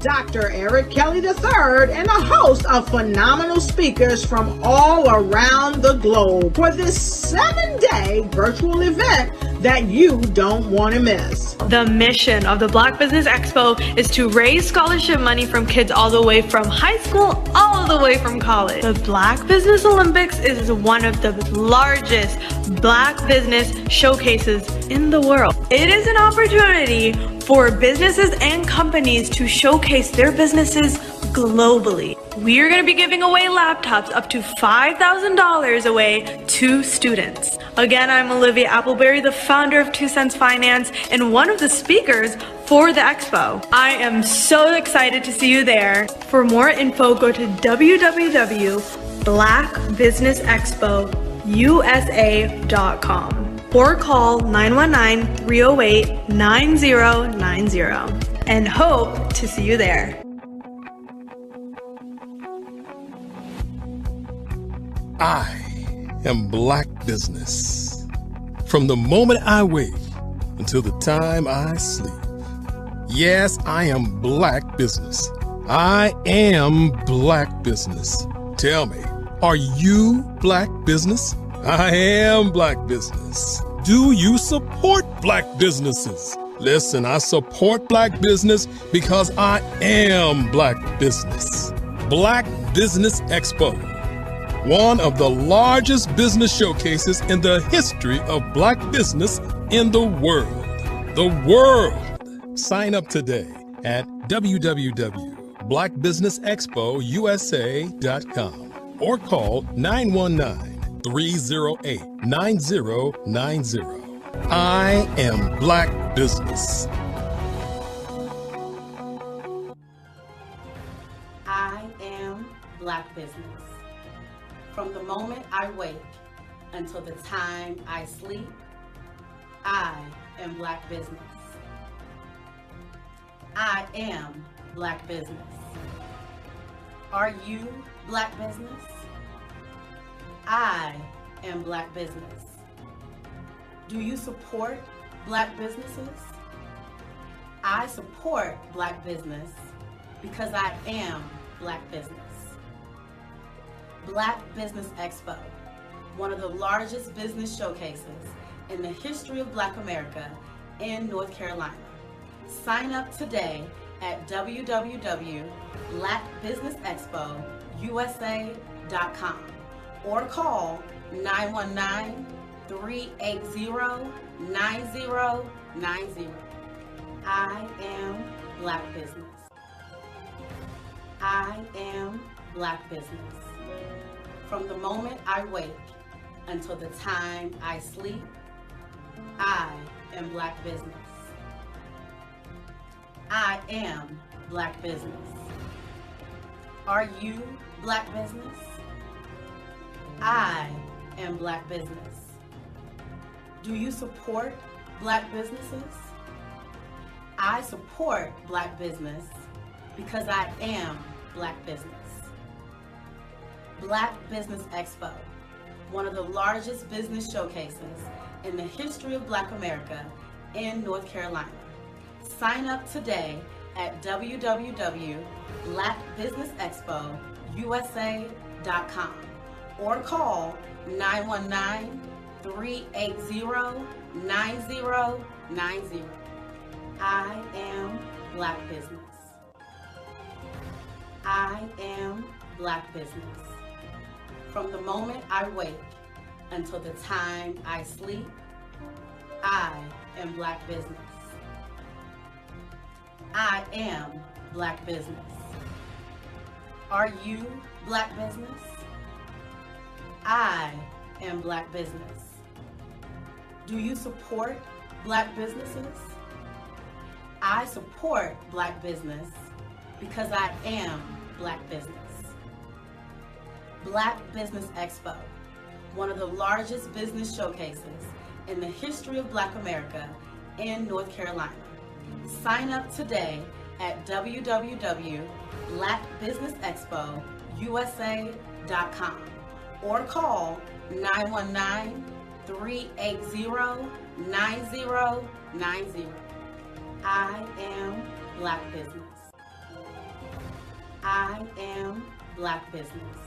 Dr. Eric Kelly III and a host of phenomenal speakers from all around the globe for this 7-day virtual event that you don't want to miss. The mission of the Black Business Expo is to raise scholarship money from kids all the way from high school all the way from college. The Black Business Olympics is one of the largest Black business showcases in the world. It is an opportunity for businesses and companies to showcase their businesses globally. We are going to be giving away laptops up to $5,000 away to students. Again, I'm Olivia Appleberry, the founder of 2 Cents Finance and one of the speakers for the expo. I am so excited to see you there. For more info, go to www.blackbusinessexpousa.com or call 919-308-9090 and hope to see you there. I am Black Business. From the moment I wake until the time I sleep. Yes, I am Black Business. I am Black Business. Tell me, are you Black Business? I am Black Business. Do you support Black businesses? Listen, I support Black business because I am Black Business. Black Business Expo, one of the largest business showcases in the history of Black business in the world. The world! Sign up today at www.blackbusinessexpousa.com or call 919-308-9090. I am Black Business. I am Black Business. From the moment I wake until the time I sleep, I am Black Business. I am Black Business. Are you Black Business? I am Black Business. Do you support Black businesses? I support Black business because I am Black business. Black Business Expo, one of the largest business showcases in the history of Black America in North Carolina. Sign up today at www.blackbusinessexpousa.com or call 919-380-9090. I am Black Business. I am Black Business. From the moment I wake until the time I sleep, I am Black Business. I am Black Business. Are you Black Business? I am Black Business. Do you support Black businesses? I support Black business because I am Black business. Black Business Expo, one of the largest business showcases in the history of Black America in North Carolina. Sign up today at www.blackbusinessexpousa.com or call 919-380-9090. I am Black Business. I am Black Business. From the moment I wake until the time I sleep, I am Black business. I am Black business. Are you Black business? I am Black business. Do you support Black businesses? I support Black business because I am Black business. Black Business Expo, one of the largest business showcases in the history of Black America in North Carolina. Sign up today at www.blackbusinessexpousa.com or call 919-380-9090. I am Black business. I am Black business.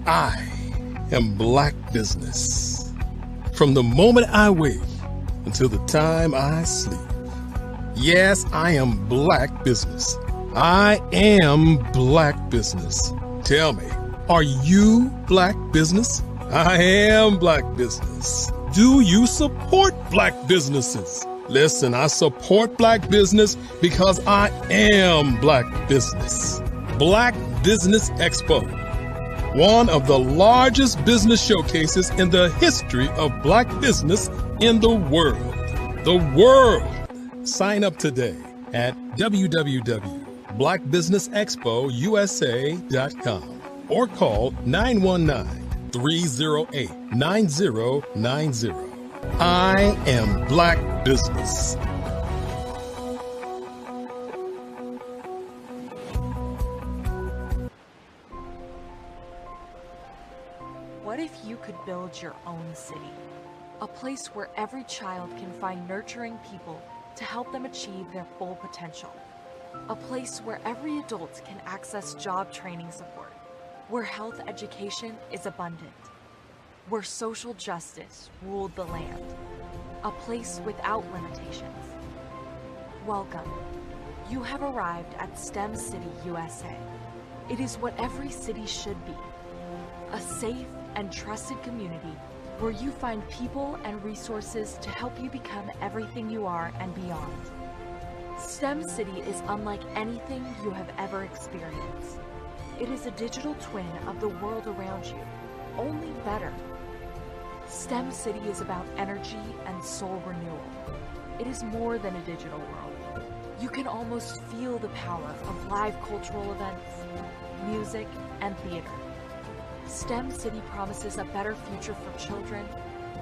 I am Black business. From the moment I wake until the time I sleep. Yes, I am Black business. I am Black business. Tell me, are you Black business? I am Black business. Do you support Black businesses? Listen, I support Black business because I am Black business. Black Business Expo, one of the largest business showcases in the history of Black business in the world. The world! Sign up today at www.blackbusinessexpousa.com or call 919-308-9090. I am Black business. What if you could build your own city? A place where every child can find nurturing people to help them achieve their full potential. A place where every adult can access job training support, where health education is abundant, where social justice ruled the land. A place without limitations. Welcome. You have arrived at STEM City USA. It is what every city should be. A safe and trusted community where you find people and resources to help you become everything you are and beyond. STEM City is unlike anything you have ever experienced. It is a digital twin of the world around you, only better. STEM City is about energy and soul renewal. It is more than a digital world. You can almost feel the power of live cultural events, music, and theater. STEM City promises a better future for children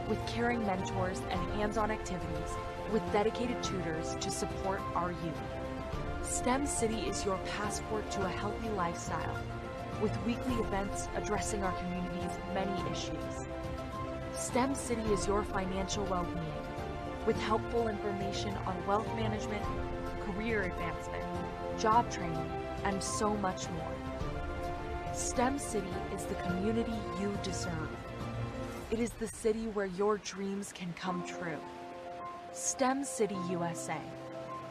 with caring mentors and hands-on activities with dedicated tutors to support our youth. STEM City is your passport to a healthy lifestyle with weekly events addressing our community's many issues. STEM City is your financial well-being with helpful information on wealth management, career advancement, job training, and so much more. STEM City is the community you deserve. It is the city where your dreams can come true. STEM City USA,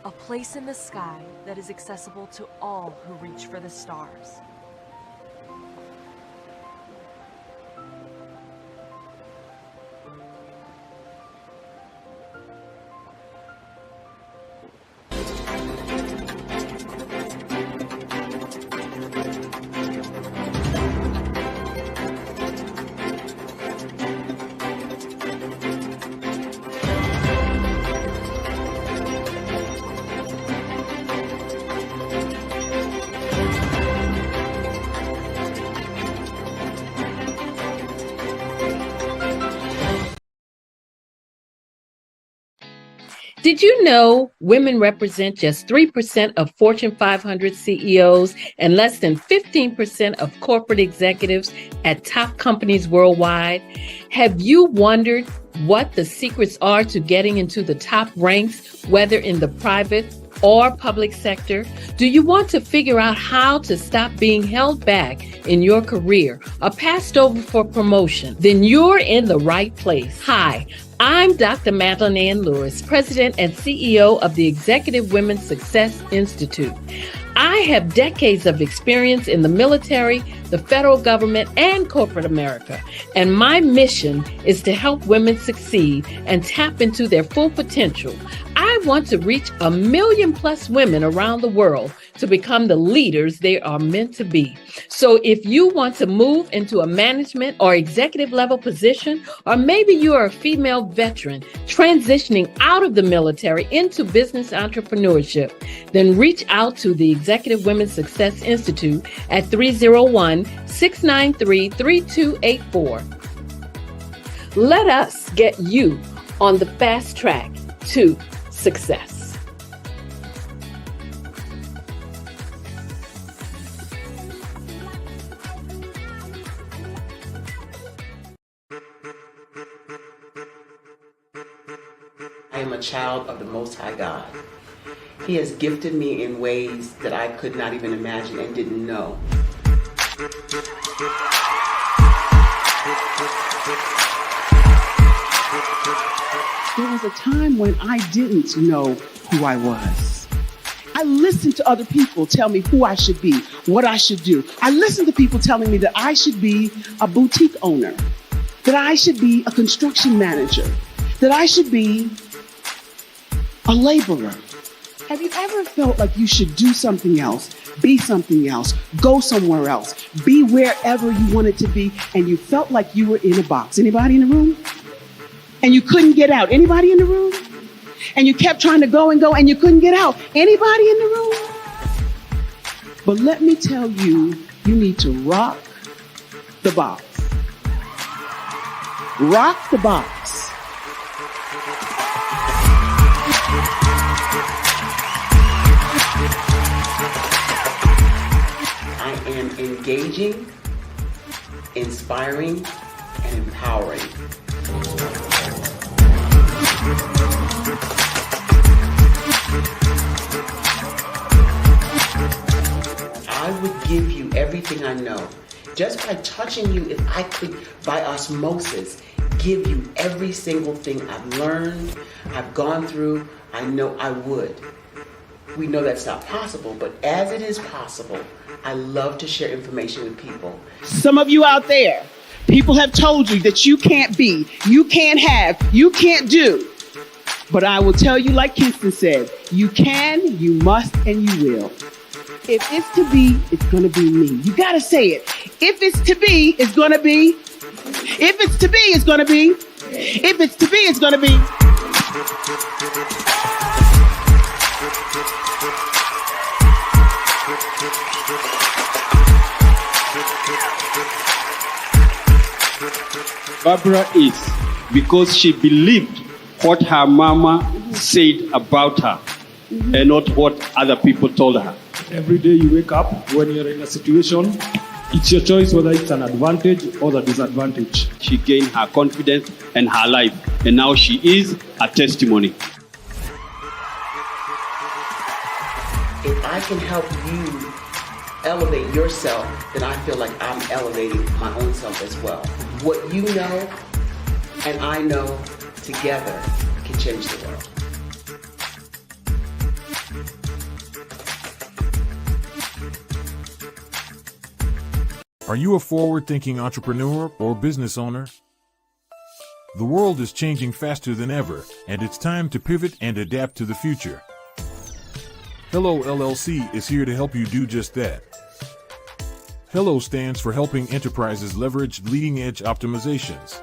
a place in the sky that is accessible to all who reach for the stars. Did you know women represent just 3% of Fortune 500 CEOs and less than 15% of corporate executives at top companies worldwide? Have you wondered what the secrets are to getting into the top ranks, whether in the private or public sector? Do you want to figure out how to stop being held back in your career or passed over for promotion? Then you're in the right place. Hi, I'm Dr. Madeline Ann Lewis, President and CEO of the Executive Women's Success Institute. I have decades of experience in the military, the federal government, and corporate America, and my mission is to help women succeed and tap into their full potential. I want to reach 1 million+ women around the world to become the leaders they are meant to be. So if you want to move into a management or executive level position, or maybe you are a female veteran transitioning out of the military into business entrepreneurship, then reach out to the Executive Women's Success Institute at 301-693-3284. Let us get you on the fast track to success. I am a child of the Most High God. He has gifted me in ways that I could not even imagine and didn't know. There was a time when I didn't know who I was. I listened to other people tell me who I should be, what I should do. I listened to people telling me that I should be a boutique owner, that I should be a construction manager, that I should be a laborer. Have you ever felt like you should do something else, be something else, go somewhere else, be wherever you wanted to be, and you felt like you were in a box? Anybody in the room? And you couldn't get out. Anybody in the room? And you kept trying to go and you couldn't get out. Anybody in the room? But let me tell you, you need to rock the box. Rock the box. I am engaging, inspiring, and empowering. I would give you everything I know. Just by touching you, if I could, by osmosis, give you every single thing I've learned, I've gone through, I know I would. We know that's not possible, but as it is possible, I love to share information with people. Some of you out there, people have told you that you can't be, you can't have, you can't do. But I will tell you, like Kinston said, you can, you must, and you will. If it's to be, it's going to be me. You got to say it. If it's to be, it's going to be. If it's to be, it's going to be. If it's to be, it's going to be. Barbara is because she believed what her mama said about her and not what other people told her. Every day you wake up, when you're in a situation, it's your choice whether it's an advantage or the disadvantage. She gained her confidence and her life, and now she is a testimony. If I can help you elevate yourself, then I feel like I'm elevating my own self as well. What you know and I know together can change the world. Are you a forward-thinking entrepreneur or business owner? The world is changing faster than ever, and it's time to pivot and adapt to the future. Hello LLC is here to help you do just that. Hello stands for helping enterprises leverage leading-edge optimizations.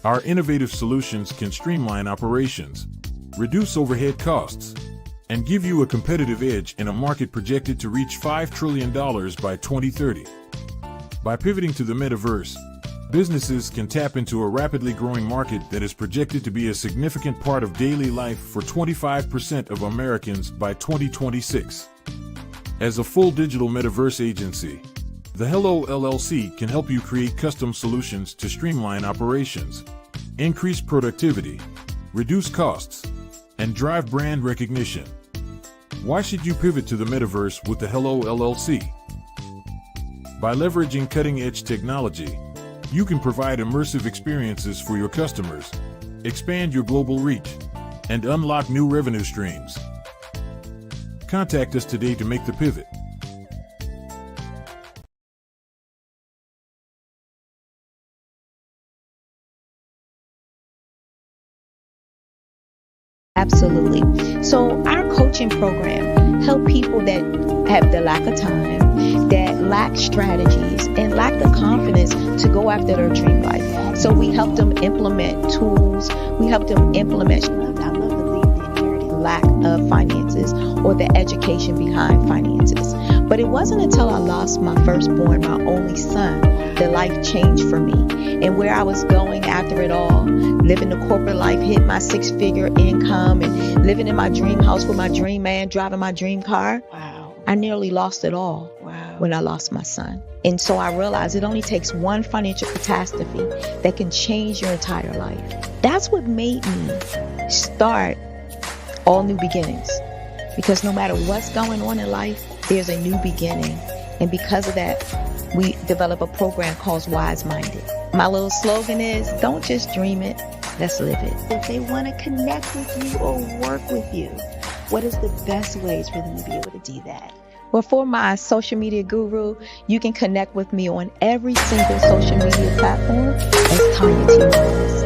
Our innovative solutions can streamline operations, reduce overhead costs, and give you a competitive edge in a market projected to reach $5 trillion by 2030. By pivoting to the metaverse, businesses can tap into a rapidly growing market that is projected to be a significant part of daily life for 25% of Americans by 2026. As a full digital metaverse agency, the Hello LLC can help you create custom solutions to streamline operations, increase productivity, reduce costs, and drive brand recognition. Why should you pivot to the metaverse with the Hello LLC? By leveraging cutting-edge technology, you can provide immersive experiences for your customers, expand your global reach, and unlock new revenue streams. Contact us today to make the pivot. Absolutely. So our coaching program help people that have the lack of time, that lack strategies, and lack the confidence to go after their dream life. So we help them implement tools. We help them implement, I love to leave the inherited lack of finances or the education behind finances. But it wasn't until I lost my firstborn, my only son, that life changed for me. And where I was going after it all, living the corporate life, hit my 6-figure income, and living in my dream house with my dream man, driving my dream car. Wow. I nearly lost it all when I lost my son. And so I realized it only takes one financial catastrophe that can change your entire life. That's what made me start All New Beginnings. Because no matter what's going on in life, there's a new beginning. And because of that, we develop a program called Wise Minded. My little slogan is, don't just dream it, let's live it. If they want to connect with you or work with you, what is the best ways for them to be able to do that? Well, for my social media guru, you can connect with me on every single social media platform as Tanya T. Morris.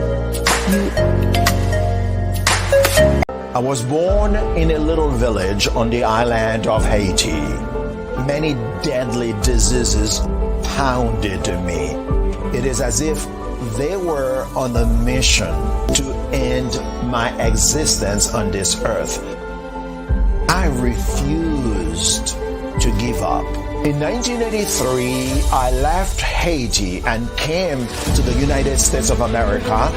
I was born in a little village on the island of Haiti. Many deadly diseases pounded me. It is as if they were on a mission to end my existence on this earth. I refused to give up. In 1983, I left Haiti and came to the United States of America.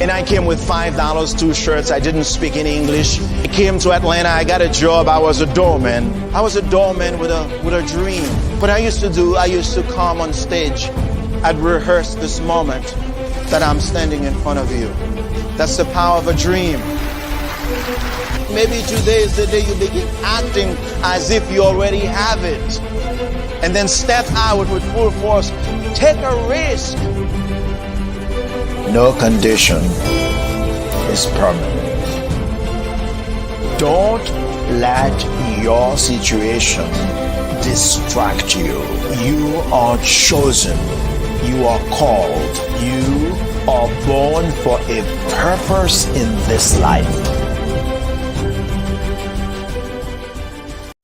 And I came with $5, 2 shirts. I didn't speak in English. I came to Atlanta. I got a job. I was a doorman. I was a doorman with a dream. What I used to come on stage. I'd rehearse this moment that I'm standing in front of you. That's the power of a dream. Maybe today is the day you begin acting as if you already have it. And then step out with full force. Take a risk. No condition is permanent. Don't let your situation distract you. You are chosen. You are called. You are born for a purpose in this life.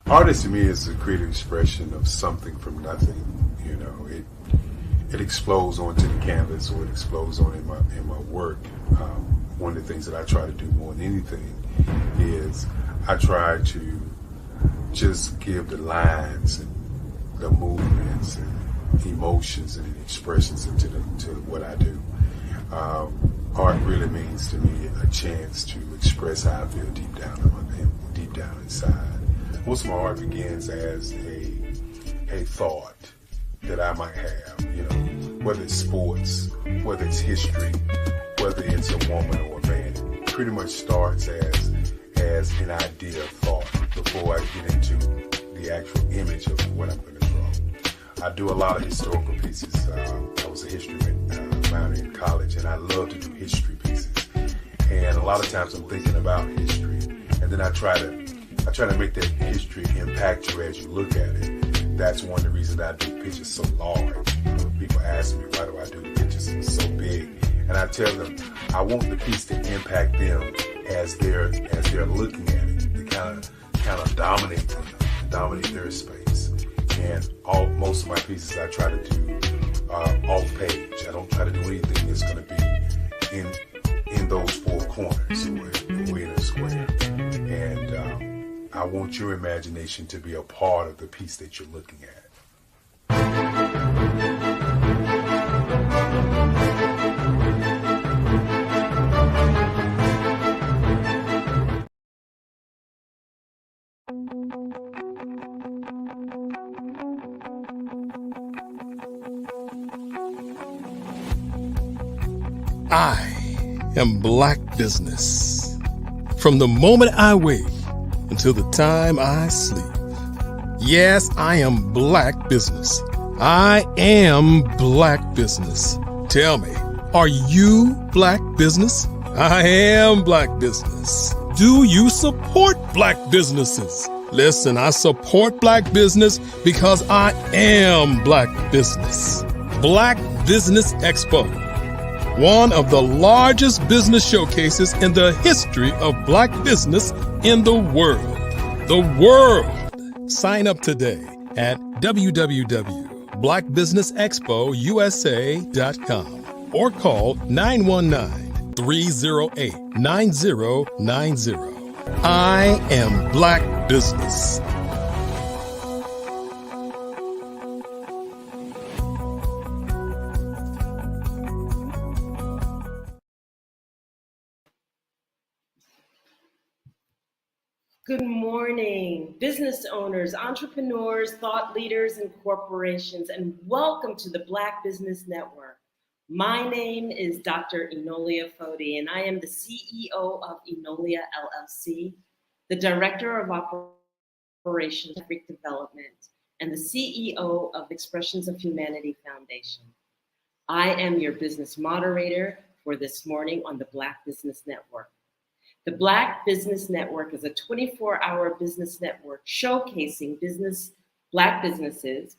Artist to me is a creative expression of something from nothing. You know, it explodes onto the canvas, or it explodes on in my work. One of the things that I try to do more than anything is I try to just give the lines and the movements and emotions and expressions into what I do. Art really means to me a chance to express how I feel deep down inside. Most of my art begins as a thought that I might have, you know, whether it's sports, whether it's history, whether it's a woman or a man. It pretty much starts as an idea of thought before I get into the actual image of what I'm going to draw. I do a lot of historical pieces. I was a history minor in college, and I love to do history pieces. And a lot of times I'm thinking about history, and then I try to make that history impact you as you look at it. That's one of the reasons I do pictures so large. You know, people ask me, why do I do the pictures so big? And I tell them, I want the piece to impact them as they're looking at it, to kind of dominate them, dominate their space. And most of my pieces I try to do off page. I don't try to do anything that's going to be in those 4 corners or in a square. And I want your imagination to be a part of the piece that you're looking at. I am Black Business. From the moment I wake until the time I sleep. Yes, I am Black Business. I am Black Business. Tell me, are you Black Business? I am Black business. Do you support Black businesses? Listen, I support Black business because I am Black business. Black Business Expo, one of the largest business showcases in the history of Black business in the world. The world! Sign up today at www.blackbusinessexpousa.com or call 919-308-9090. I am Black business. Good morning, business owners, entrepreneurs, thought leaders, and corporations, and welcome to the Black Business Network. My name is Dr. Enolia Foti, and I am the CEO of Enolia LLC, the Director of Operations and Development, and the CEO of Expressions of Humanity Foundation. I am your business moderator for this morning on the Black Business Network. The Black Business Network is a 24-hour business network showcasing Black businesses,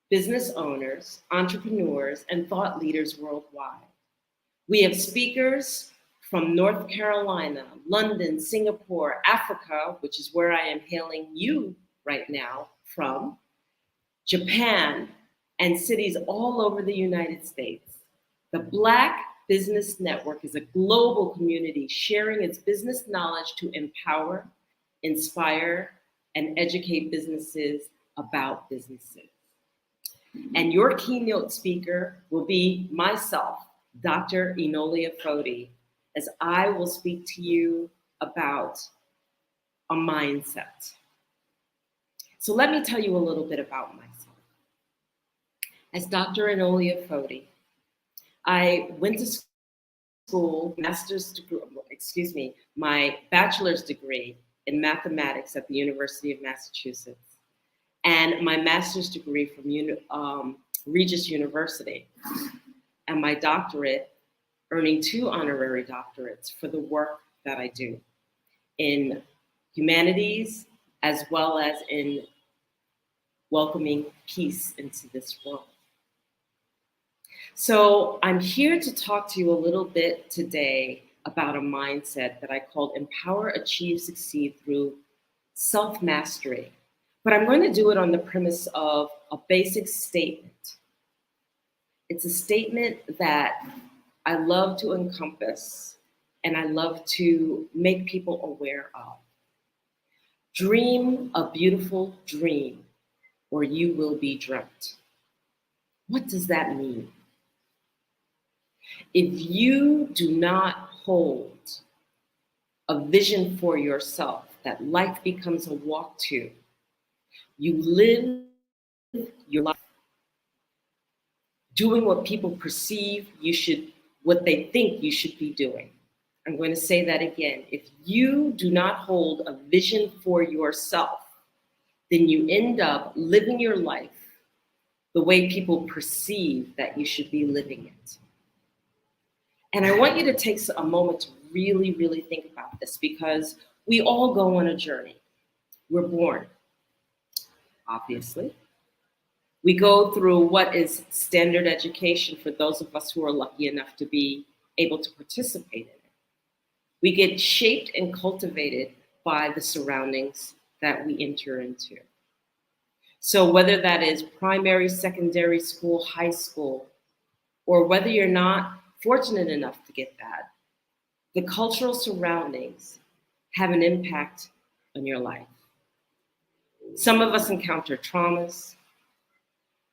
business owners, entrepreneurs, and thought leaders worldwide. We have speakers from North Carolina, London, Singapore, Africa, which is where I am hailing you right now from, Japan, and cities all over the United States. The Black Business Network is a global community sharing its business knowledge to empower, inspire, and educate businesses about businesses. And your keynote speaker will be myself, Dr. Enolia Foti, as I will speak to you about a mindset. So let me tell you a little bit about myself. As Dr. Enolia Foti, I went to school, my bachelor's degree in mathematics at the University of Massachusetts, and my master's degree from Regis University, and my doctorate, earning 2 honorary doctorates for the work that I do in humanities as well as in welcoming peace into this world. So I'm here to talk to you a little bit today about a mindset that I called Empower, Achieve, Succeed through Self-Mastery. But I'm going to do it on the premise of a basic statement. It's a statement that I love to encompass and I love to make people aware of. Dream a beautiful dream or you will be dreamt. What does that mean? If you do not hold a vision for yourself that life becomes a walk to, you live your life doing what people perceive what they think you should be doing. I'm going to say that again. If you do not hold a vision for yourself, then you end up living your life the way people perceive that you should be living it. And I want you to take a moment to really, really think about this, because we all go on a journey. We're born, obviously. We go through what is standard education for those of us who are lucky enough to be able to participate in it. We get shaped and cultivated by the surroundings that we enter into. So whether that is primary, secondary school, high school, or whether you're not fortunate enough to get that, the cultural surroundings have an impact on your life. Some of us encounter traumas.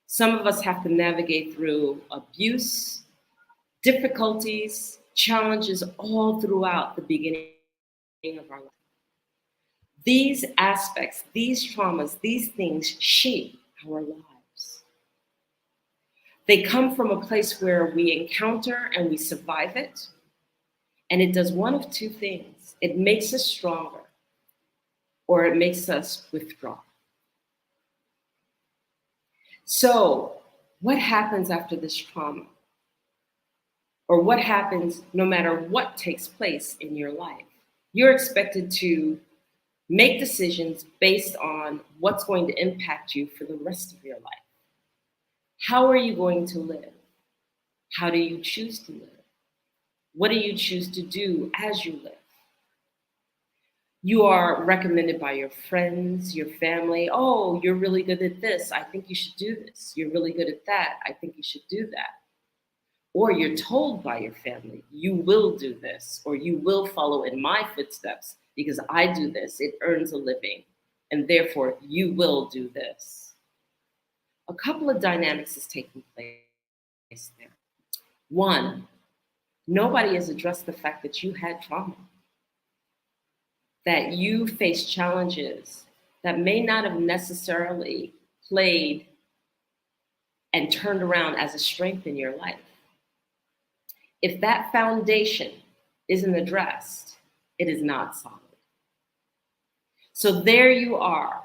Some of us have to navigate through abuse, difficulties, challenges all throughout the beginning of our life. These aspects, these traumas, these things shape our lives. They come from a place where we encounter and we survive it, and it does one of two things. It makes us stronger, or it makes us withdraw. So what happens after this trauma? or what happens no matter what takes place in your life. You're expected to make decisions based on what's going to impact you for the rest of your life. How are you going to live? How do you choose to live? What do you choose to do as you live? You are recommended by your friends, your family. Oh, you're really good at this. I think you should do this. You're really good at that. I think you should do that. Or you're told by your family, you will do this, or you will follow in my footsteps because I do this. It earns a living, and therefore you will do this. A couple of dynamics is taking place there. One, nobody has addressed the fact that you had trauma, that you faced challenges that may not have necessarily played and turned around as a strength in your life. If that foundation isn't addressed, it is not solid. So there you are,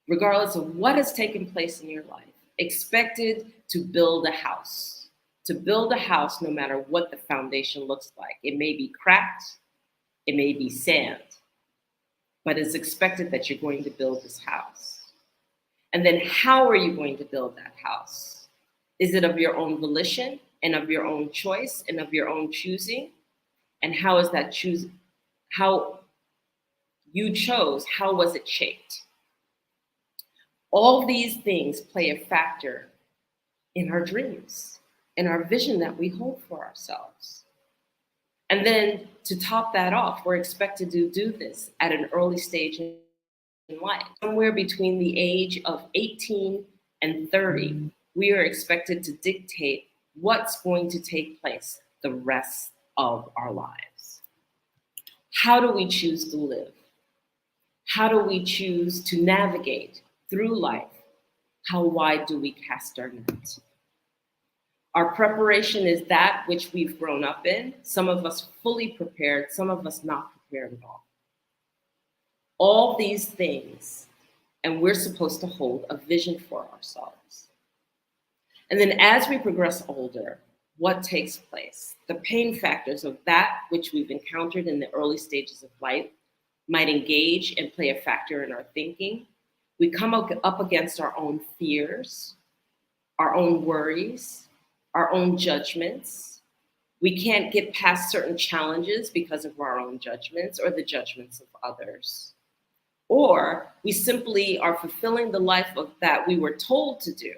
regardless of what has taken place in your life, expected to build a house. To build a house, no matter what the foundation looks like. It may be cracked, it may be sand, but it's expected that you're going to build this house. And then how are you going to build that house? Is it of your own volition and of your own choice and of your own choosing? And how is that how you chose, how was it shaped? All these things play a factor in our dreams, in our vision that we hold for ourselves. And then to top that off, we're expected to do this at an early stage in life. Somewhere between the age of 18 and 30, we are expected to dictate what's going to take place the rest of our lives. How do we choose to live? How do we choose to navigate through life? How wide do we cast our net? Our preparation is that which we've grown up in. Some of us fully prepared, some of us not prepared at all. All these things, and we're supposed to hold a vision for ourselves. And then as we progress older, what takes place? The pain factors of that which we've encountered in the early stages of life might engage and play a factor in our thinking. We come up against our own fears, our own worries, our own judgments. We can't get past certain challenges because of our own judgments or the judgments of others. Or we simply are fulfilling the life of that we were told to do,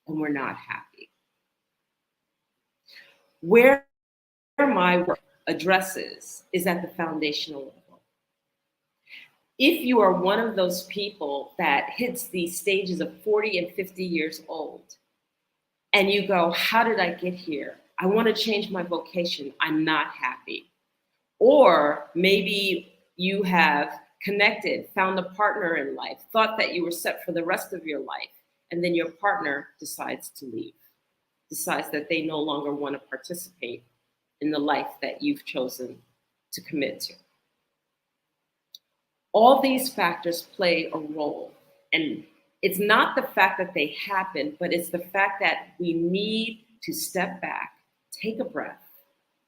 and we're not happy. Where my work addresses is at the foundational level. If you are one of those people that hits these stages of 40 and 50 years old, and you go, how did I get here? I want to change my vocation. I'm not happy. Or maybe you have connected, found a partner in life, thought that you were set for the rest of your life, and then your partner decides to leave, decides that they no longer want to participate in the life that you've chosen to commit to. All these factors play a role, and it's not the fact that they happen, but it's the fact that we need to step back, take a breath,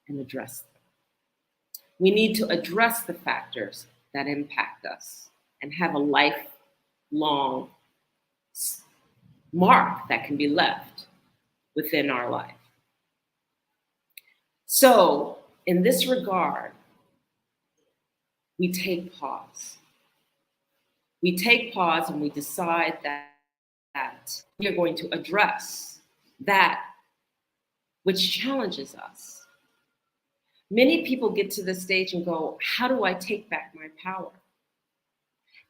and address them. We need to address the factors that impact us and have a lifelong mark that can be left within our life. So, in this regard, we take pause. We take pause and we decide that we are going to address that which challenges us. Many people get to the stage and go, how do I take back my power?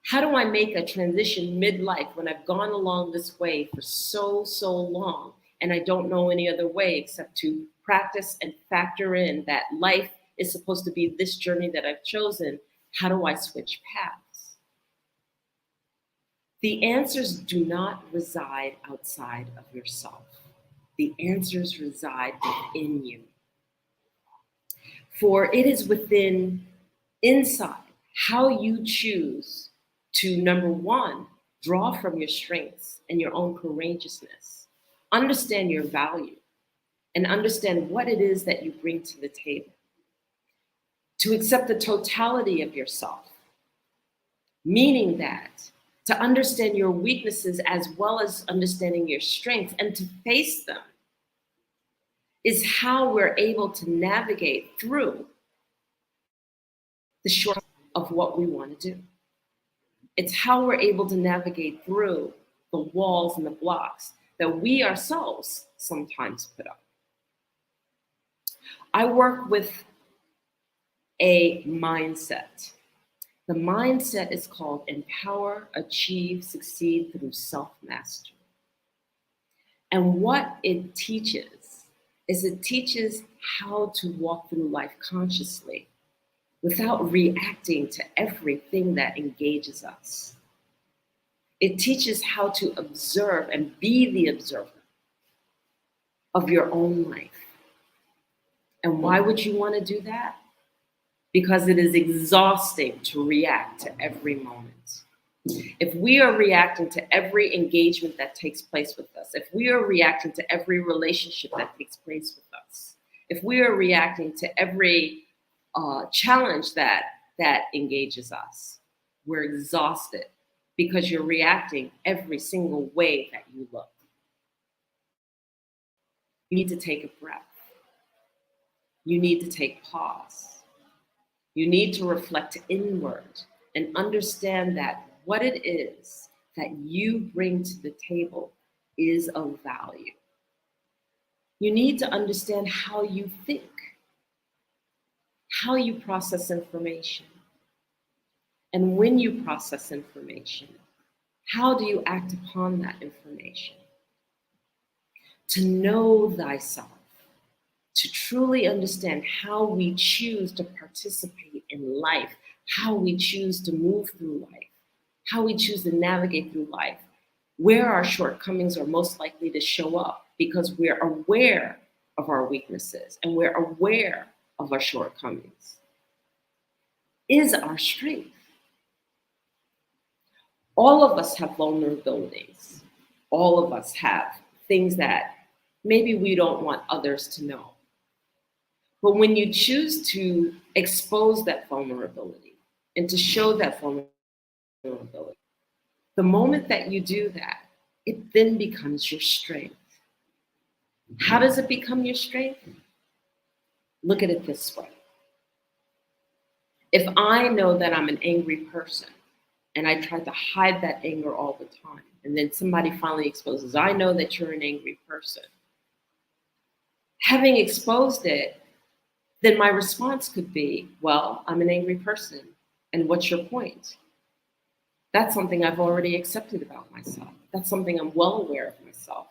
How do I make a transition midlife when I've gone along this way for so long and I don't know any other way except to practice and factor in that life is supposed to be this journey that I've chosen. How do I switch paths? The answers do not reside outside of yourself. The answers reside within you. For it is inside how you choose to, number one, draw from your strengths and your own courageousness. Understand your value. and understand what it is that you bring to the table. To accept the totality of yourself, meaning that to understand your weaknesses as well as understanding your strengths and to face them is how we're able to navigate through the short of what we want to do. It's how we're able to navigate through the walls and the blocks that we ourselves sometimes put up. I work with a mindset. The mindset is called Empower, Achieve, Succeed through Self-Mastery. And what it teaches is it teaches how to walk through life consciously without reacting to everything that engages us. It teaches how to observe and be the observer of your own life. And why would you want to do that? Because it is exhausting to react to every moment. If we are reacting to every engagement that takes place with us, if we are reacting to every relationship that takes place with us, if we are reacting to every challenge that engages us, we're exhausted because you're reacting every single way that you look. You need to take a breath. You need to take pause. You need to reflect inward and understand that what it is that you bring to the table is of value. You need to understand how you think, how you process information. And when you process information, how do you act upon that information? To know thyself, to truly understand how we choose to participate in life, how we choose to move through life, how we choose to navigate through life, where our shortcomings are most likely to show up because we're aware of our weaknesses and we're aware of our shortcomings, is our strength. All of us have vulnerabilities. All of us have things that maybe we don't want others to know. But when you choose to expose that vulnerability and to show that vulnerability, the moment that you do that, it then becomes your strength. How does it become your strength? Look at it this way. If I know that I'm an angry person and I try to hide that anger all the time, and then somebody finally exposes, I know that you're an angry person. Having exposed it, then my response could be, well, I'm an angry person. And what's your point? That's something I've already accepted about myself. That's something I'm well aware of myself.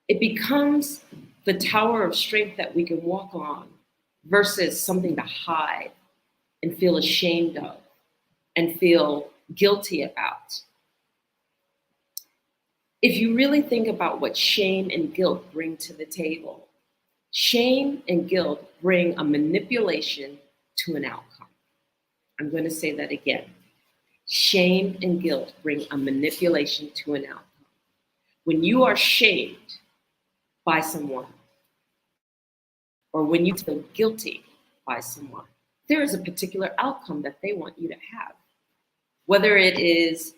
It becomes the tower of strength that we can walk on versus something to hide and feel ashamed of and feel guilty about. If you really think about what shame and guilt bring to the table, shame and guilt bring a manipulation to an outcome. I'm going to say that again. Shame and guilt bring a manipulation to an outcome. When you are shamed by someone, or when you feel guilty by someone, there is a particular outcome that they want you to have. Whether it is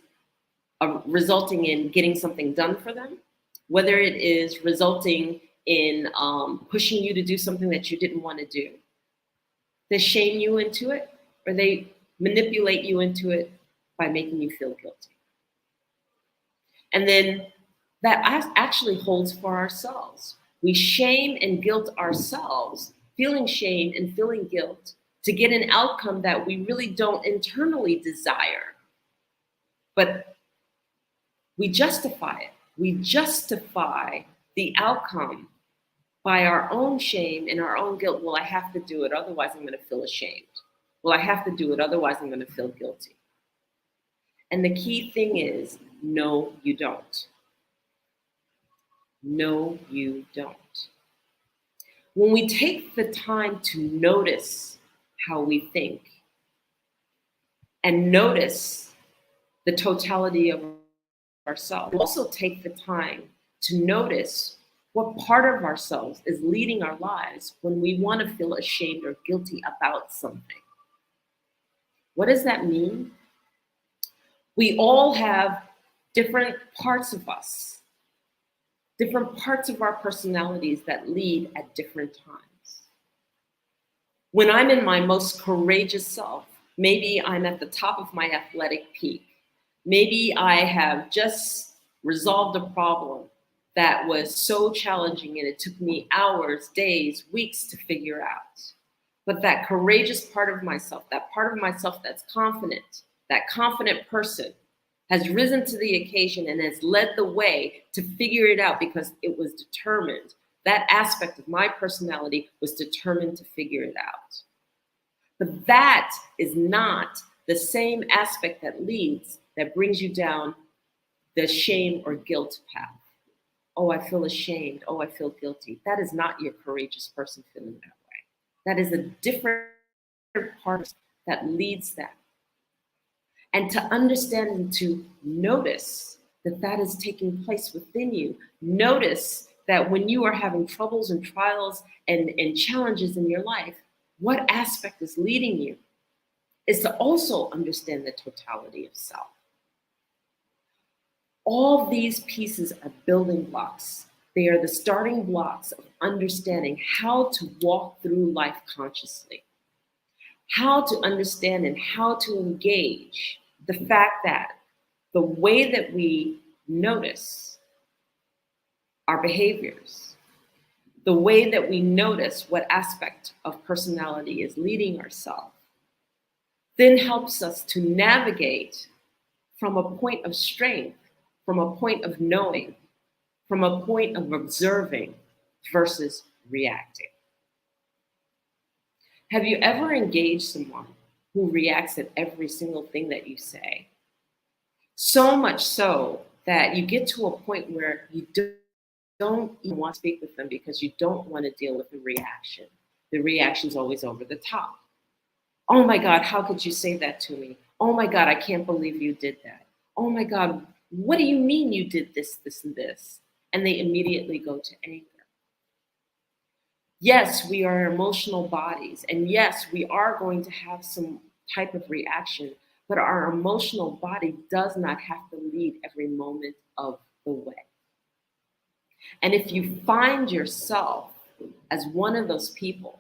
resulting in getting something done for them, whether it is resulting in pushing you to do something that you didn't want to do. They shame you into it, or they manipulate you into it by making you feel guilty. And then that actually holds for ourselves. We shame and guilt ourselves, feeling shame and feeling guilt to get an outcome that we really don't internally desire. But we justify it. We justify the outcome by our own shame and our own guilt. Well, I have to do it, otherwise I'm going to feel ashamed. Well, I have to do it, otherwise I'm going to feel guilty. And the key thing is, no, you don't. No, you don't. When we take the time to notice how we think and notice the totality of ourselves, we also take the time to notice What part of ourselves is leading our lives when we want to feel ashamed or guilty about something? What does that mean? We all have different parts of us, different parts of our personalities that lead at different times. When I'm in my most courageous self, maybe I'm at the top of my athletic peak. Maybe I have just resolved a problem that was so challenging and it took me hours, days, weeks to figure out. But that courageous part of myself, that part of myself that's confident, that confident person has risen to the occasion and has led the way to figure it out because it was determined. That aspect of my personality was determined to figure it out. But that is not the same aspect that leads, that brings you down the shame or guilt path. Oh, I feel ashamed. Oh, I feel guilty. That is not your courageous person feeling that way. That is a different part that leads that. And to understand and to notice that that is taking place within you. Notice that when you are having troubles and trials and challenges in your life, what aspect is leading you is to also understand the totality of self. All these pieces are building blocks. They are the starting blocks of understanding how to walk through life consciously, how to understand and how to engage the fact that the way that we notice our behaviors, the way that we notice what aspect of personality is leading ourselves, then helps us to navigate from a point of strength, from a point of knowing, from a point of observing versus reacting. Have you ever engaged someone who reacts at every single thing that you say? So much so that you get to a point where you don't even want to speak with them because you don't want to deal with the reaction. The reaction's always over the top. Oh my God, how could you say that to me? Oh my God, I can't believe you did that. Oh my God, what do you mean you did this, this, and this? And they immediately go to anger. Yes, we are emotional bodies. And yes, we are going to have some type of reaction, but our emotional body does not have to lead every moment of the way. And if you find yourself as one of those people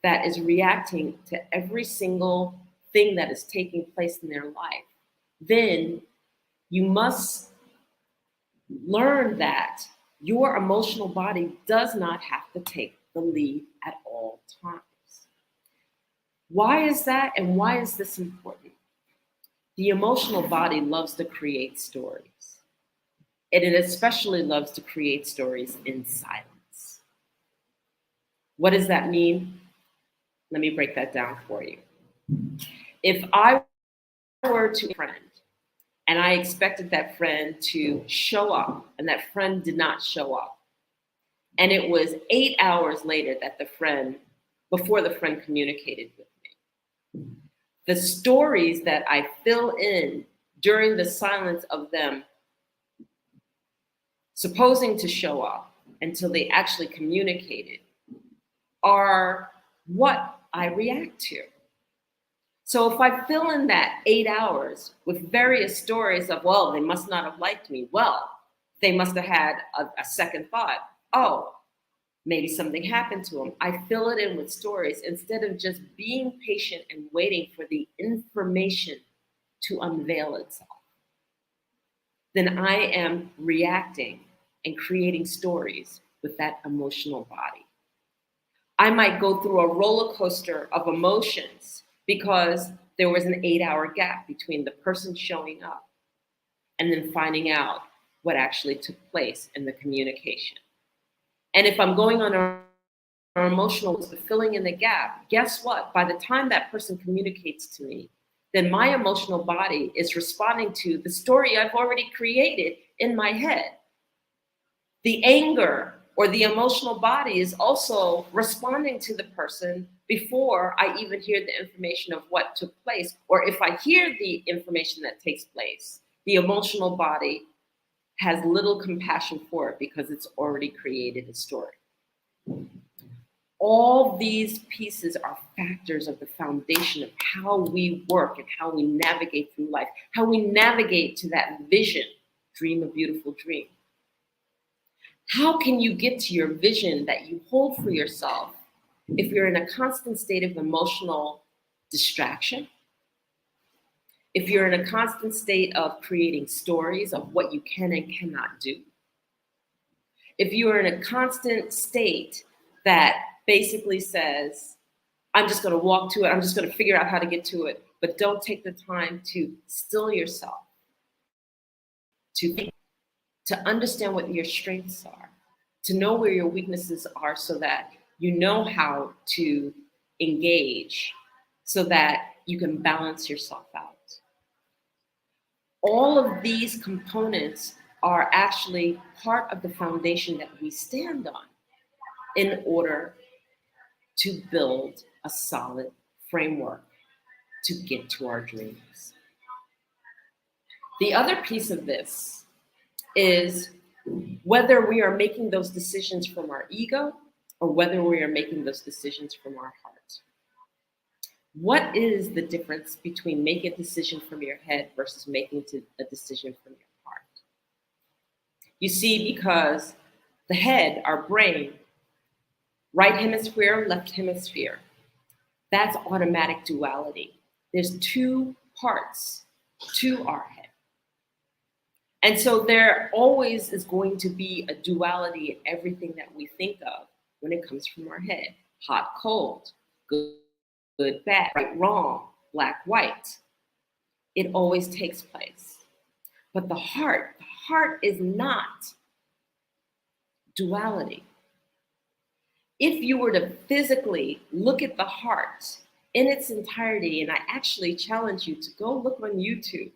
that is reacting to every single thing that is taking place in their life, then you must learn that your emotional body does not have to take the lead at all times. Why is that, and why is this important? The emotional body loves to create stories, and it especially loves to create stories in silence. What does that mean? Let me break that down for you. If I were to a friend and I expected that friend to show up and that friend did not show up, and it was 8 hours later that before the friend communicated with me, the stories that I fill in during the silence of them supposing to show up until they actually communicated are what I react to. So if I fill in that 8 hours with various stories of, well, they must not have liked me. Well, they must have had a second thought. Oh, maybe something happened to them. I fill it in with stories instead of just being patient and waiting for the information to unveil itself. Then I am reacting and creating stories with that emotional body. I might go through a roller coaster of emotions because there was an 8-hour gap between the person showing up and then finding out what actually took place in the communication. And if I'm going on an emotional, filling in the gap, guess what? By the time that person communicates to me, then my emotional body is responding to the story I've already created in my head. The anger or the emotional body is also responding to the person before I even hear the information of what took place. Or if I hear the information that takes place, the emotional body has little compassion for it because it's already created a story. All these pieces are factors of the foundation of how we work and how we navigate through life, how we navigate to that vision, dream a beautiful dream. How can you get to your vision that you hold for yourself if you're in a constant state of emotional distraction? If you're in a constant state of creating stories of what you can and cannot do? If you are in a constant state that basically says, I'm just going to walk to it, I'm just going to figure out how to get to it, but don't take the time to still yourself, to think, to understand what your strengths are, to know where your weaknesses are so that you know how to engage so that you can balance yourself out. All of these components are actually part of the foundation that we stand on in order to build a solid framework to get to our dreams. The other piece of this is whether we are making those decisions from our ego or whether we are making those decisions from our heart. What is the difference between making a decision from your head versus making a decision from your heart? You see, because the head, our brain, right hemisphere, left hemisphere, that's automatic duality. There's two parts to our head. And so there always is going to be a duality in everything that we think of when it comes from our head. Hot, cold, good, bad, right, wrong, black, white. It always takes place. But the heart is not duality. If you were to physically look at the heart in its entirety, and I actually challenge you to go look on YouTube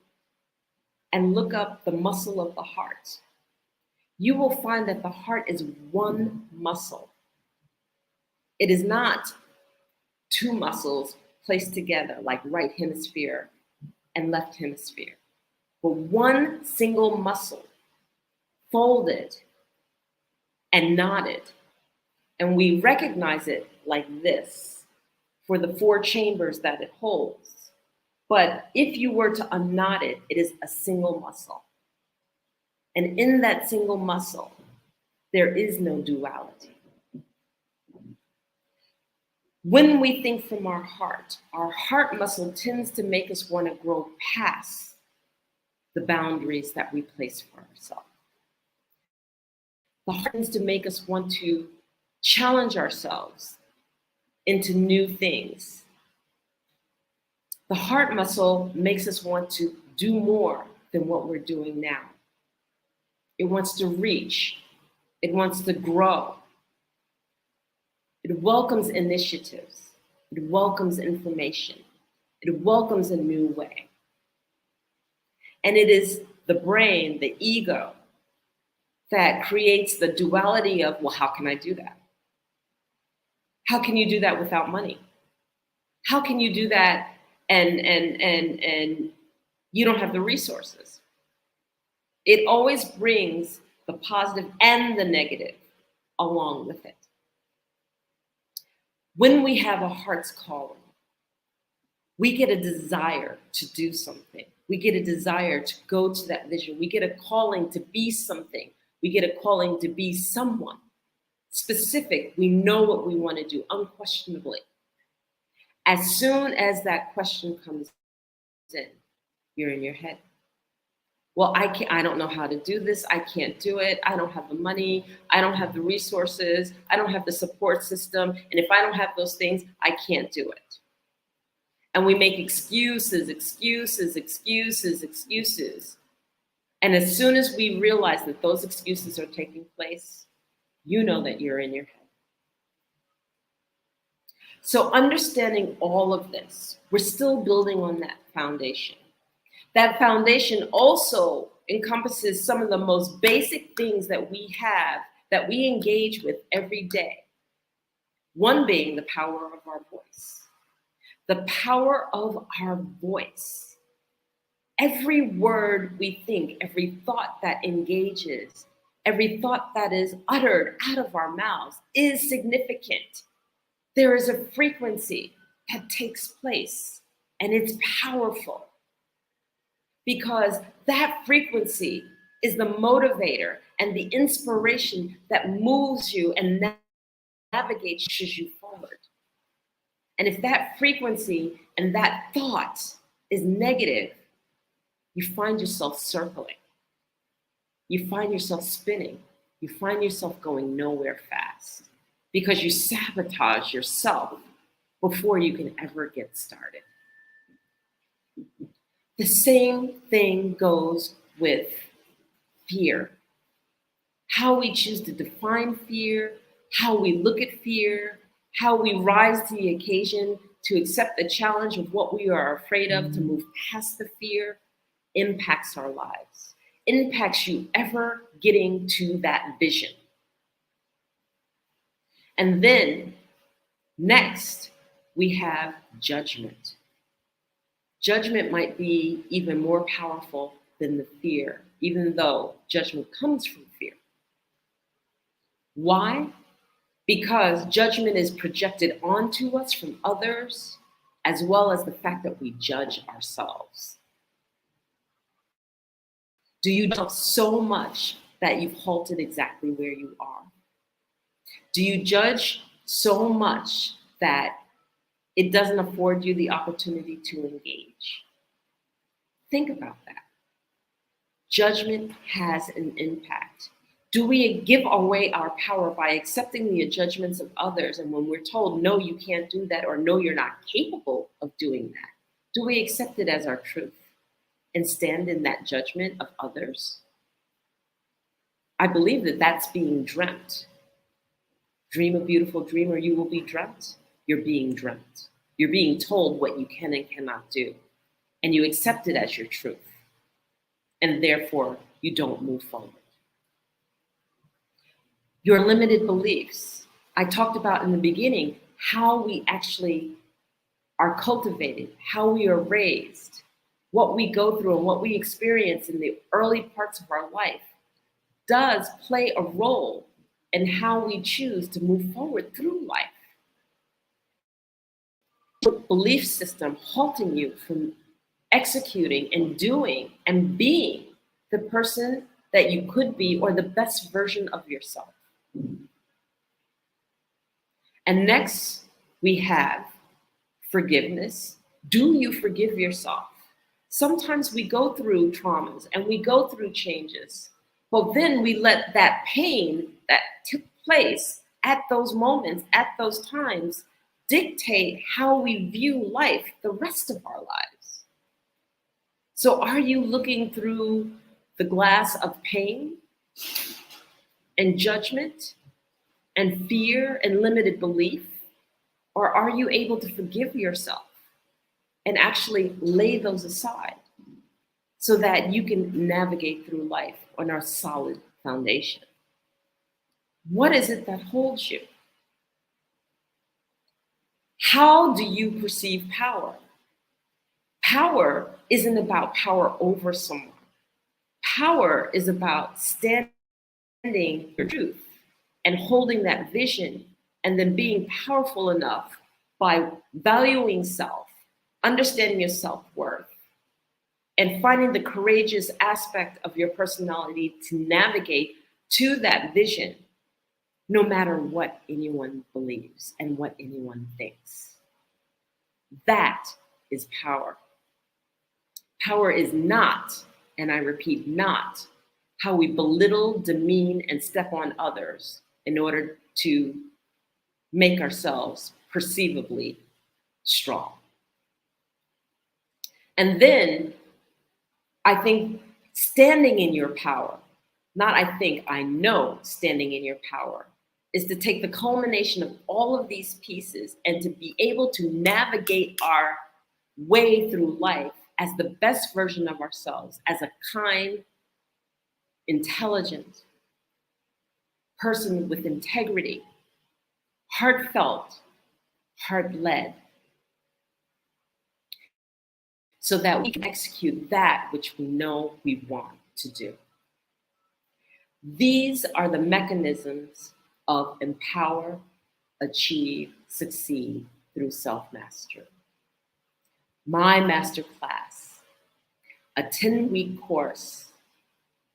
and look up the muscle of the heart, you will find that the heart is one muscle. It is not two muscles placed together like right hemisphere and left hemisphere, but one single muscle folded and knotted. And we recognize it like this for the 4 chambers that it holds. But if you were to unknot it, it is a single muscle. And in that single muscle, there is no duality. When we think from our heart muscle tends to make us want to grow past the boundaries that we place for ourselves. The heart tends to make us want to challenge ourselves into new things. The heart muscle makes us want to do more than what we're doing now. It wants to reach. It wants to grow. It welcomes initiatives. It welcomes information. It welcomes a new way. And it is the brain, the ego, that creates the duality of, well, how can I do that? How can you do that without money? How can you do that and you don't have the resources? It always brings the positive and the negative along with it. When we have a heart's calling, we get a desire to do something. We get a desire to go to that vision. We get a calling to be something. We get a calling to be someone specific. We know what we want to do unquestionably. As soon as that question comes in, you're in your head. Well, I don't know how to do this. I can't do it. I don't have the money. I don't have the resources. I don't have the support system. And if I don't have those things, I can't do it. And we make excuses. And as soon as we realize that those excuses are taking place, you know that you're in your head. So understanding all of this, we're still building on that foundation. That foundation also encompasses some of the most basic things that we have, that we engage with every day. One being the power of our voice. The power of our voice. Every word we think, every thought that engages, every thought that is uttered out of our mouths is significant. There is a frequency that takes place, and it's powerful because that frequency is the motivator and the inspiration that moves you and navigates you forward. And if that frequency and that thought is negative, you find yourself circling. You find yourself spinning. You find yourself going nowhere fast because you sabotage yourself before you can ever get started. The same thing goes with fear. How we choose to define fear, how we look at fear, how we rise to the occasion to accept the challenge of what we are afraid of, to move past the fear, impacts our lives, impacts you ever getting to that vision. And then next, we have judgment. Judgment might be even more powerful than the fear, even though judgment comes from fear. Why? Because judgment is projected onto us from others, as well as the fact that we judge ourselves. Do you judge so much that you've halted exactly where you are? Do you judge so much that it doesn't afford you the opportunity to engage? Think about that. Judgment has an impact. Do we give away our power by accepting the judgments of others? And when we're told, no, you can't do that, or no, you're not capable of doing that, do we accept it as our truth and stand in that judgment of others? I believe that that's being dreamt. Dream a beautiful dream or you will be dreamt. You're being dreamt. You're being told what you can and cannot do. And you accept it as your truth. And therefore, you don't move forward. Your limited beliefs. I talked about in the beginning how we actually are cultivated, how we are raised, what we go through and what we experience in the early parts of our life does play a role in how we choose to move forward through life. Your belief system halting you from executing and doing and being the person that you could be or the best version of yourself. And next, we have forgiveness. Do you forgive yourself? Sometimes we go through traumas and we go through changes, but then we let that pain that took place at those moments, at those times, dictate how we view life the rest of our lives. So are you looking through the glass of pain and judgment and fear and limited belief? Or are you able to forgive yourself and actually lay those aside so that you can navigate through life on a solid foundation? What is it that holds you? How do you perceive power? Power isn't about power over someone. Power is about standing your truth and holding that vision and then being powerful enough by valuing self, understanding your self-worth, and finding the courageous aspect of your personality to navigate to that vision, no matter what anyone believes and what anyone thinks. That is power. Power is not, and I repeat, not how we belittle, demean, and step on others in order to make ourselves perceivably strong. And then I think standing in your power, not I think, I know standing in your power, is to take the culmination of all of these pieces and to be able to navigate our way through life as the best version of ourselves, as a kind, intelligent person with integrity, heartfelt, heart-led. so that we can execute that which we know we want to do. These are the mechanisms of empower, achieve, succeed through self-mastery. My masterclass, a 10-week course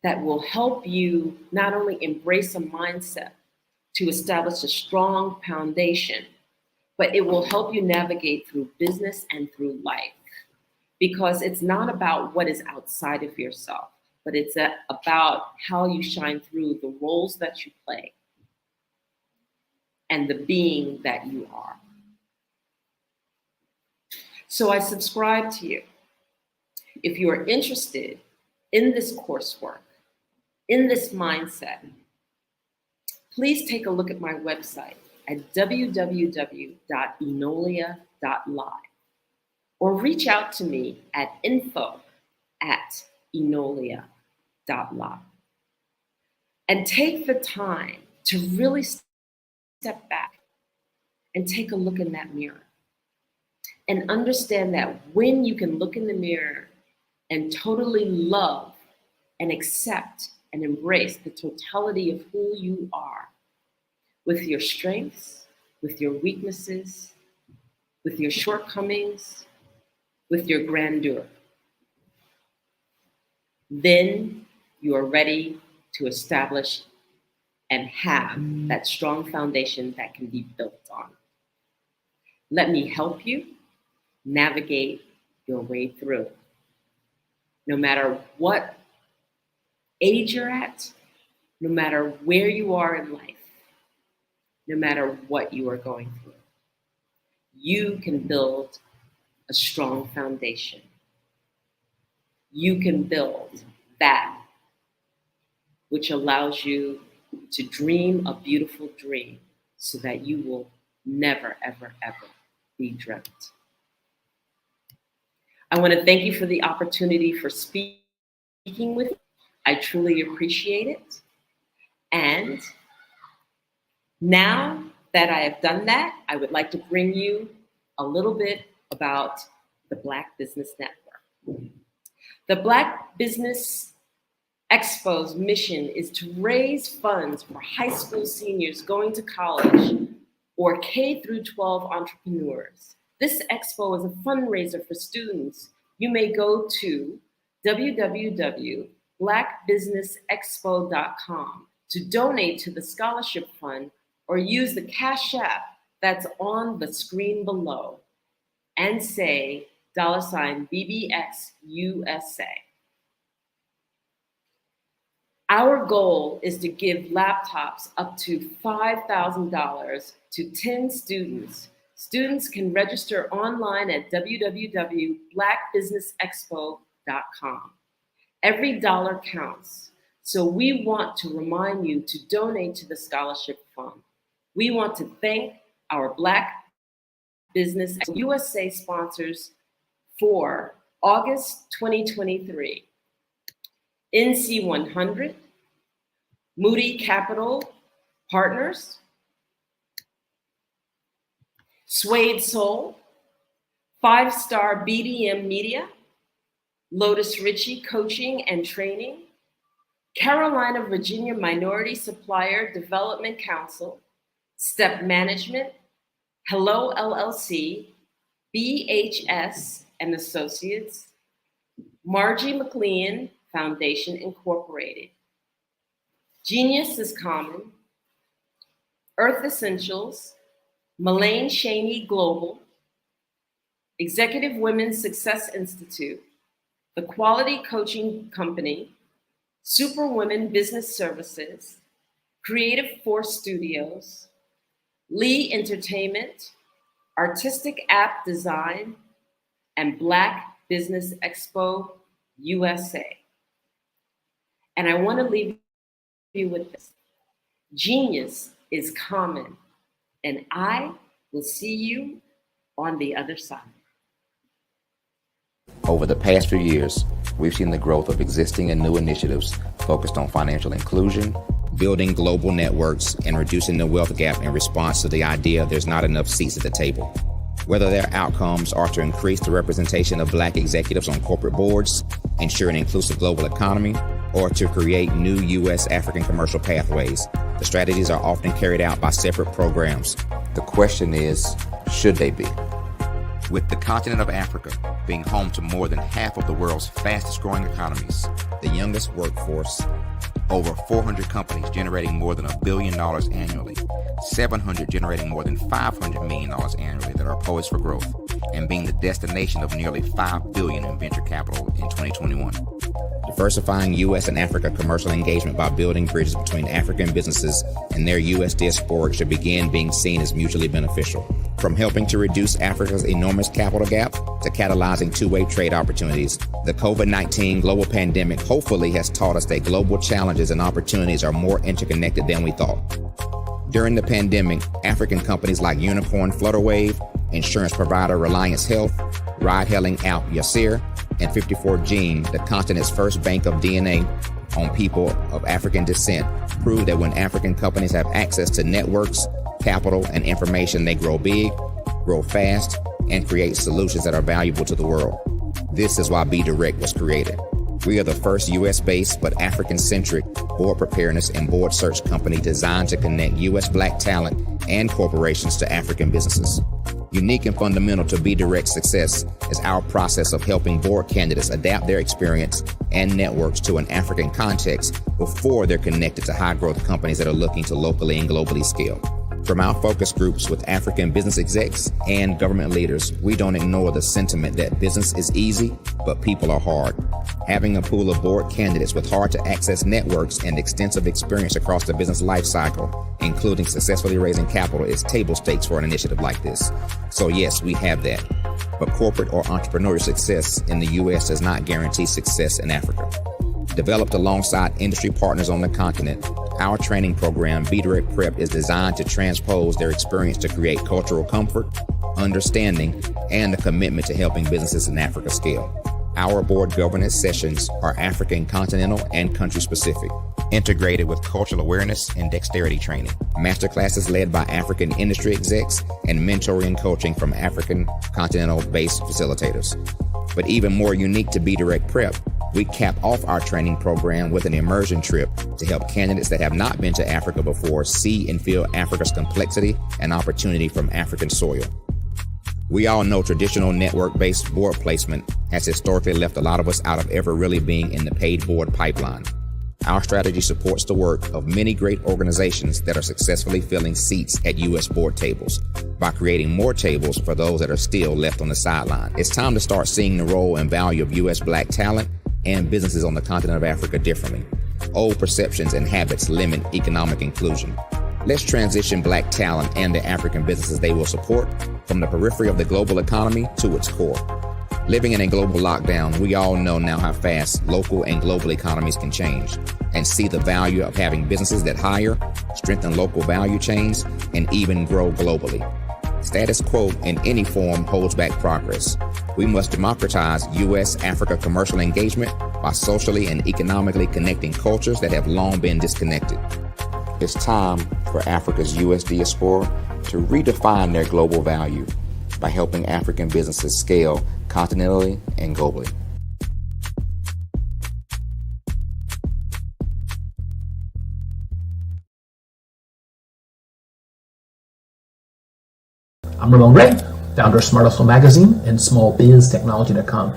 that will help you not only embrace a mindset to establish a strong foundation, but it will help you navigate through business and through life. Because it's not about what is outside of yourself, but it's about how you shine through the roles that you play and the being that you are. So I subscribe to you. If you are interested in this coursework, in this mindset, please take a look at my website at www.enolia.live or reach out to me at info@enolia.live. And take the time to really step back and take a look in that mirror and understand that when you can look in the mirror and totally love and accept and embrace the totality of who you are, with your strengths, with your weaknesses, with your shortcomings, with your grandeur, then you are ready to establish and have that strong foundation that can be built on. Let me help you navigate your way through. No matter what age you're at, no matter where you are in life, no matter what you are going through, you can build a strong foundation. You can build that which allows you to dream a beautiful dream so that you will never, ever, ever be dreamt. I want to thank you for the opportunity for speaking with me. I truly appreciate it. And now that I have done that, I would like to bring you a little bit about the Black Business Network. The Black Business Expo's mission is to raise funds for high school seniors going to college or K through 12 entrepreneurs. This expo is a fundraiser for students. You may go to www.blackbusinessexpo.com to donate to the scholarship fund or use the Cash App that's on the screen below and say $BBX USA. Our goal is to give laptops up to $5,000 to 10 students. Students can register online at www.blackbusinessexpo.com. Every dollar counts. So we want to remind you to donate to the scholarship fund. We want to thank our Black Business USA sponsors for August 2023. NC 100, Moody Capital Partners, Suede Soul, 5-Star BDM Media, Lotus Ritchie Coaching and Training, Carolina, Virginia Minority Supplier Development Council, Step Management, Hello LLC, BHS and Associates, Margie McLean Foundation Incorporated, Genius is Common, Earth Essentials, Mullane Cheney Global, Executive Women's Success Institute, The Quality Coaching Company, Superwomen Business Services, Creative Force Studios, Lee Entertainment, Artistic App Design, and Black Business Expo USA. And I want to leave you with this. Genius is common, and I will see you on the other side. Over the past few years, we've seen the growth of existing and new initiatives focused on financial inclusion, building global networks, and reducing the wealth gap in response to the idea there's not enough seats at the table. whether their outcomes are to increase the representation of Black executives on corporate boards, ensure an inclusive global economy, or to create new U.S. African commercial pathways. The strategies are often carried out by separate programs. The question is, should they be? With the continent of Africa being home to more than half of the world's fastest growing economies, the youngest workforce, over 400 companies generating more than $1 billion annually, 700 generating more than $500 million annually that are poised for growth, and being the destination of nearly $5 billion in venture capital in 2021. Diversifying U.S. and Africa commercial engagement by building bridges between African businesses and their U.S. diaspora should begin being seen as mutually beneficial. From helping to reduce Africa's enormous capital gap to catalyzing two-way trade opportunities, the COVID-19 global pandemic hopefully has taught us that global challenges and opportunities are more interconnected than we thought. During the pandemic, African companies like Unicorn Flutterwave, insurance provider Reliance Health, ride-hailing app Yasir, and 54Gene, the continent's first bank of DNA on people of African descent, proved that when African companies have access to networks, capital, and information, they grow big, grow fast, and create solutions that are valuable to the world. This is why Be Direct was created. We are the first U.S.-based but African-centric board preparedness and board search company designed to connect U.S. Black talent and corporations to African businesses. Unique and fundamental to Be Direct's success is our process of helping board candidates adapt their experience and networks to an African context before they're connected to high-growth companies that are looking to locally and globally scale. From our focus groups with African business execs and government leaders, we don't ignore the sentiment that business is easy, but people are hard. Having a pool of board candidates with hard-to-access networks and extensive experience across the business life cycle, including successfully raising capital, is table stakes for an initiative like this. So yes, we have that. But corporate or entrepreneurial success in the U.S. does not guarantee success in Africa. Developed alongside industry partners on the continent, our training program, Be Direct Prep, is designed to transpose their experience to create cultural comfort, understanding, and a commitment to helping businesses in Africa scale. Our board governance sessions are African, continental, and country-specific, integrated with cultural awareness and dexterity training, masterclasses led by African industry execs, and mentoring and coaching from African continental-based facilitators. But even more unique to Be Direct Prep, we cap off our training program with an immersion trip to help candidates that have not been to Africa before see and feel Africa's complexity and opportunity from African soil. We all know traditional network-based board placement has historically left a lot of us out of ever really being in the paid board pipeline. Our strategy supports the work of many great organizations that are successfully filling seats at U.S. board tables by creating more tables for those that are still left on the sideline. It's time to start seeing the role and value of U.S. Black talent and businesses on the continent of Africa differently. Old perceptions and habits limit economic inclusion. Let's transition Black talent and the African businesses they will support from the periphery of the global economy to its core. Living in a global lockdown, we all know now how fast local and global economies can change, and see the value of having businesses that hire, strengthen local value chains, and even grow globally. Status quo in any form holds back progress. We must democratize U.S.-Africa commercial engagement by socially and economically connecting cultures that have long been disconnected. It's time for Africa's U.S. diaspora to redefine their global value by helping African businesses scale continentally and globally. I'm Ramon Ray, founder of Smart Hustle Magazine and smallbiztechnology.com.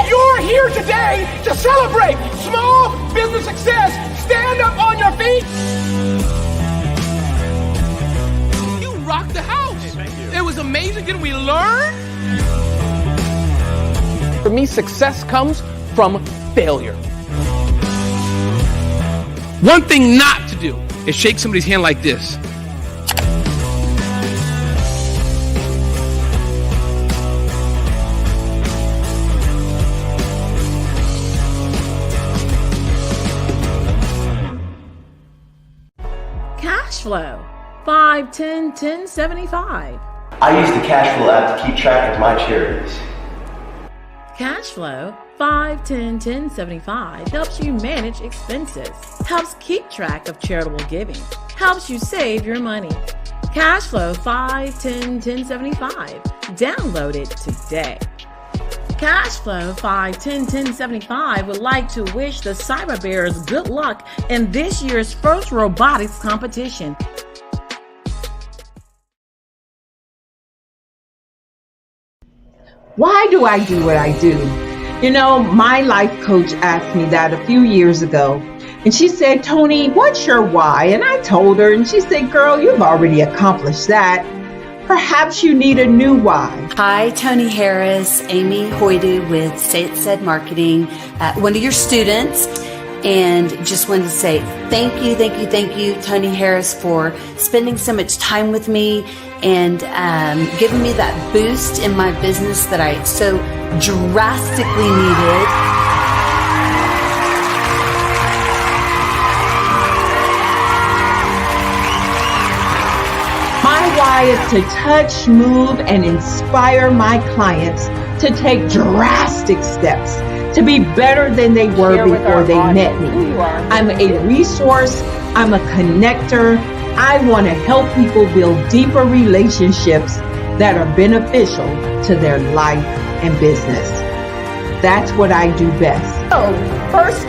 You're here today to celebrate small business success. Stand up on your feet. You rocked the house. It was amazing. Didn't we learn? For me, success comes from failure. One thing not to do is shake somebody's hand like this. Cash flow, 5, 10, 10, 75. I use the cash flow app to keep track of my charities. Cashflow 5-10-10-75 helps you manage expenses, helps keep track of charitable giving, helps you save your money. Cashflow 5-10-10-75. Download it today. Cashflow 5-10-10-75 would like to wish the Cyber Bears good luck in this year's first robotics competition. Why do I do what I do? You know, my life coach asked me that a few years ago. And she said, Tony, what's your why? And I told her, and she said, girl, you've already accomplished that. Perhaps you need a new why. Hi, Tony Harris, Amy Hoydu with Say It Said Marketing, one of your students. And just wanted to say thank you, Tony Harris, for spending so much time with me and giving me that boost in my business that I so drastically needed. My why is to touch, move, and inspire my clients to take drastic steps to be better than they were before they met me. I'm a resource. I'm a connector. I want to help people build deeper relationships that are beneficial to their life and business. That's what I do best. So, first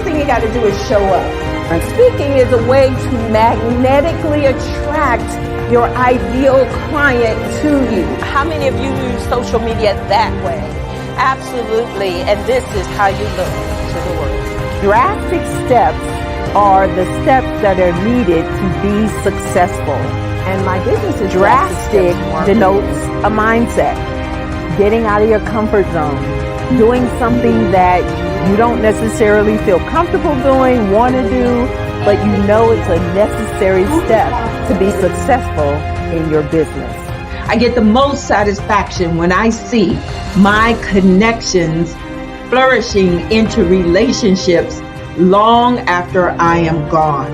thing you got to do is show up. And speaking is a way to magnetically attract your ideal client to you. How many of you use social media that way? Absolutely, and this is how you look to the world. Drastic steps are the steps that are needed to be successful. And my business is drastic denotes a mindset. Getting out of your comfort zone. Doing something that you don't necessarily feel comfortable doing, want to do, but you know it's a necessary step to be successful in your business. I get the most satisfaction when I see my connections flourishing into relationships long after I am gone.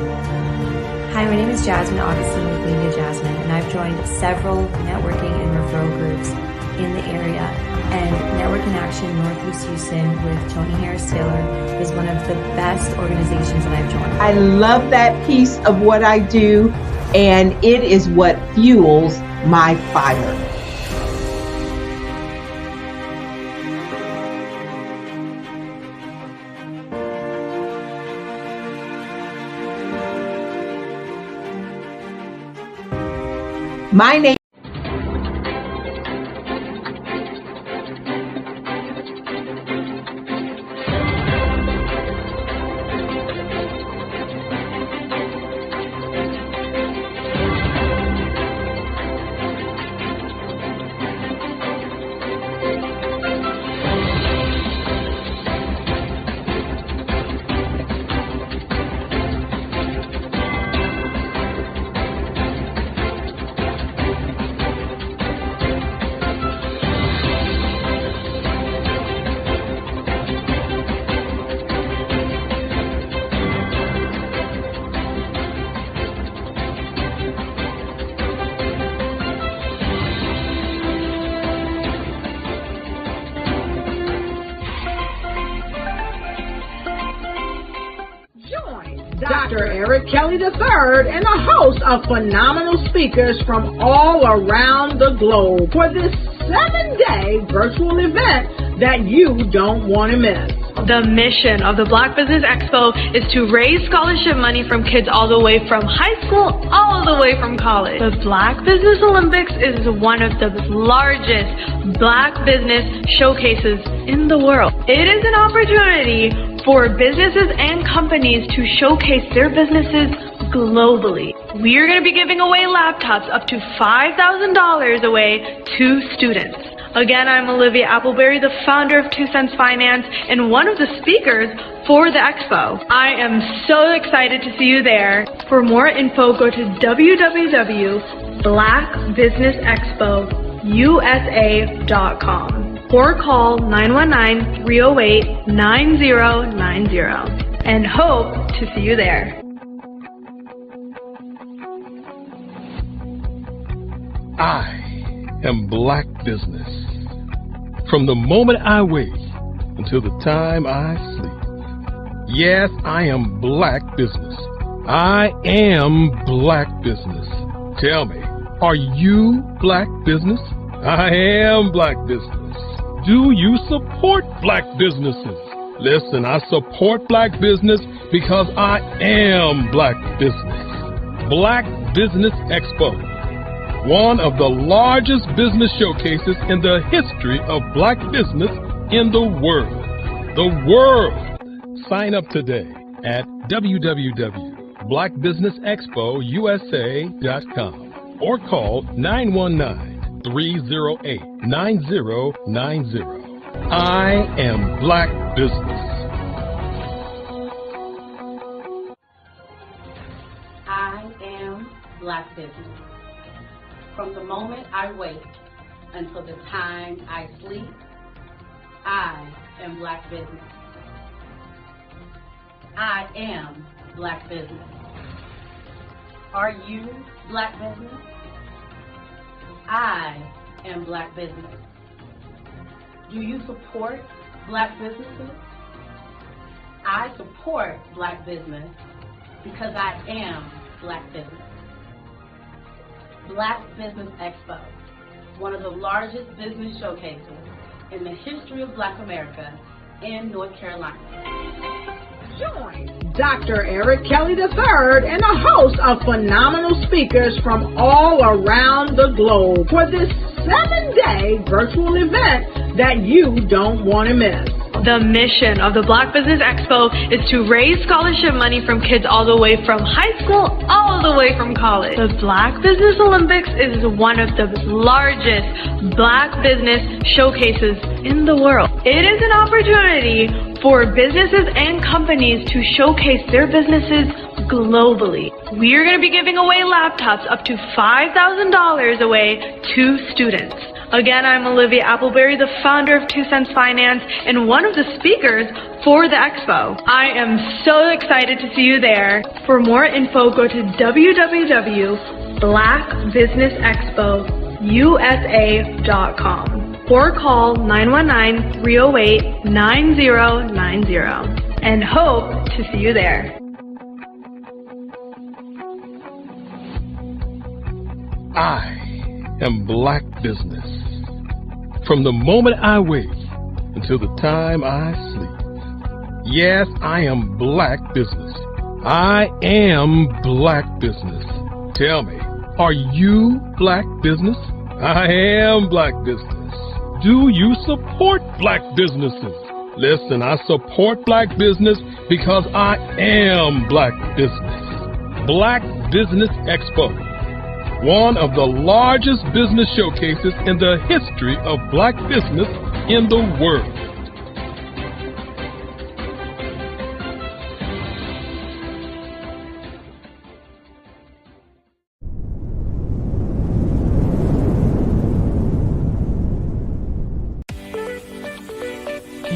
Hi, my name is Jasmine Augustine with Media Jasmine, and I've joined several networking and referral groups in the area. And Network in Action Northeast Houston with Tony Harris Taylor is one of the best organizations that I've joined. I love that piece of what I do, and it is what fuels my fire. My name Dr. Eric Kelly III and a host of phenomenal speakers from all around the globe for this 7-day virtual event that you don't want to miss. The mission of the Black Business Expo is to raise scholarship money from kids all the way from high school, all the way from college. The Black Business Olympics is one of the largest Black business showcases in the world. It is an opportunity for businesses and companies to showcase their businesses globally. We are going to be giving away laptops up to $5,000 away to students. Again, I'm Olivia Appleberry, the founder of 2 Cents Finance and one of the speakers for the expo. I am so excited to see you there. For more info, go to www.blackbusinessexpousa.com or call 919-308-9090 and hope to see you there. I am Black Business. From the moment I wake until the time I sleep. Yes, I am Black Business. I am Black Business. Tell me, are you Black Business? I am Black Business. Do you support Black businesses? Listen, I support Black business because I am Black Business. Black Business Expo, one of the largest business showcases in the history of Black business in the world. The world! Sign up today at www.blackbusinessexpousa.com or call 919-308-9090. I am Black Business. I am Black Business. From the moment I wake until the time I sleep, I am Black Business. I am Black Business. Are you Black Business? I am Black Business. Do you support Black businesses? I support Black business because I am Black Business. Black Business Expo, one of the largest business showcases in the history of Black America in North Carolina. Join Dr. Eric Kelly III and a host of phenomenal speakers from all around the globe for this 7-day virtual event that you don't want to miss. The mission of the Black Business Expo is to raise scholarship money from kids all the way from high school all the way from college. The Black Business Olympics is one of the largest Black business showcases in the world. It is an opportunity for businesses and companies to showcase their businesses globally. We are going to be giving away laptops up to $5,000 away to students. Again, I'm Olivia Appleberry, the founder of 2 Cents Finance and one of the speakers for the expo. I am so excited to see you there. For more info, go to www.blackbusinessexpousa.com or call 919-308-9090 and hope to see you there. I am Black Business. From the moment I wake until the time I sleep. Yes, I am Black Business. I am Black Business. Tell me, are you Black Business? I am Black Business. Do you support Black businesses? Listen, I support Black business because I am Black Business. Black Business Expo, one of the largest business showcases in the history of Black business in the world.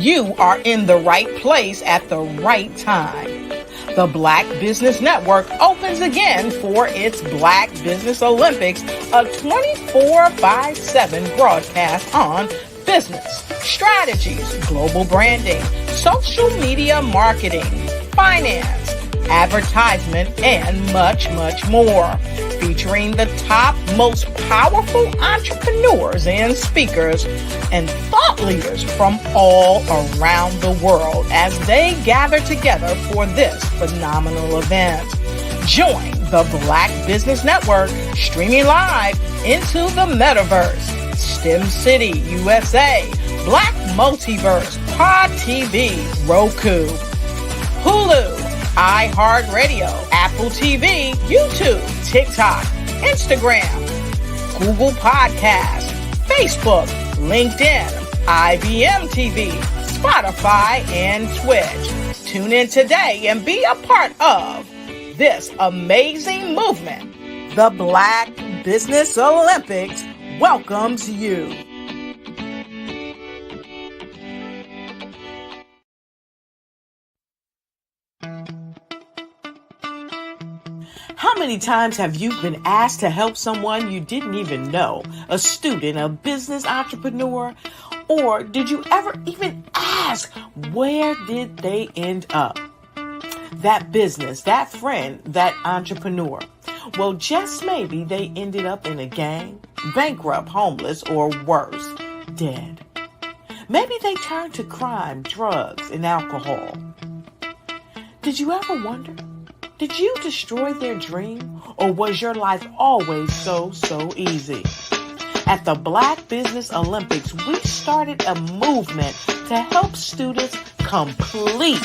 You are in the right place at the right time. The Black Business Network opens again for its Black Business Olympics, a 24/7 broadcast on business, strategies, global branding, social media marketing, finance, advertisement, and much, much more. Featuring the top, most powerful entrepreneurs and speakers and thought leaders from all around the world as they gather together for this phenomenal event. Join the Black Business Network streaming live into the metaverse, STEM City, USA, Black Multiverse, Pod TV, Roku, Hulu, iHeartRadio, Apple TV, YouTube, TikTok, Instagram, Google Podcasts, Facebook, LinkedIn, IBM TV, Spotify, and Twitch. Tune in today and be a part of this amazing movement. The Black Business Olympics welcomes you. How many many times have you been asked to help someone you didn't even know? A student, a business entrepreneur? Or did you ever even ask, where did they end up? That business, that friend, that entrepreneur. Well, just maybe they ended up in a gang, bankrupt, homeless, or worse, dead. Maybe they turned to crime, drugs, and alcohol. Did you ever wonder? Did you destroy their dream, or was your life always so easy? At the Black Business Olympics, we started a movement to help students complete.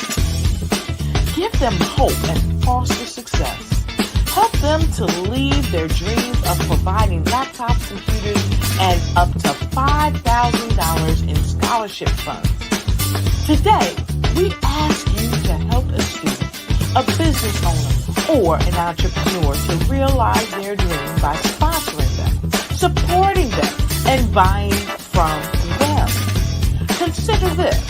Give them hope and foster success. Help them to leave their dreams of providing laptops, computers, and up to $5,000 in scholarship funds. Today, we ask you to help a student, a business owner, or an entrepreneur to realize their dream by sponsoring them, supporting them, and buying from them. Consider this.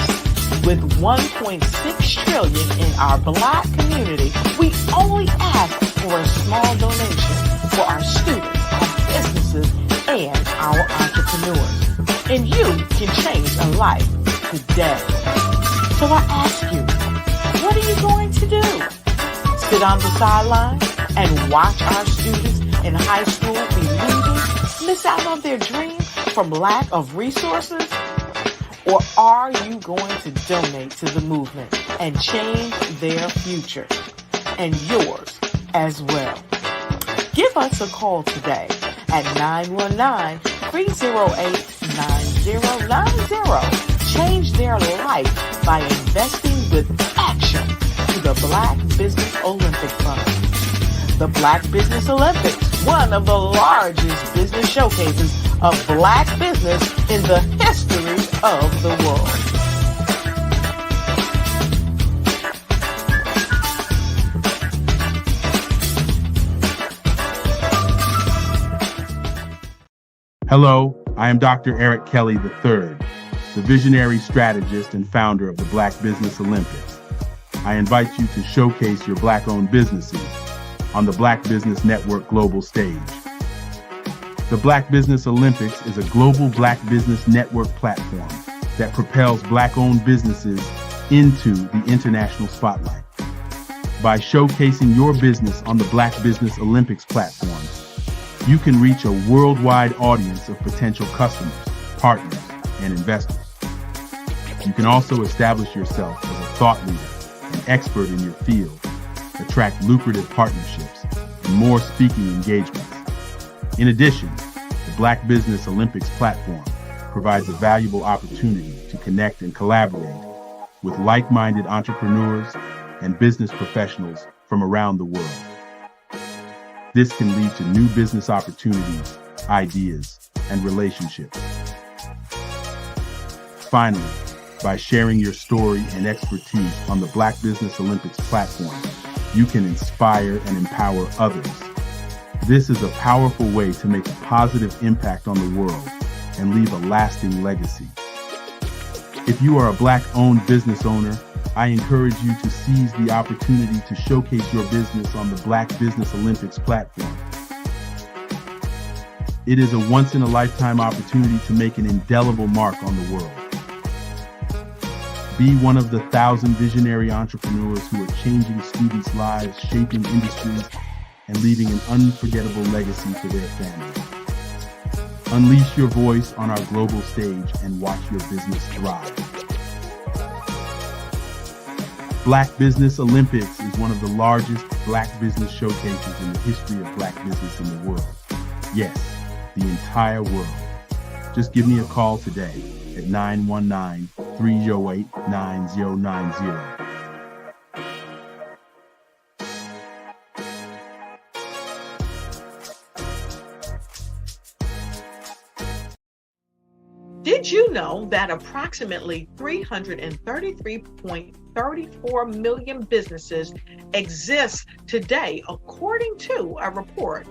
With $1.6 trillion in our Black community, we only ask for a small donation for our students, our businesses, and our entrepreneurs. And you can change a life today. So I ask you, what are you going to do? Sit on the sideline and watch our students in high school be losers, miss out on their dream from lack of resources? Or are you going to donate to the movement and change their future and yours as well? Give us a call today at 919-308-9090. Change their life by investing with action to the Black Business Olympic Fund. The Black Business Olympics, one of the largest business showcases of Black business in the history of the world. Hello, I am Dr. Eric Kelly III, the visionary strategist and founder of the Black Business Olympics. I invite you to showcase your Black-owned businesses on the Black Business Network global stage. The Black Business Olympics is a global Black Business Network platform that propels Black-owned businesses into the international spotlight. By showcasing your business on the Black Business Olympics platform, you can reach a worldwide audience of potential customers, partners, and investors. You can also establish yourself as a thought leader, an expert in your field, attract lucrative partnerships, and more speaking engagements. In addition, the Black Business Olympics platform provides a valuable opportunity to connect and collaborate with like-minded entrepreneurs and business professionals from around the world. This can lead to new business opportunities, ideas, and relationships. Finally, by sharing your story and expertise on the Black Business Olympics platform, you can inspire and empower others. This is a powerful way to make a positive impact on the world and leave a lasting legacy. If you are a Black-owned business owner, I encourage you to seize the opportunity to showcase your business on the Black Business Olympics platform. It is a once-in-a-lifetime opportunity to make an indelible mark on the world. Be one of the 1,000 visionary entrepreneurs who are changing students' lives, shaping industries, and leaving an unforgettable legacy for their families. Unleash your voice on our global stage and watch your business thrive. Black Business Olympics is one of the largest Black business showcases in the history of Black business in the world. Yes, the entire world. Just give me a call today at 919-308-9090. Did you know that approximately 333.34 million businesses exist today, according to a report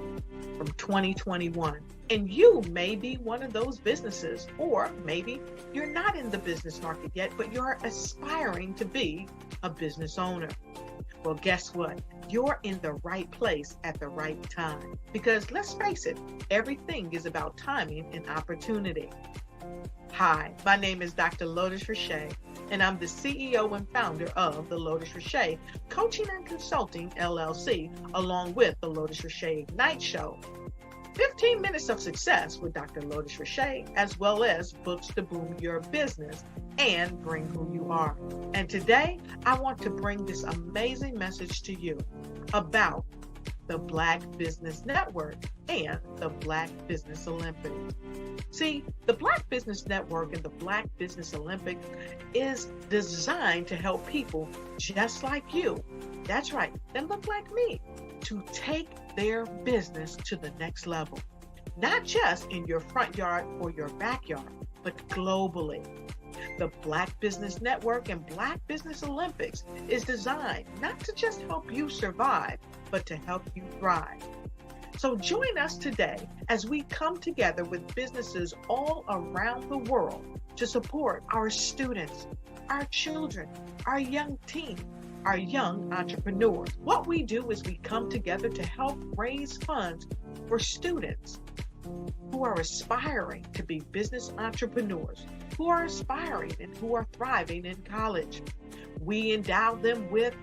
from 2021? And you may be one of those businesses, or maybe you're not in the business market yet, but you're aspiring to be a business owner. Well, guess what? you're in the right place at the right time. Because let's face it, everything is about timing and opportunity. Hi, my name is Dr. Lotus Richey, and I'm the CEO and founder of the Lotus Richey Coaching and Consulting LLC, along with the Lotus Richey Ignite Show. 15 minutes of success with Dr. Lotus Richey, as well as books to boom your business and bring who you are. And today, I want to bring this amazing message to you about the Black Business Network and the Black Business Olympics. See, the Black Business Network and the Black Business Olympics is designed to help people just like you, that's right, that look like me, to take their business to the next level. Not just in your front yard or your backyard, but globally. The Black Business Network and Black Business Olympics is designed not to just help you survive, but to help you thrive. So join us today as we come together with businesses all around the world to support our students, our children, our young teens, our young entrepreneurs. What we do is we come together to help raise funds for students who are aspiring to be business entrepreneurs, who are aspiring and who are thriving in college. We endow them with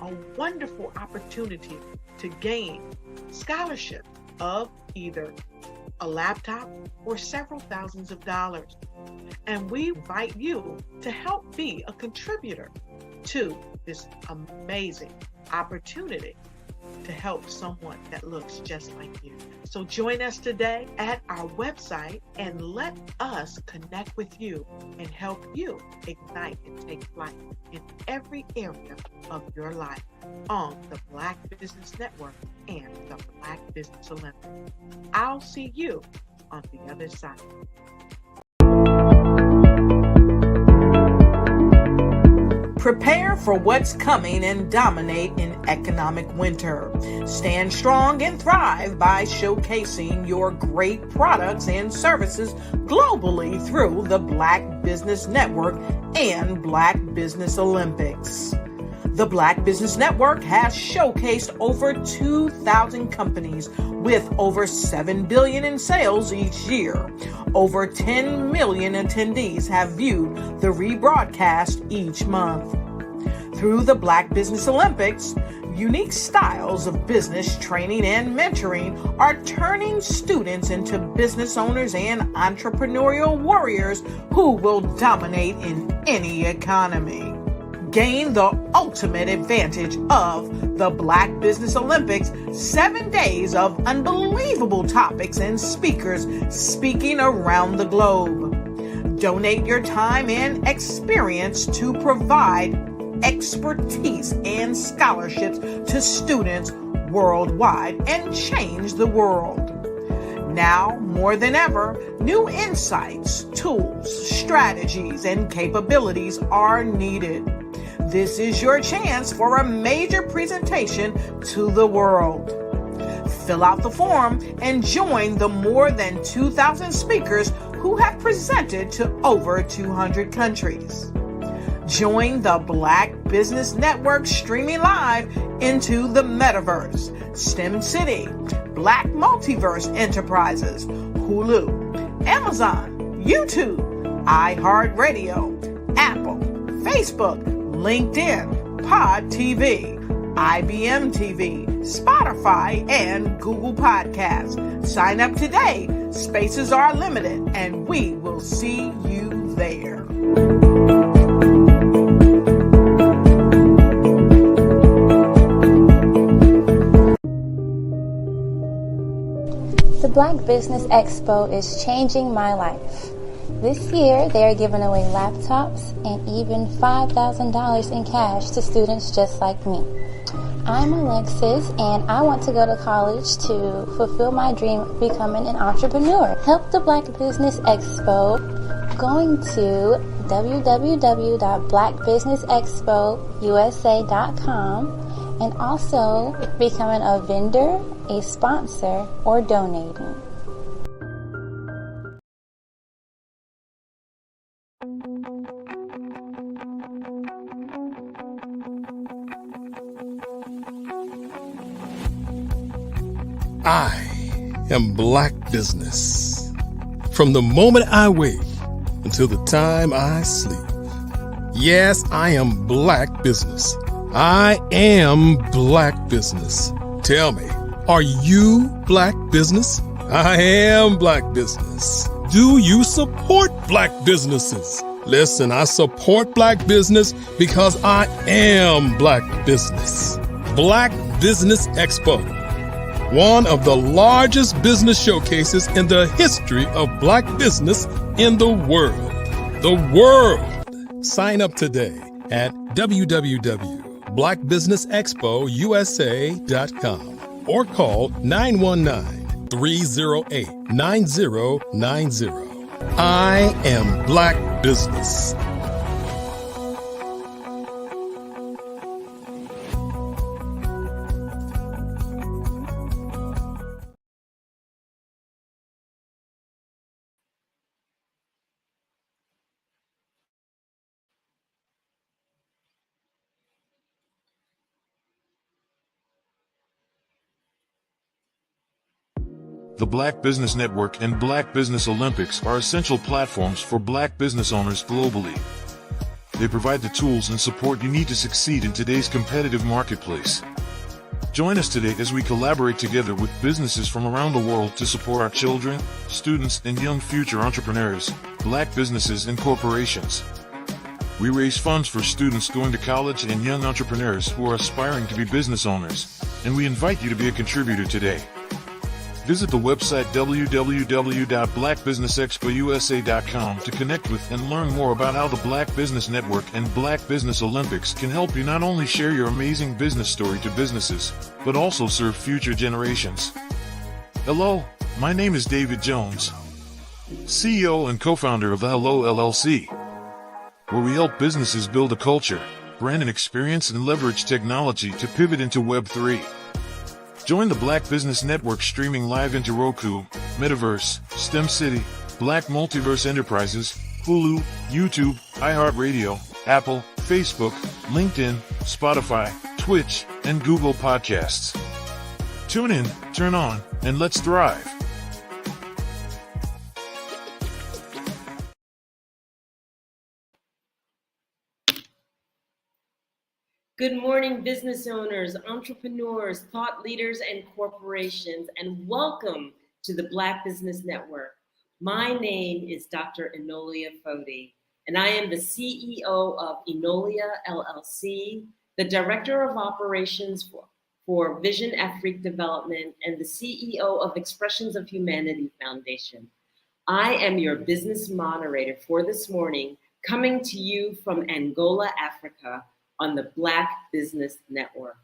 a wonderful opportunity to gain scholarship of either a laptop or several thousands of dollars. And we invite you to help be a contributor to this amazing opportunity to help someone that looks just like you. So join us today at our website and let us connect with you and help you ignite and take flight in every area of your life on the Black Business Network and the Black Business Olympics. I'll see you on the other side. Prepare for what's coming and dominate in economic winter. Stand strong and thrive by showcasing your great products and services globally through the Black Business Network and Black Business Olympics. The Black Business Network has showcased over 2,000 companies with over $7 billion in sales each year. Over 10 million attendees have viewed the rebroadcast each month. Through the Black Business Olympics, unique styles of business training and mentoring are turning students into business owners and entrepreneurial warriors who will dominate in any economy. Gain the ultimate advantage of the Black Business Olympics, 7 days of unbelievable topics and speakers speaking around the globe. Donate your time and experience to provide expertise and scholarships to students worldwide and change the world. Now, more than ever, new insights, tools, strategies, and capabilities are needed. This is your chance for a major presentation to the world. Fill out the form and join the more than 2,000 speakers who have presented to over 200 countries. Join the Black Business Network streaming live into the Metaverse, STEM City, Black Multiverse Enterprises, Hulu, Amazon, YouTube, iHeartRadio, Apple, Facebook, LinkedIn, Pod TV, IBM TV, Spotify, and Google Podcasts. Sign up today. Spaces are limited, and we will see you there. The Black Business Expo is changing my life. This year, they are giving away laptops and even $5,000 in cash to students just like me. I'm Alexis, and I want to go to college to fulfill my dream of becoming an entrepreneur. Help the Black Business Expo going to www.blackbusinessexpousa.com and also becoming a vendor, a sponsor, or donating. am Black business. From the moment I wake until the time I sleep. Yes, I am Black business. I am Black business. Tell me, are you Black business? I am Black business. Do you support Black businesses? Listen, I support Black business because I am Black business. Black Business Expo, one of the largest business showcases in the history of Black business in the world. The world! Sign up today at www.blackbusinessexpousa.com or call 919-308-9090. I am Black business. The Black Business Network and Black Business Olympics are essential platforms for Black business owners globally. They provide the tools and support you need to succeed in today's competitive marketplace. Join us today as we collaborate together with businesses from around the world to support our children, students, and young future entrepreneurs, Black businesses and corporations. We raise funds for students going to college and young entrepreneurs who are aspiring to be business owners, and we invite you to be a contributor today. Visit the website www.blackbusinessexpousa.com to connect with and learn more about how the Black Business Network and Black Business Olympics can help you not only share your amazing business story to businesses, but also serve future generations. Hello, my name is David Jones, CEO and co-founder of the Hello LLC, where we help businesses build a culture, brand and experience, and leverage technology to pivot into Web3. Join the Black Business Network streaming live into Roku, Metaverse, STEM City, Black Multiverse Enterprises, Hulu, YouTube, iHeartRadio, Apple, Facebook, LinkedIn, Spotify, Twitch, and Google Podcasts. Tune in, turn on, and let's thrive. Good morning, business owners, entrepreneurs, thought leaders, and corporations, and welcome to the Black Business Network. My name is Dr. Enolia Foti, and I am the CEO of Enolia LLC, the Director of Operations for Vision Afrique Development, and the CEO of Expressions of Humanity Foundation. I am your business moderator for this morning, coming to you from Angola, Africa, on the Black Business Network.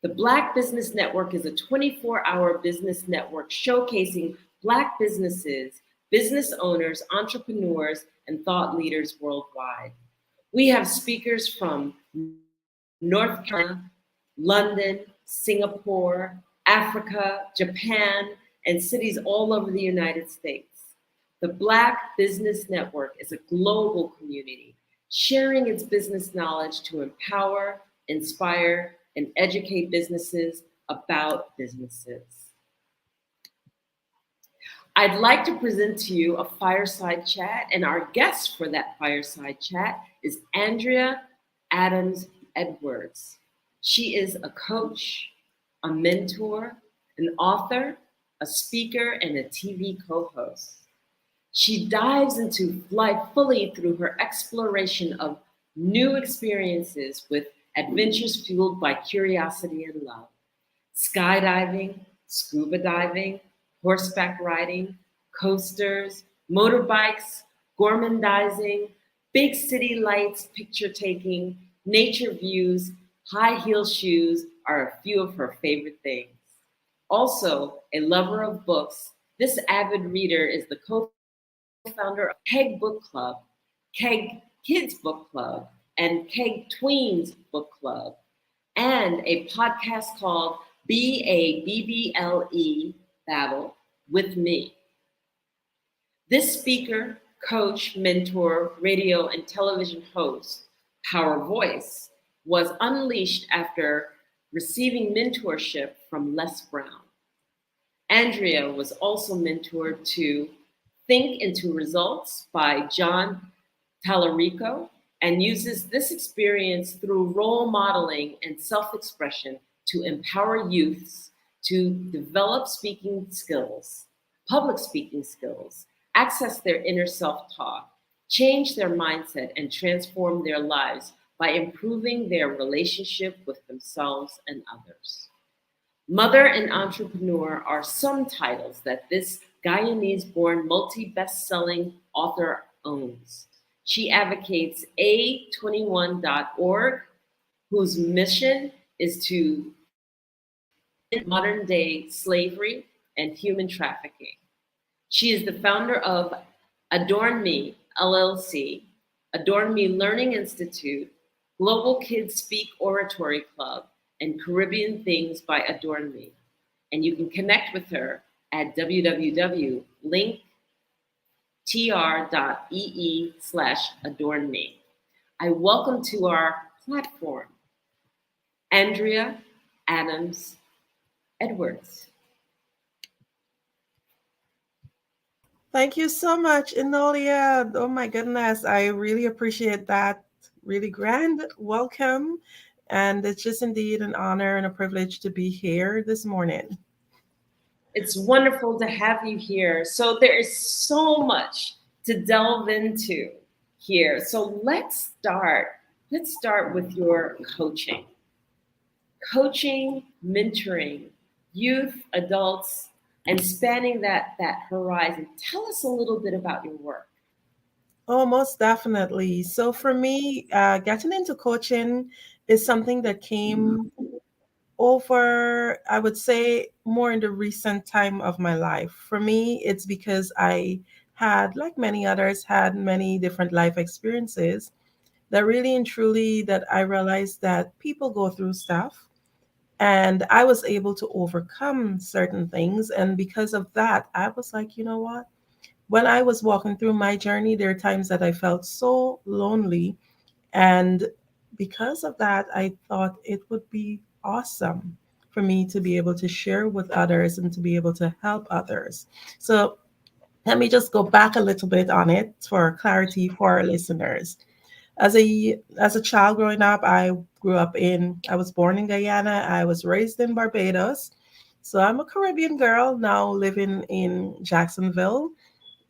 The Black Business Network is a 24-hour business network showcasing Black businesses, business owners, entrepreneurs, and thought leaders worldwide. We have speakers from North Carolina, London, Singapore, Africa, Japan, and cities all over the United States. The Black Business Network is a global community sharing its business knowledge to empower, inspire, and educate businesses about businesses. I'd like to present to you a fireside chat, and our guest for that fireside chat is Andrea Adams Edwards. She is a coach, a mentor, an author, a speaker, and a TV co-host. She dives into life fully through her exploration of new experiences with adventures fueled by curiosity and love. Skydiving, scuba diving, horseback riding, coasters, motorbikes, gourmandizing, big city lights, picture taking, nature views, high heel shoes are a few of her favorite things. Also, a lover of books, this avid reader is the co-founder of Keg Book Club, Keg Kids Book Club, and Keg Tweens Book Club, and a podcast called BABBLE Battle with Me. This speaker, coach, mentor, radio, and television host, Power Voice, was unleashed after receiving mentorship from Les Brown. Andrea was also mentored to Think into Results by John Tallarico and uses this experience through role modeling and self-expression to empower youths to develop speaking skills, public speaking skills, access their inner self-talk, change their mindset, and transform their lives by improving their relationship with themselves and others. Mother and Entrepreneur are some titles that this Guyanese-born multi-best-selling author owns. She advocates A21.org, whose mission is to end modern-day slavery and human trafficking. She is the founder of Adorn Me, LLC, Adorn Me Learning Institute, Global Kids Speak Oratory Club, and Caribbean Things by Adorn Me. And you can connect with her at www.linktr.ee/adornme. I welcome to our platform Andrea Adams Edwards. Thank you so much, Enolia. Oh my goodness, I really appreciate that really grand welcome. And it's just indeed an honor and a privilege to be here this morning. It's wonderful to have you here. So there is so much to delve into here. So let's start with your coaching. Coaching, mentoring, youth, adults, and spanning that horizon. Tell us a little bit about your work. Oh, most definitely. So for me, getting into coaching is something that came over, I would say, more in the recent time of my life. For me, it's because I had, like many others, had many different life experiences that really and truly that I realized that people go through stuff. And I was able to overcome certain things. And because of that, I was like, you know what? When I was walking through my journey, there are times that I felt so lonely. And because of that, I thought it would be awesome for me to be able to share with others and to be able to help others. So let me just go back a little bit on it for clarity for our listeners. As a child growing up, I was born in Guyana. I was raised in Barbados. So I'm a Caribbean girl now living in Jacksonville.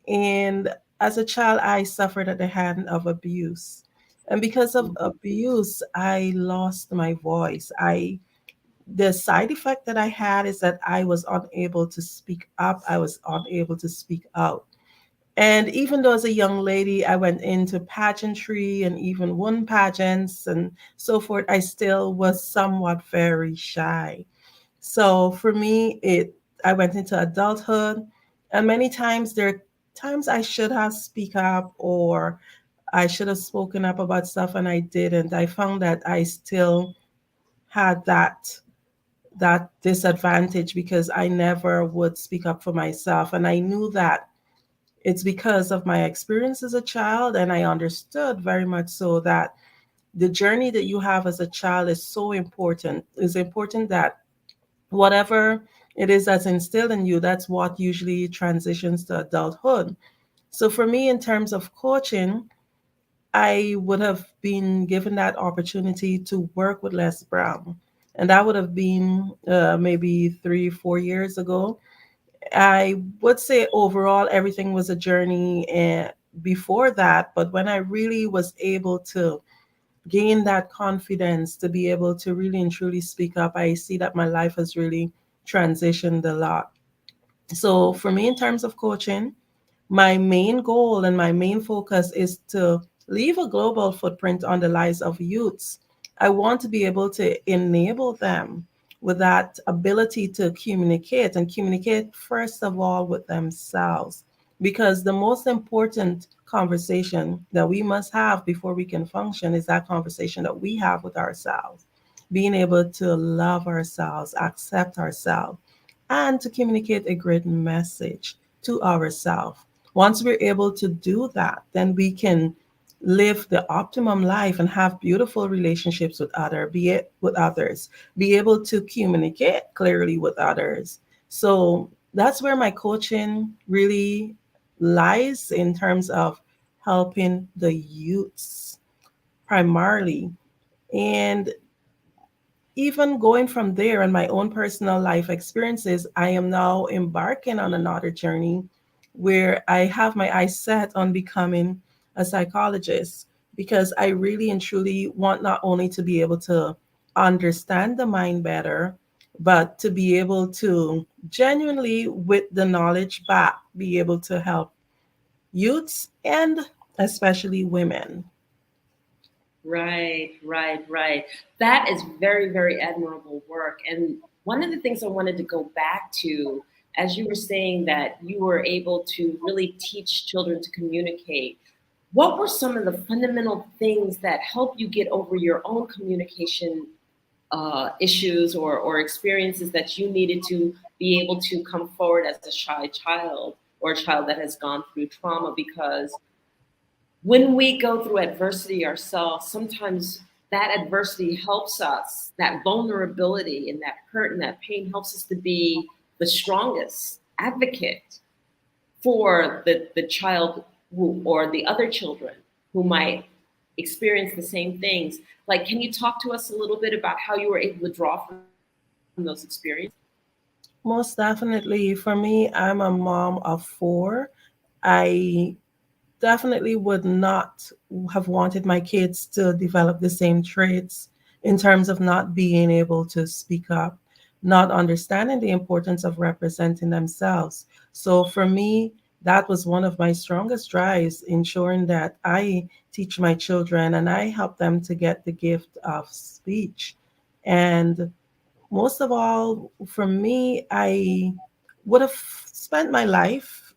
And as a child, I suffered at the hand of abuse. And because of abuse, I lost my voice. The side effect that I had is that I was unable to speak up. I was unable to speak out. And even though as a young lady, I went into pageantry and even won pageants and so forth, I still was somewhat very shy. So for me, I went into adulthood, and many times there are times I should have speak up or I should have spoken up about stuff and I didn't. I found that I still had that disadvantage because I never would speak up for myself. And I knew that it's because of my experience as a child, and I understood very much so that the journey that you have as a child is so important. It's important that whatever it is that's instilled in you, that's what usually transitions to adulthood. So for me, in terms of coaching, I would have been given that opportunity to work with Les Brown. And that would have been maybe 3-4 years ago. I would say overall, everything was a journey before that. But when I really was able to gain that confidence to be able to really and truly speak up, I see that my life has really transitioned a lot. So for me, in terms of coaching, my main goal and my main focus is to leave a global footprint on the lives of youths. I want to be able to enable them with that ability to communicate and communicate first of all with themselves. Because the most important conversation that we must have before we can function is that conversation that we have with ourselves. Being able to love ourselves, accept ourselves, and to communicate a great message to ourselves. Once we're able to do that, then we can live the optimum life and have beautiful relationships with others, be able to communicate clearly with others. So that's where my coaching really lies in terms of helping the youths primarily. And even going from there and my own personal life experiences, I am now embarking on another journey where I have my eyes set on becoming a psychologist because I really and truly want not only to be able to understand the mind better, but to be able to genuinely, with the knowledge back, be able to help youths and especially women. Right, right, right. That is very, very admirable work. And one of the things I wanted to go back to, as you were saying that you were able to really teach children to communicate, what were some of the fundamental things that help you get over your own communication issues or experiences that you needed to be able to come forward as a shy child or a child that has gone through trauma? Because when we go through adversity ourselves, sometimes that adversity helps us, that vulnerability and that hurt and that pain helps us to be the strongest advocate for the child who, or the other children who might experience the same things. Like, can you talk to us a little bit about how you were able to draw from those experiences? Most definitely. For me, I'm a mom of four. I definitely would not have wanted my kids to develop the same traits in terms of not being able to speak up, not understanding the importance of representing themselves. So for me, that was one of my strongest drives, ensuring that I teach my children and I help them to get the gift of speech. And most of all, for me, I would have spent my life,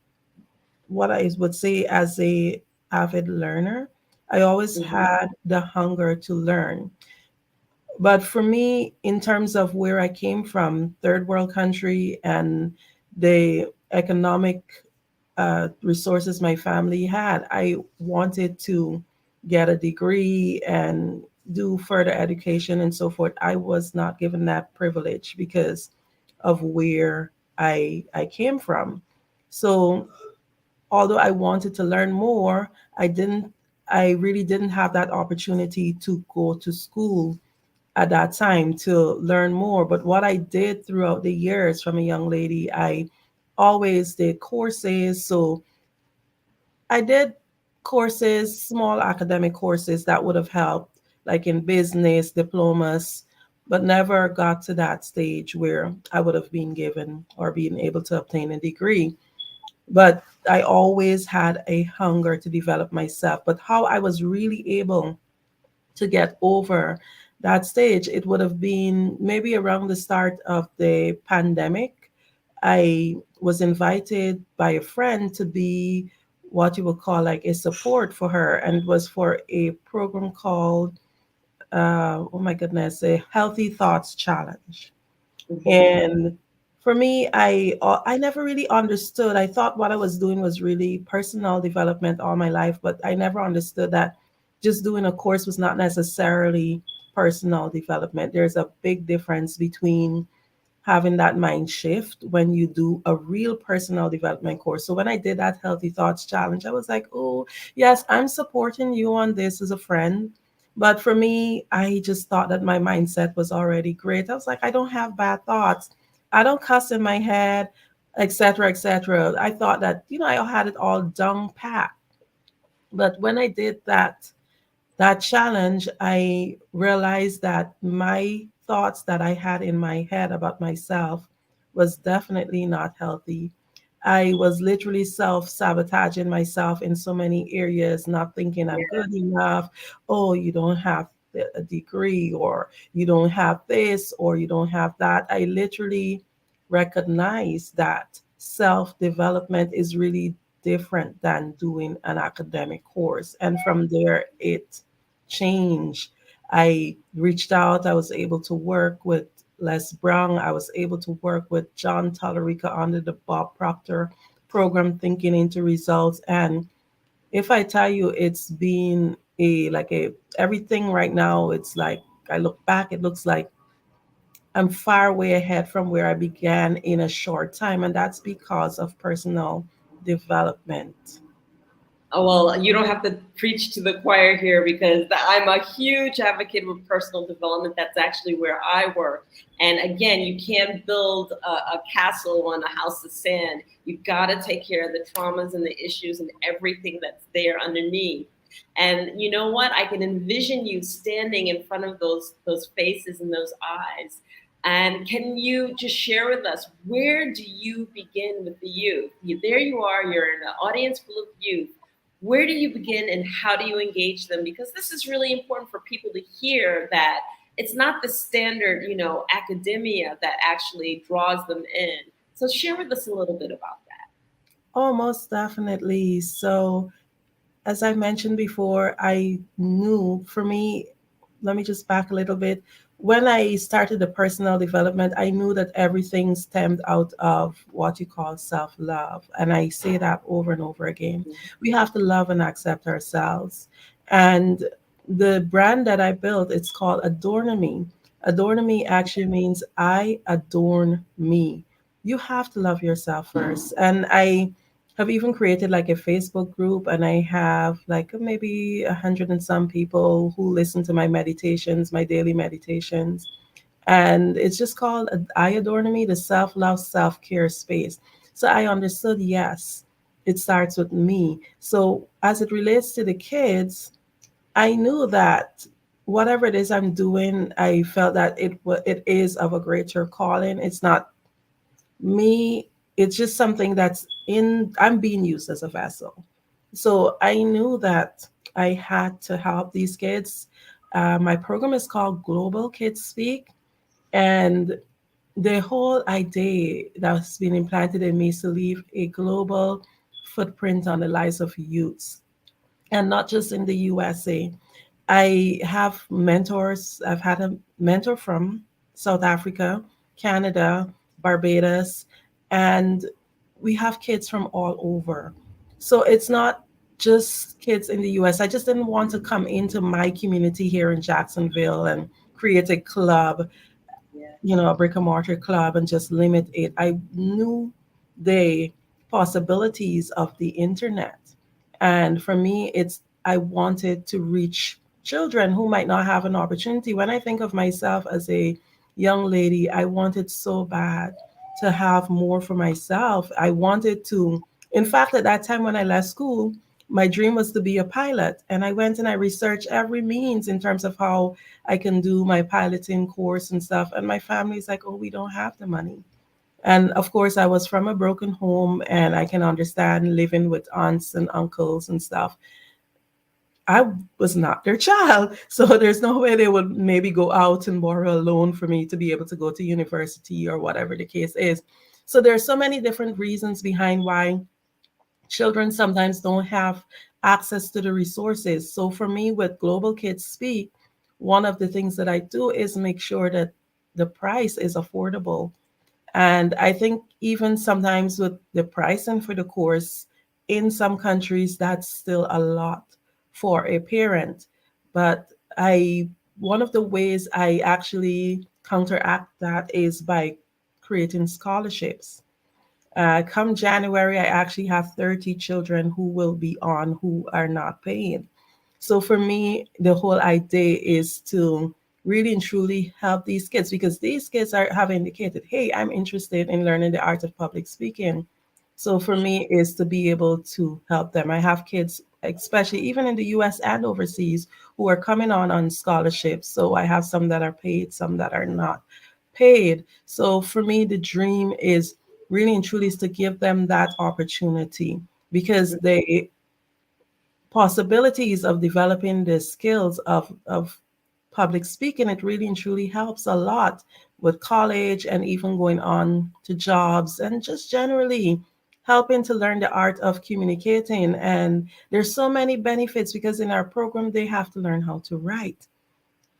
what I would say, as a avid learner. I always had the hunger to learn. But for me, in terms of where I came from, third world country, and the economic resources my family had, I wanted to get a degree and do further education and so forth. I was not given that privilege because of where I came from. So although I wanted to learn more, I really didn't have that opportunity to go to school at that time to learn more. But what I did throughout the years from a young lady, I always did courses. So I did courses, small academic courses that would have helped, like in business, diplomas, but never got to that stage where I would have been given or being able to obtain a degree. But I always had a hunger to develop myself. But how I was really able to get over that stage, it would have been maybe around the start of the pandemic. I was invited by a friend to be what you would call like a support for her, and it was for a program called, oh my goodness, a Healthy Thoughts Challenge. And for me, I never really understood. I thought what I was doing was really personal development all my life, but I never understood that just doing a course was not necessarily personal development. There's a big difference between having that mind shift when you do a real personal development course. So when I did that Healthy Thoughts Challenge, I was like, oh, yes, I'm supporting you on this as a friend. But for me, I just thought that my mindset was already great. I was like, I don't have bad thoughts. I don't cuss in my head, etc., etc. I thought that, I had it all down pat. But when I did that challenge, I realized that my thoughts that I had in my head about myself was definitely not healthy. I was literally self sabotaging myself in so many areas, not thinking I'm good enough. Oh, you don't have a degree, or you don't have this, or you don't have that. I literally recognize that self development is really different than doing an academic course. And from there, it changed. I reached out. I was able to work with Les Brown. I was able to work with John Tallarica under the Bob Proctor program, Thinking into Results. And if I tell you, it's been everything right now. It's like, I look back, it looks like I'm far way ahead from where I began in a short time, and that's because of personal development. Oh, well, you don't have to preach to the choir here because I'm a huge advocate with personal development. That's actually where I work. And again, you can't build a castle on a house of sand. You've got to take care of the traumas and the issues and everything that's there underneath. And you know what? I can envision you standing in front of those faces and those eyes. And can you just share with us, where do you begin with the youth? There you are, you're in an audience full of youth. Where do you begin and how do you engage them? Because this is really important for people to hear, that it's not the standard, academia that actually draws them in. So share with us a little bit about that. Oh, most definitely. So, as I mentioned before, I knew, for me, let me just back a little bit. When I started the personal development, I knew that everything stemmed out of what you call self love. And I say that over and over again. We have to love and accept ourselves. And the brand that I built, it's called Adorn Me. Adorn Me actually means I adorn me. You have to love yourself first. And I have even created like a Facebook group, and I have like maybe 100 and some people who listen to my meditations, my daily meditations. And it's just called I Adorn Me, the self-love, self-care space. So I understood, yes, it starts with me. So as it relates to the kids, I knew that whatever it is I'm doing, I felt that it is of a greater calling. It's not me, it's just something that's in, I'm being used as a vessel. So I knew that I had to help these kids. My program is called Global Kids Speak, and the whole idea that's been implanted in me is to leave a global footprint on the lives of youths, and not just in the USA. I have mentors. I've had a mentor from South Africa, Canada, Barbados, and we have kids from all over. So it's not just kids in the US. I just didn't want to come into my community here in Jacksonville and create a club, a brick and mortar club, and just limit it. I knew the possibilities of the internet. And for me, I wanted to reach children who might not have an opportunity. When I think of myself as a young lady, I wanted so bad to have more for myself. I wanted to, in fact, at that time when I left school, my dream was to be a pilot. And I went and I researched every means in terms of how I can do my piloting course and stuff. And my family's like, oh, we don't have the money. And of course, I was from a broken home, and I can understand living with aunts and uncles and stuff. I was not their child. So there's no way they would maybe go out and borrow a loan for me to be able to go to university or whatever the case is. So there's so many different reasons behind why children sometimes don't have access to the resources. So for me, with Global Kids Speak, one of the things that I do is make sure that the price is affordable. And I think even sometimes with the pricing for the course, in some countries, that's still a lot for a parent. But one of the ways I actually counteract that is by creating scholarships. Come January, I actually have 30 children who will be on who are not paying. So for me, the whole idea is to really and truly help these kids, because these kids have indicated, hey, I'm interested in learning the art of public speaking. So for me is to be able to help them. I have kids, especially even in the US and overseas, who are coming on scholarships. So I have some that are paid, some that are not paid. So for me, the dream is really and truly is to give them that opportunity, because the possibilities of developing the skills of public speaking, it really and truly helps a lot with college and even going on to jobs and just generally helping to learn the art of communicating. And there's so many benefits, because in our program they have to learn how to write,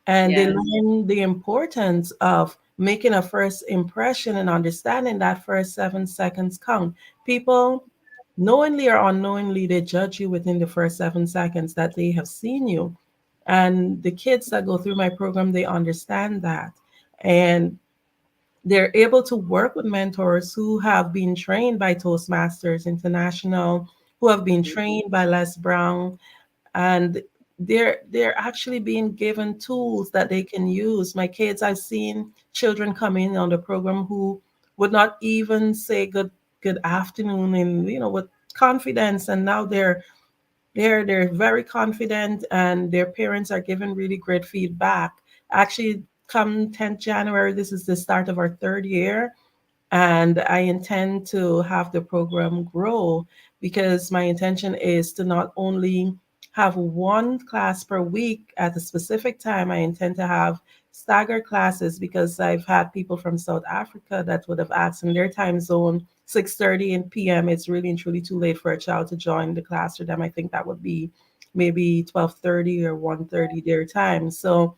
and they learn the importance of making a first impression and understanding that first 7 seconds count. People, knowingly or unknowingly, they judge you within the first 7 seconds that they have seen you. And the kids that go through my program, they understand that. And they're able to work with mentors who have been trained by Toastmasters International, who have been trained by Les Brown, and they're actually being given tools that they can use. My kids, I've seen children come in on the program who would not even say good afternoon, and with confidence, and now they're very confident, and their parents are giving really great feedback. Actually, come 10th January, this is the start of our third year, and I intend to have the program grow, because my intention is to not only have one class per week at a specific time. I intend to have staggered classes, because I've had people from South Africa that would have asked in their time zone 6:30 in p.m. It's really and truly too late for a child to join the class for them. I think that would be maybe 12:30 or 1:30 their time. So